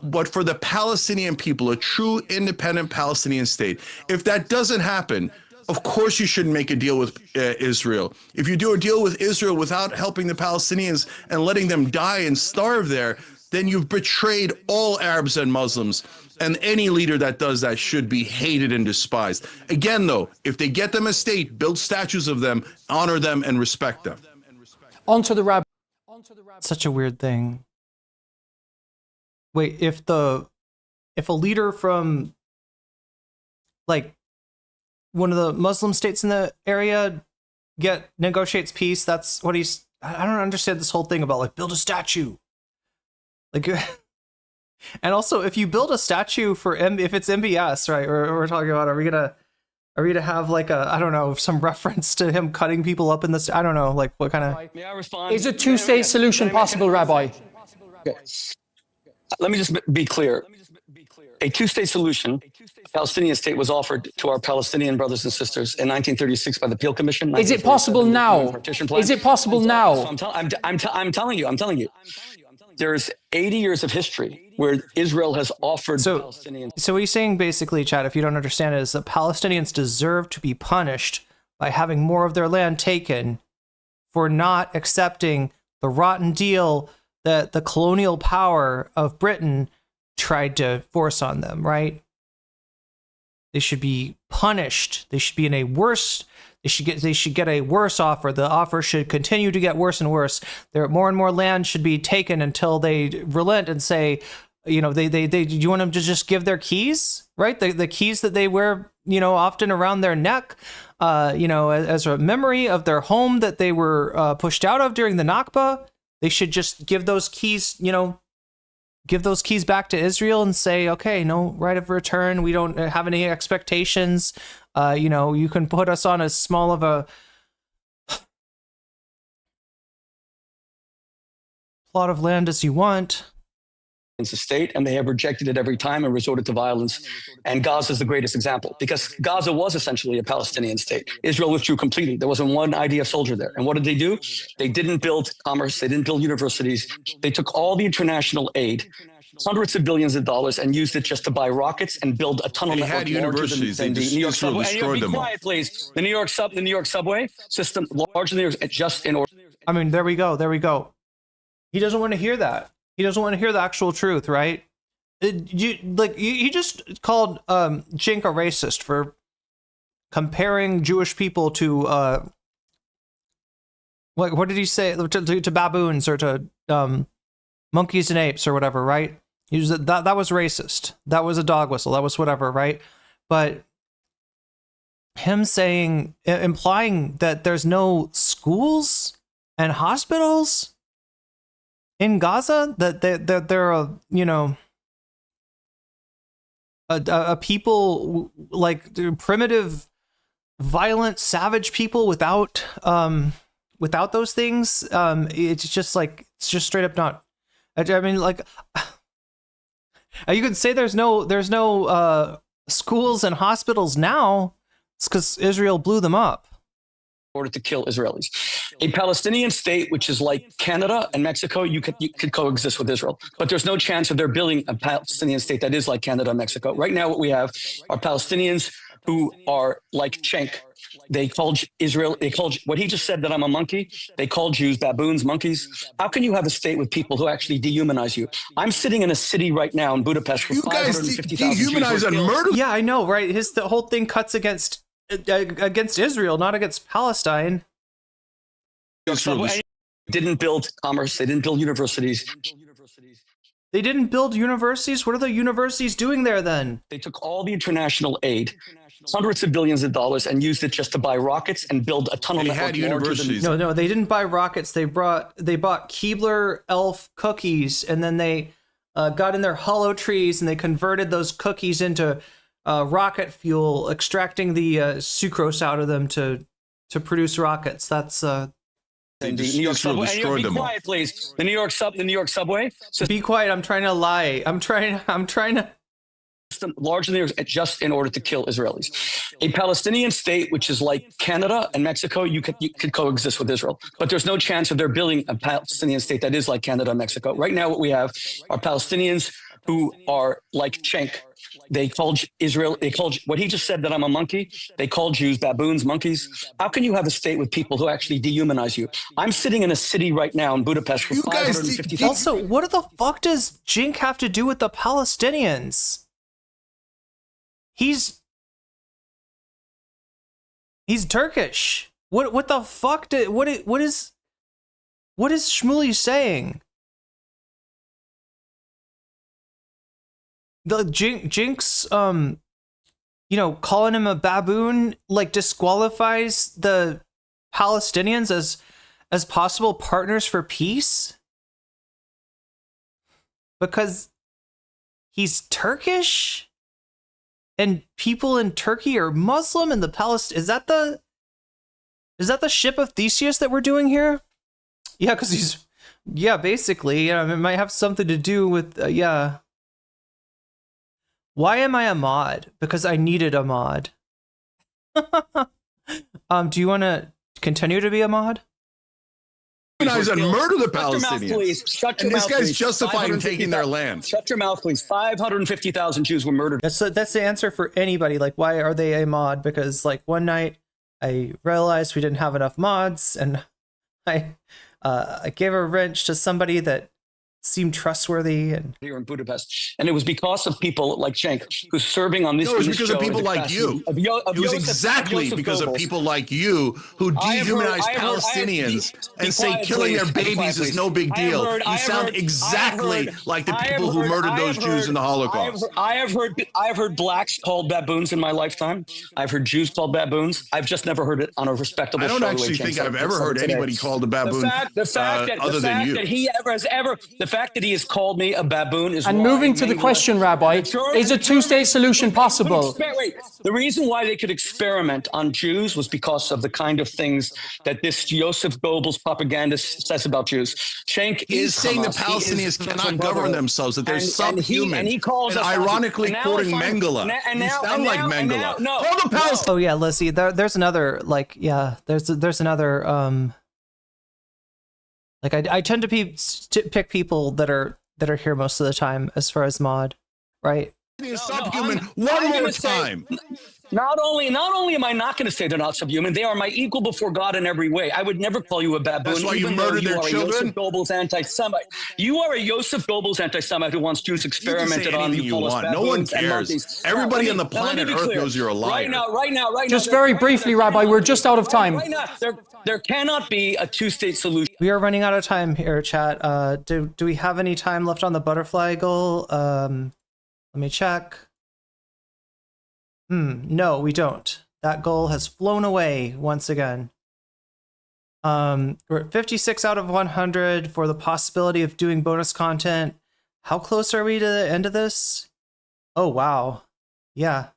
Speaker 6: but for the Palestinian people, a true independent Palestinian state. If that doesn't happen, of course you shouldn't make a deal with Israel. If you do a deal with Israel without helping the Palestinians and letting them die and starve there, then you've betrayed all Arabs and Muslims. And any leader that does that should be hated and despised. Again, though, if they get them a state, build statues of them, honor them, and respect them.
Speaker 4: Onto the Rabbi.
Speaker 1: Such a weird thing. Wait, if a leader from like one of the Muslim states in the area negotiates peace, that's what he's. I don't understand this whole thing about like build a statue. Like, and also if you build a statue for if it's MBS, right? Or we're talking about, are we gonna have like I don't know, some reference to him cutting people up in this? I don't know, like what kind of.
Speaker 9: May I respond?
Speaker 4: Is a two-state solution possible, Rabbi?
Speaker 9: Okay. Let me just be clear. A two-state solution, a Palestinian state, was offered to our Palestinian brothers and sisters in 1936 by the Peel Commission.
Speaker 4: Is it possible now? Is it possible now?
Speaker 9: I'm telling you. There's 80 years of history where Israel has offered Palestinians.
Speaker 1: So what he's saying basically, Chad, if you don't understand it, is that Palestinians deserve to be punished by having more of their land taken for not accepting the rotten deal that the colonial power of Britain tried to force on them, right? They should be punished. They should be in a worse. They should get a worse offer. The offer should continue to get worse and worse. More and more land should be taken until they relent and say, you want them to just give their keys, right? The keys that they wear, often around their neck, as a memory of their home that they were pushed out of during the Nakba. They should just give those keys, give those keys back to Israel and say, okay, no right of return. We don't have any expectations. You know, you can put us on as small of a plot of land as you want.
Speaker 9: It's a state, and they have rejected it every time and resorted to violence. And Gaza is the greatest example, because Gaza was essentially a Palestinian state. Israel withdrew completely. There wasn't one IDF soldier there. And what did they do? They didn't build commerce. They didn't build universities. They took all the international aid, hundreds of billions of dollars, and used it just to buy rockets and build a tunnel network
Speaker 6: had universities.
Speaker 9: than the New York subway.
Speaker 6: Destroyed them all.
Speaker 9: Quiet, please. The New York subway system, larger than New York, just in order.
Speaker 1: I mean, there we go. There we go. He doesn't want to hear that. He doesn't want to hear the actual truth, right? He just called Cenk a racist for comparing Jewish people to what did he say, to baboons or to monkeys and apes or whatever, right? That was racist. That was a dog whistle. That was whatever, right? But him implying that there's no schools and hospitals in Gaza, that they're a people, like primitive, violent, savage people without those things. It's just straight up not. I mean, like, you could say there's no schools and hospitals now. It's because Israel blew them up.
Speaker 9: Order to kill Israelis. A Palestinian state, which is like Canada and Mexico, you could coexist with Israel. But there's no chance of there building a Palestinian state that is like Canada and Mexico. Right now, what we have are Palestinians who are like Cenk. They called Israel, what he just said, that I'm a monkey. They call Jews baboons, monkeys. How can you have a state with people who actually dehumanize you? I'm sitting in a city right now in Budapest.
Speaker 6: You guys dehumanize and murder.
Speaker 1: Yeah, I know, right? The whole thing cuts against Israel, not against Palestine.
Speaker 9: Didn't build commerce. They didn't build universities.
Speaker 1: They didn't build universities? What are the universities doing there then?
Speaker 9: They took all the international aid, hundreds of billions of dollars, and used it just to buy rockets and build a tunnel network.
Speaker 6: Had universities.
Speaker 1: No, they didn't buy rockets. They bought Keebler elf cookies, and then they got in their hollow trees and they converted those cookies into rocket fuel, extracting the sucrose out of them to produce rockets. That's
Speaker 9: the New York subway. Be quiet, please. The New York subway.
Speaker 1: Be quiet. I'm trying to lie. I'm trying to.
Speaker 9: Larger than New York, just in order to kill Israelis. A Palestinian state, which is like Canada and Mexico, you could coexist with Israel. But there's no chance of there building a Palestinian state that is like Canada and Mexico. Right now, what we have are Palestinians who are like Cenk. They called what he just said, that I'm a monkey. They call Jews baboons, monkeys. How can you have a state with people who actually dehumanize you? I'm sitting in a city right now in Budapest.
Speaker 6: You guys,
Speaker 1: also, what the fuck does Cenk have to do with the Palestinians? He's Turkish. What the fuck what is Shmuley saying? The Cenk's calling him a baboon like disqualifies the Palestinians as possible partners for peace because he's Turkish and people in Turkey are Muslim and is that the ship of Theseus that we're doing here? Yeah, because basically, it might have something to do with Why am I a mod? Because I needed a mod. Do you want to continue to be a mod?
Speaker 6: And murder the
Speaker 9: Palestinians. Shut your mouth,
Speaker 6: this guy's justifying taking their land.
Speaker 9: Shut your mouth, please. 550,000 Jews were murdered.
Speaker 1: That's the answer for anybody. Like, why are they a mod? Because like one night I realized we didn't have enough mods, and I gave a wrench to somebody that seemed trustworthy, and
Speaker 9: here in Budapest, and it was because of people like Cenk who's serving on this.
Speaker 6: No, it was because of people like you. It was exactly because of people like you who dehumanize Palestinians and say killing their babies is no big deal. You sound exactly like the people who murdered those Jews in the Holocaust.
Speaker 9: I have heard blacks called baboons in my lifetime. I've heard Jews called baboons. I've just never heard it on a respectable show.
Speaker 6: I don't actually think I've ever heard anybody called a baboon.
Speaker 9: The fact that he ever has ever. The fact that he has called me a baboon is
Speaker 4: And
Speaker 9: why
Speaker 4: moving to the
Speaker 9: Mengele-
Speaker 4: question, Rabbi, is a two-state solution possible?
Speaker 9: Wait, the reason why they could experiment on Jews was because of the kind of things that this Joseph Goebbels propagandist says about Jews. Cenk
Speaker 6: He's
Speaker 9: is
Speaker 6: saying the
Speaker 9: Hamas. He is
Speaker 6: Palestinians
Speaker 9: Muslim
Speaker 6: cannot govern
Speaker 9: Brotherhood.
Speaker 6: themselves, that they're subhuman.
Speaker 9: And he calls
Speaker 6: and
Speaker 9: us
Speaker 6: ironically
Speaker 9: and now
Speaker 6: quoting
Speaker 9: I find-
Speaker 6: Mengele.
Speaker 9: and
Speaker 6: You
Speaker 9: now-
Speaker 6: sound
Speaker 9: and
Speaker 6: like
Speaker 9: now- and now-
Speaker 6: Mengele.
Speaker 9: no,
Speaker 6: Call the Palestinians.
Speaker 1: Oh yeah, Lizzie. There's another like there's another like I tend to pick people that are here most of the time as far as mod, right?
Speaker 6: Is subhuman.
Speaker 9: I'm
Speaker 6: One more
Speaker 9: gonna say-
Speaker 6: time.
Speaker 9: Not only am I not going to say they're not subhuman, they are my equal before God in every way. I would never call you a baboon.
Speaker 6: That's why you
Speaker 9: even though
Speaker 6: murdered their
Speaker 9: are
Speaker 6: children?
Speaker 9: A Joseph Goebbels anti-Semite. You are a Joseph Goebbels anti-Semite who wants Jews
Speaker 6: You can say
Speaker 9: experimented on.
Speaker 6: anything you
Speaker 9: call us
Speaker 6: want. No one
Speaker 9: baboons and
Speaker 6: cares.
Speaker 9: monkeys.
Speaker 6: Everybody
Speaker 9: Now,
Speaker 6: on the
Speaker 9: let me
Speaker 6: planet
Speaker 9: be
Speaker 6: Earth
Speaker 9: clear.
Speaker 6: knows you're a liar.
Speaker 9: Right now.
Speaker 4: Just very briefly, Rabbi, we're just out of time.
Speaker 9: Right now, there cannot be a two-state solution.
Speaker 1: We are running out of time here, chat. Do we have any time left on the butterfly goal? Let me check. No, we don't. That goal has flown away once again. We're at 56 out of 100 for the possibility of doing bonus content. How close are we to the end of this? Oh, wow. Yeah.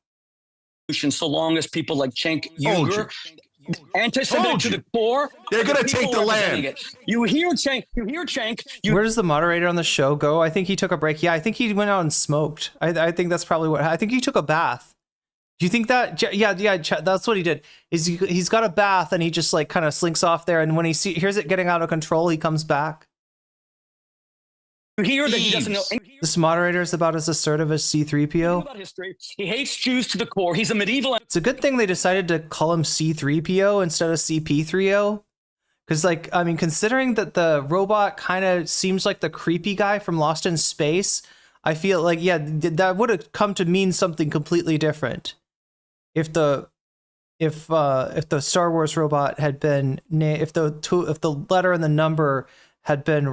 Speaker 9: So long as people like Cenk
Speaker 6: Told
Speaker 9: Uygur, anti-Semitic
Speaker 6: Told
Speaker 9: to
Speaker 6: you.
Speaker 9: the core,
Speaker 6: They're gonna
Speaker 9: people
Speaker 6: take the
Speaker 9: representing
Speaker 6: land.
Speaker 9: it. You hear Cenk.
Speaker 1: Where does the moderator on the show go? I think he took a break. Yeah, I think he went out and smoked. I think that's probably what. I think he took a bath. Do you think that? Yeah, that's what he did. He's got a bath and he just like kind of slinks off there, and when he hears it getting out of control, he comes back.
Speaker 9: You hear that he doesn't know anything
Speaker 1: This moderator is about as assertive as C-3PO.
Speaker 9: about history. He hates Jews to the core. He's a medieval.
Speaker 1: It's a good thing they decided to call him C-3PO instead of CP3O. Because, like, I mean, considering that the robot kind of seems like the creepy guy from Lost in Space, I feel like, yeah, that would have come to mean something completely different if the Star Wars robot had been if the letter and the number had been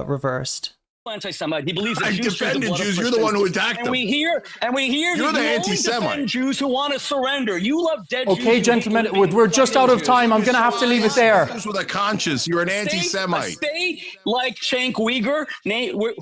Speaker 1: reversed.
Speaker 9: Anti-Semite. He believes that
Speaker 6: I
Speaker 9: Jews shed the
Speaker 6: defended
Speaker 9: blood of
Speaker 6: Jews. You're the one who
Speaker 9: Christians.
Speaker 6: attacked them.
Speaker 9: And we hear
Speaker 6: You're
Speaker 9: that
Speaker 6: the
Speaker 9: you only
Speaker 6: anti-Semite.
Speaker 9: defend Jews who want to surrender. You love dead Jews.
Speaker 4: Okay,
Speaker 9: who
Speaker 4: gentlemen,
Speaker 9: hate human
Speaker 4: we're just out of
Speaker 9: Jews.
Speaker 4: time. I'm going to have to leave it there.
Speaker 6: Jews with a conscience. You're an
Speaker 9: A
Speaker 6: anti-Semite.
Speaker 9: state like Cenk Uygur,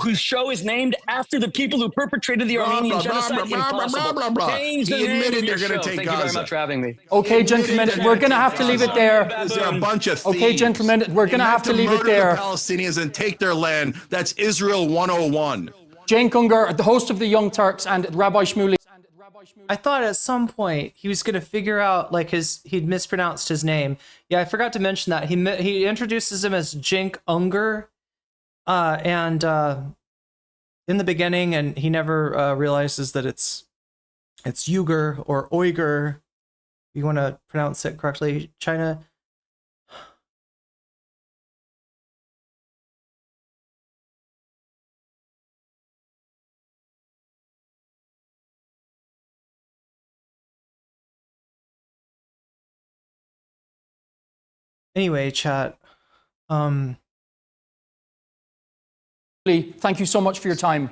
Speaker 9: whose show is named after the people who perpetrated the Armenian genocide. Impossible. Change the
Speaker 6: He
Speaker 9: name
Speaker 6: admitted
Speaker 9: of your
Speaker 6: they're going
Speaker 9: show.
Speaker 6: to take
Speaker 9: Thank you very
Speaker 6: Gaza.
Speaker 9: much for having me.
Speaker 4: Okay, gentlemen, we're going to have to leave it there.
Speaker 6: They're a bunch of thieves.
Speaker 4: Okay, gentlemen, we're going to have to leave it
Speaker 6: murder
Speaker 4: there.
Speaker 6: the Palestinians and take their land. That's Israel 101.
Speaker 4: Cenk Uygur, the host of the Young Turks, and Rabbi Shmuley.
Speaker 1: I thought at some point he was going to figure out like he'd mispronounced his name. Yeah, I forgot to mention that he introduces him as Cenk Uygur, and in the beginning, and he never realizes that it's Uyghur or Uyghur. You want to pronounce it correctly, China. Anyway, chat.
Speaker 4: Thank you so much for your time.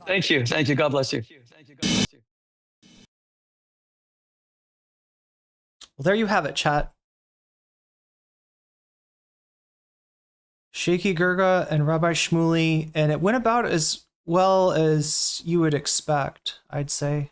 Speaker 9: Thank you. Thank you. God bless you.
Speaker 1: Well, there you have it, chat. Shaky Gurga and Rabbi Shmuley, and it went about as well as you would expect, I'd say.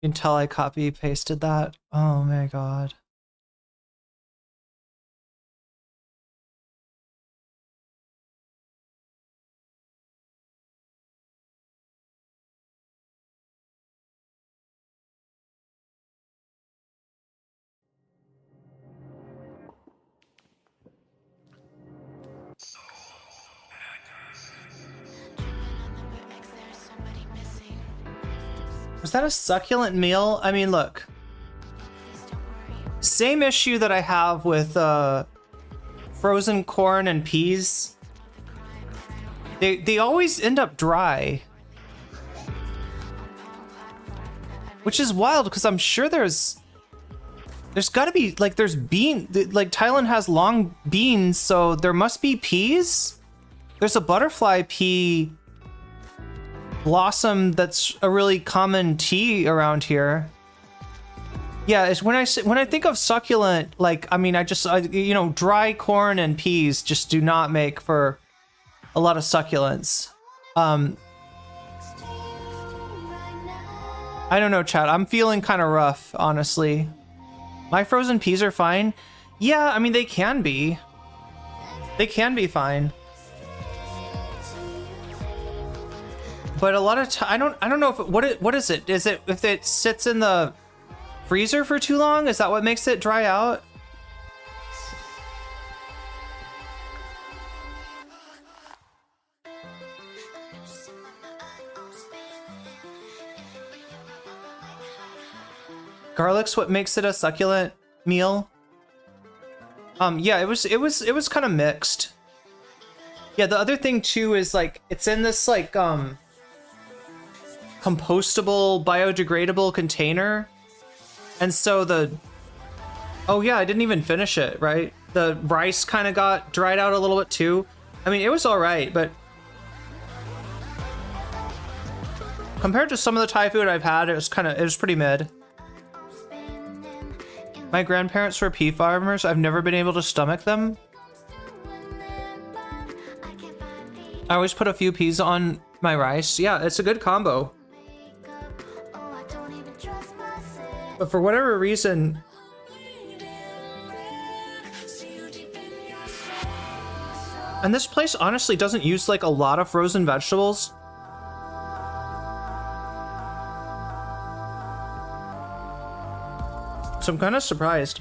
Speaker 1: You can tell I copy pasted that. Oh my god. Was that a succulent meal? I mean, look. Same issue that I have with frozen corn and peas. They always end up dry. Which is wild because I'm sure there's got to be like there's like Thailand has long beans, so there must be peas. There's a butterfly pea blossom that's a really common tea around here. Yeah, it's when I think of succulent, like I mean, you know, dry corn and peas just do not make for a lot of succulents. I don't know, chat. I'm feeling kind of rough, honestly. My frozen peas are fine. Yeah, I mean, they can be. They can be fine. But a lot of time, I don't know if what is it? Is it if it sits in the freezer for too long? Is that what makes it dry out? Garlic's what makes it a succulent meal. Yeah, it was kind of mixed. Yeah, the other thing too is like it's in this like compostable, biodegradable container. And so oh yeah, I didn't even finish it, right? The rice kind of got dried out a little bit too. I mean, it was all right, but compared to some of the Thai food I've had, it was pretty mid. My grandparents were pea farmers. I've never been able to stomach them. I always put a few peas on my rice. Yeah, it's a good combo. But for whatever reason, and this place honestly doesn't use like a lot of frozen vegetables. So I'm kind of surprised.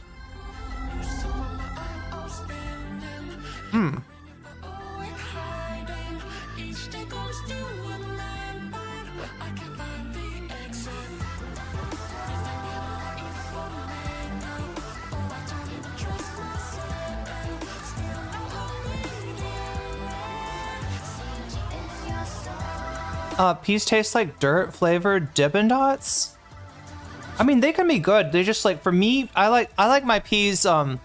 Speaker 1: Peas taste like dirt flavored Dippin' Dots. I mean, they can be good. They just like, for me, I like my peas, I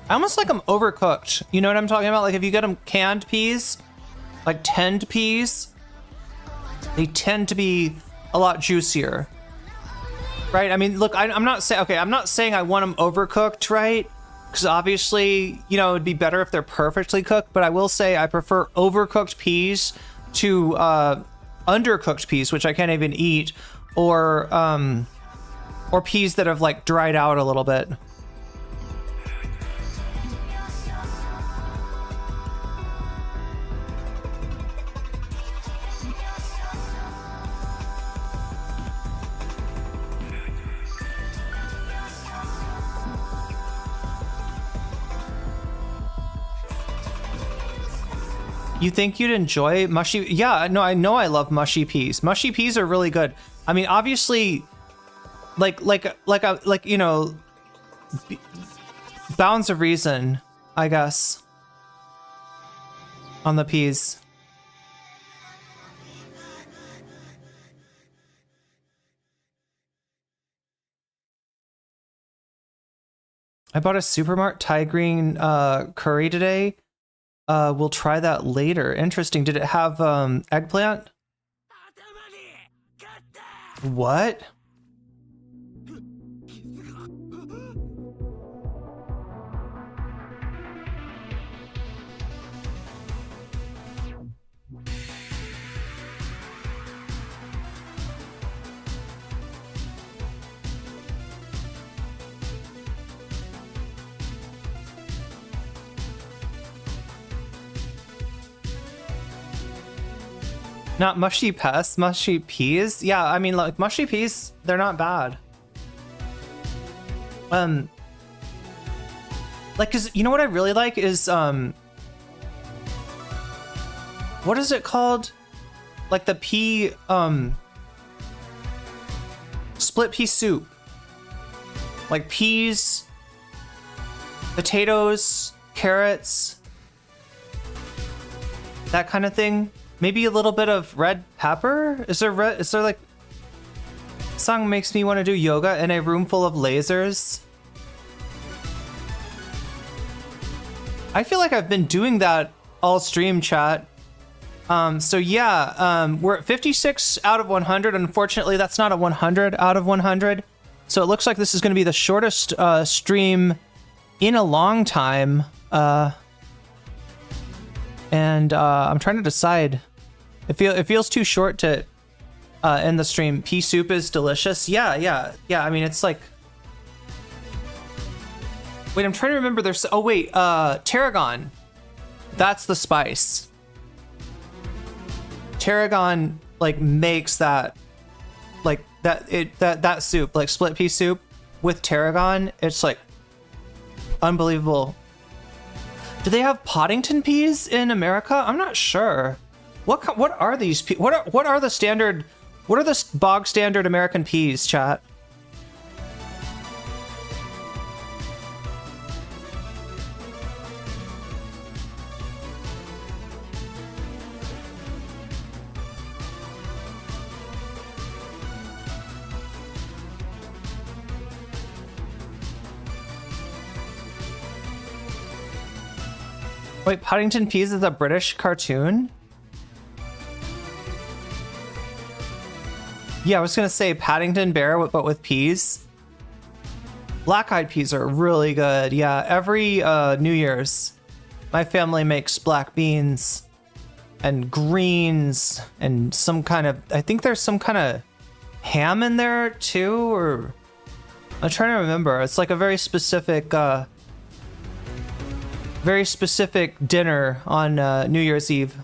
Speaker 1: almost like them overcooked. You know what I'm talking about? Like if you get them canned peas, like tinned peas, they tend to be a lot juicier, right? I mean, look, I'm not saying I want them overcooked, right? Because obviously, you know, it'd be better if they're perfectly cooked, but I will say I prefer overcooked peas to undercooked peas, which I can't even eat, or peas that have like dried out a little bit. You think you'd enjoy mushy? Yeah, no, I know I love mushy peas. Mushy peas are really good. I mean, obviously, like you know, bounds of reason, I guess, on the peas. I bought a Supermart Thai green curry today. We'll try that later. Interesting. Did it have eggplant? What? Not mushy pests, mushy peas. Yeah, I mean, like mushy peas, they're not bad. Like, cause you know what I really like is what is it called? Like the pea split pea soup. Like peas, potatoes, carrots, that kind of thing. Maybe a little bit of red pepper. Is there like, song makes me want to do yoga in a room full of lasers. I feel like I've been doing that all stream, chat. So yeah, we're at 56 out of 100. Unfortunately, that's not a 100 out of 100. So it looks like this is going to be the shortest stream in a long time. And I'm trying to decide. It feels too short to end the stream. Pea soup is delicious. Yeah. I mean, it's like. Wait, I'm trying to remember. There's. Oh wait, tarragon. That's the spice. Tarragon like makes that. Like that soup, like split pea soup with tarragon, it's like unbelievable. Do they have Poddington peas in America? I'm not sure. What are these peas? What are the standard? What are the bog standard American peas, chat? Wait, Poddington Peas is a British cartoon? Yeah, I was gonna say Paddington Bear, but with peas. Black-eyed peas are really good. Yeah, every New Year's, my family makes black beans and greens and some kind of, I think there's some kind of ham in there too, or I'm trying to remember. It's like a very specific dinner on New Year's Eve.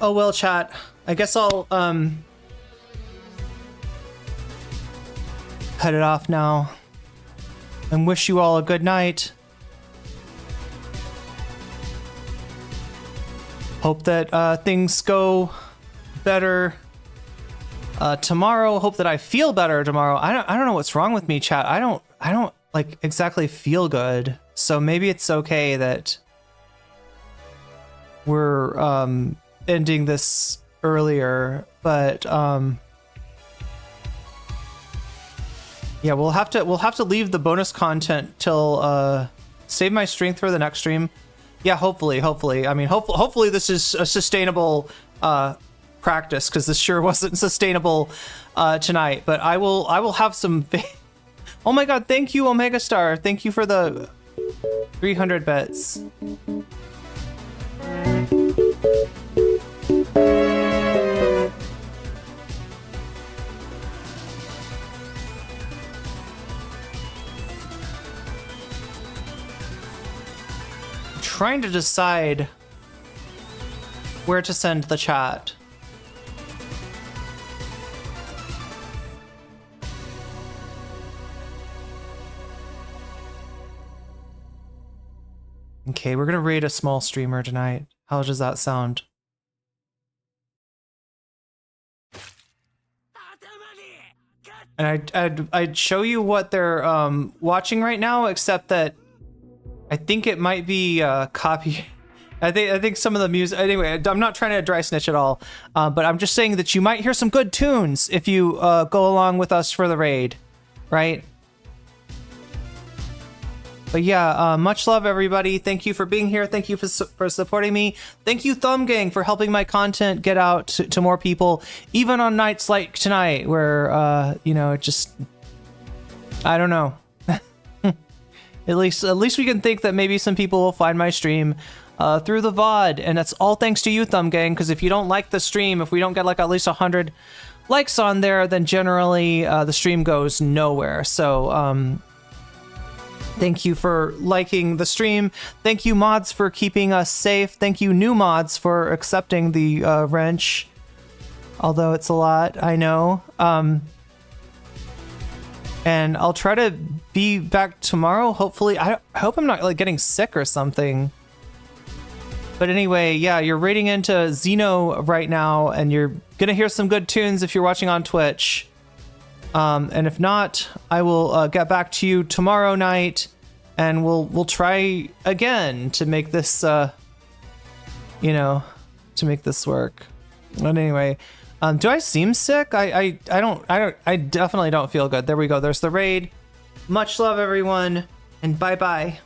Speaker 1: Oh well, chat. I guess I'll cut it off now and wish you all a good night. Hope that things go better tomorrow. Hope that I feel better tomorrow. I don't know what's wrong with me, chat. I don't like exactly feel good. So maybe it's okay that we're ending this earlier, but yeah, we'll have to leave the bonus content till save my strength for the next stream. Yeah, hopefully. I mean, hopefully this is a sustainable practice, because this sure wasn't sustainable tonight. But I will have some. Oh my God! Thank you, Omega Star. Thank you for the 300 bits. Trying to decide where to send the chat. Okay, we're gonna raid a small streamer tonight. How does that sound? And I'd show you what they're watching right now, except that I think it might be copy. I think some of the music. Anyway, I'm not trying to dry snitch at all, but I'm just saying that you might hear some good tunes if you go along with us for the raid, right? But yeah, much love, everybody. Thank you for being here. Thank you for supporting me. Thank you, Thumb Gang, for helping my content get out to more people, even on nights like tonight, where you know, it just, I don't know. At least we can think that maybe some people will find my stream through the VOD, and that's all thanks to you, Thumb Gang. Because if you don't like the stream, if we don't get like at least 100 likes on there, then generally the stream goes nowhere. So Thank you for liking the stream. Thank you, mods, for keeping us safe. Thank you, new mods, for accepting the wrench. Although it's a lot, I know. And I'll try to be back tomorrow, hopefully. I hope I'm not like getting sick or something. But anyway, yeah, you're raiding into Xeno right now, and you're gonna hear some good tunes if you're watching on Twitch. And if not, I will get back to you tomorrow night, and we'll try again to make this, to make this work. But anyway, do I seem sick? I definitely don't feel good. There we go. There's the raid. Much love, everyone, and bye bye.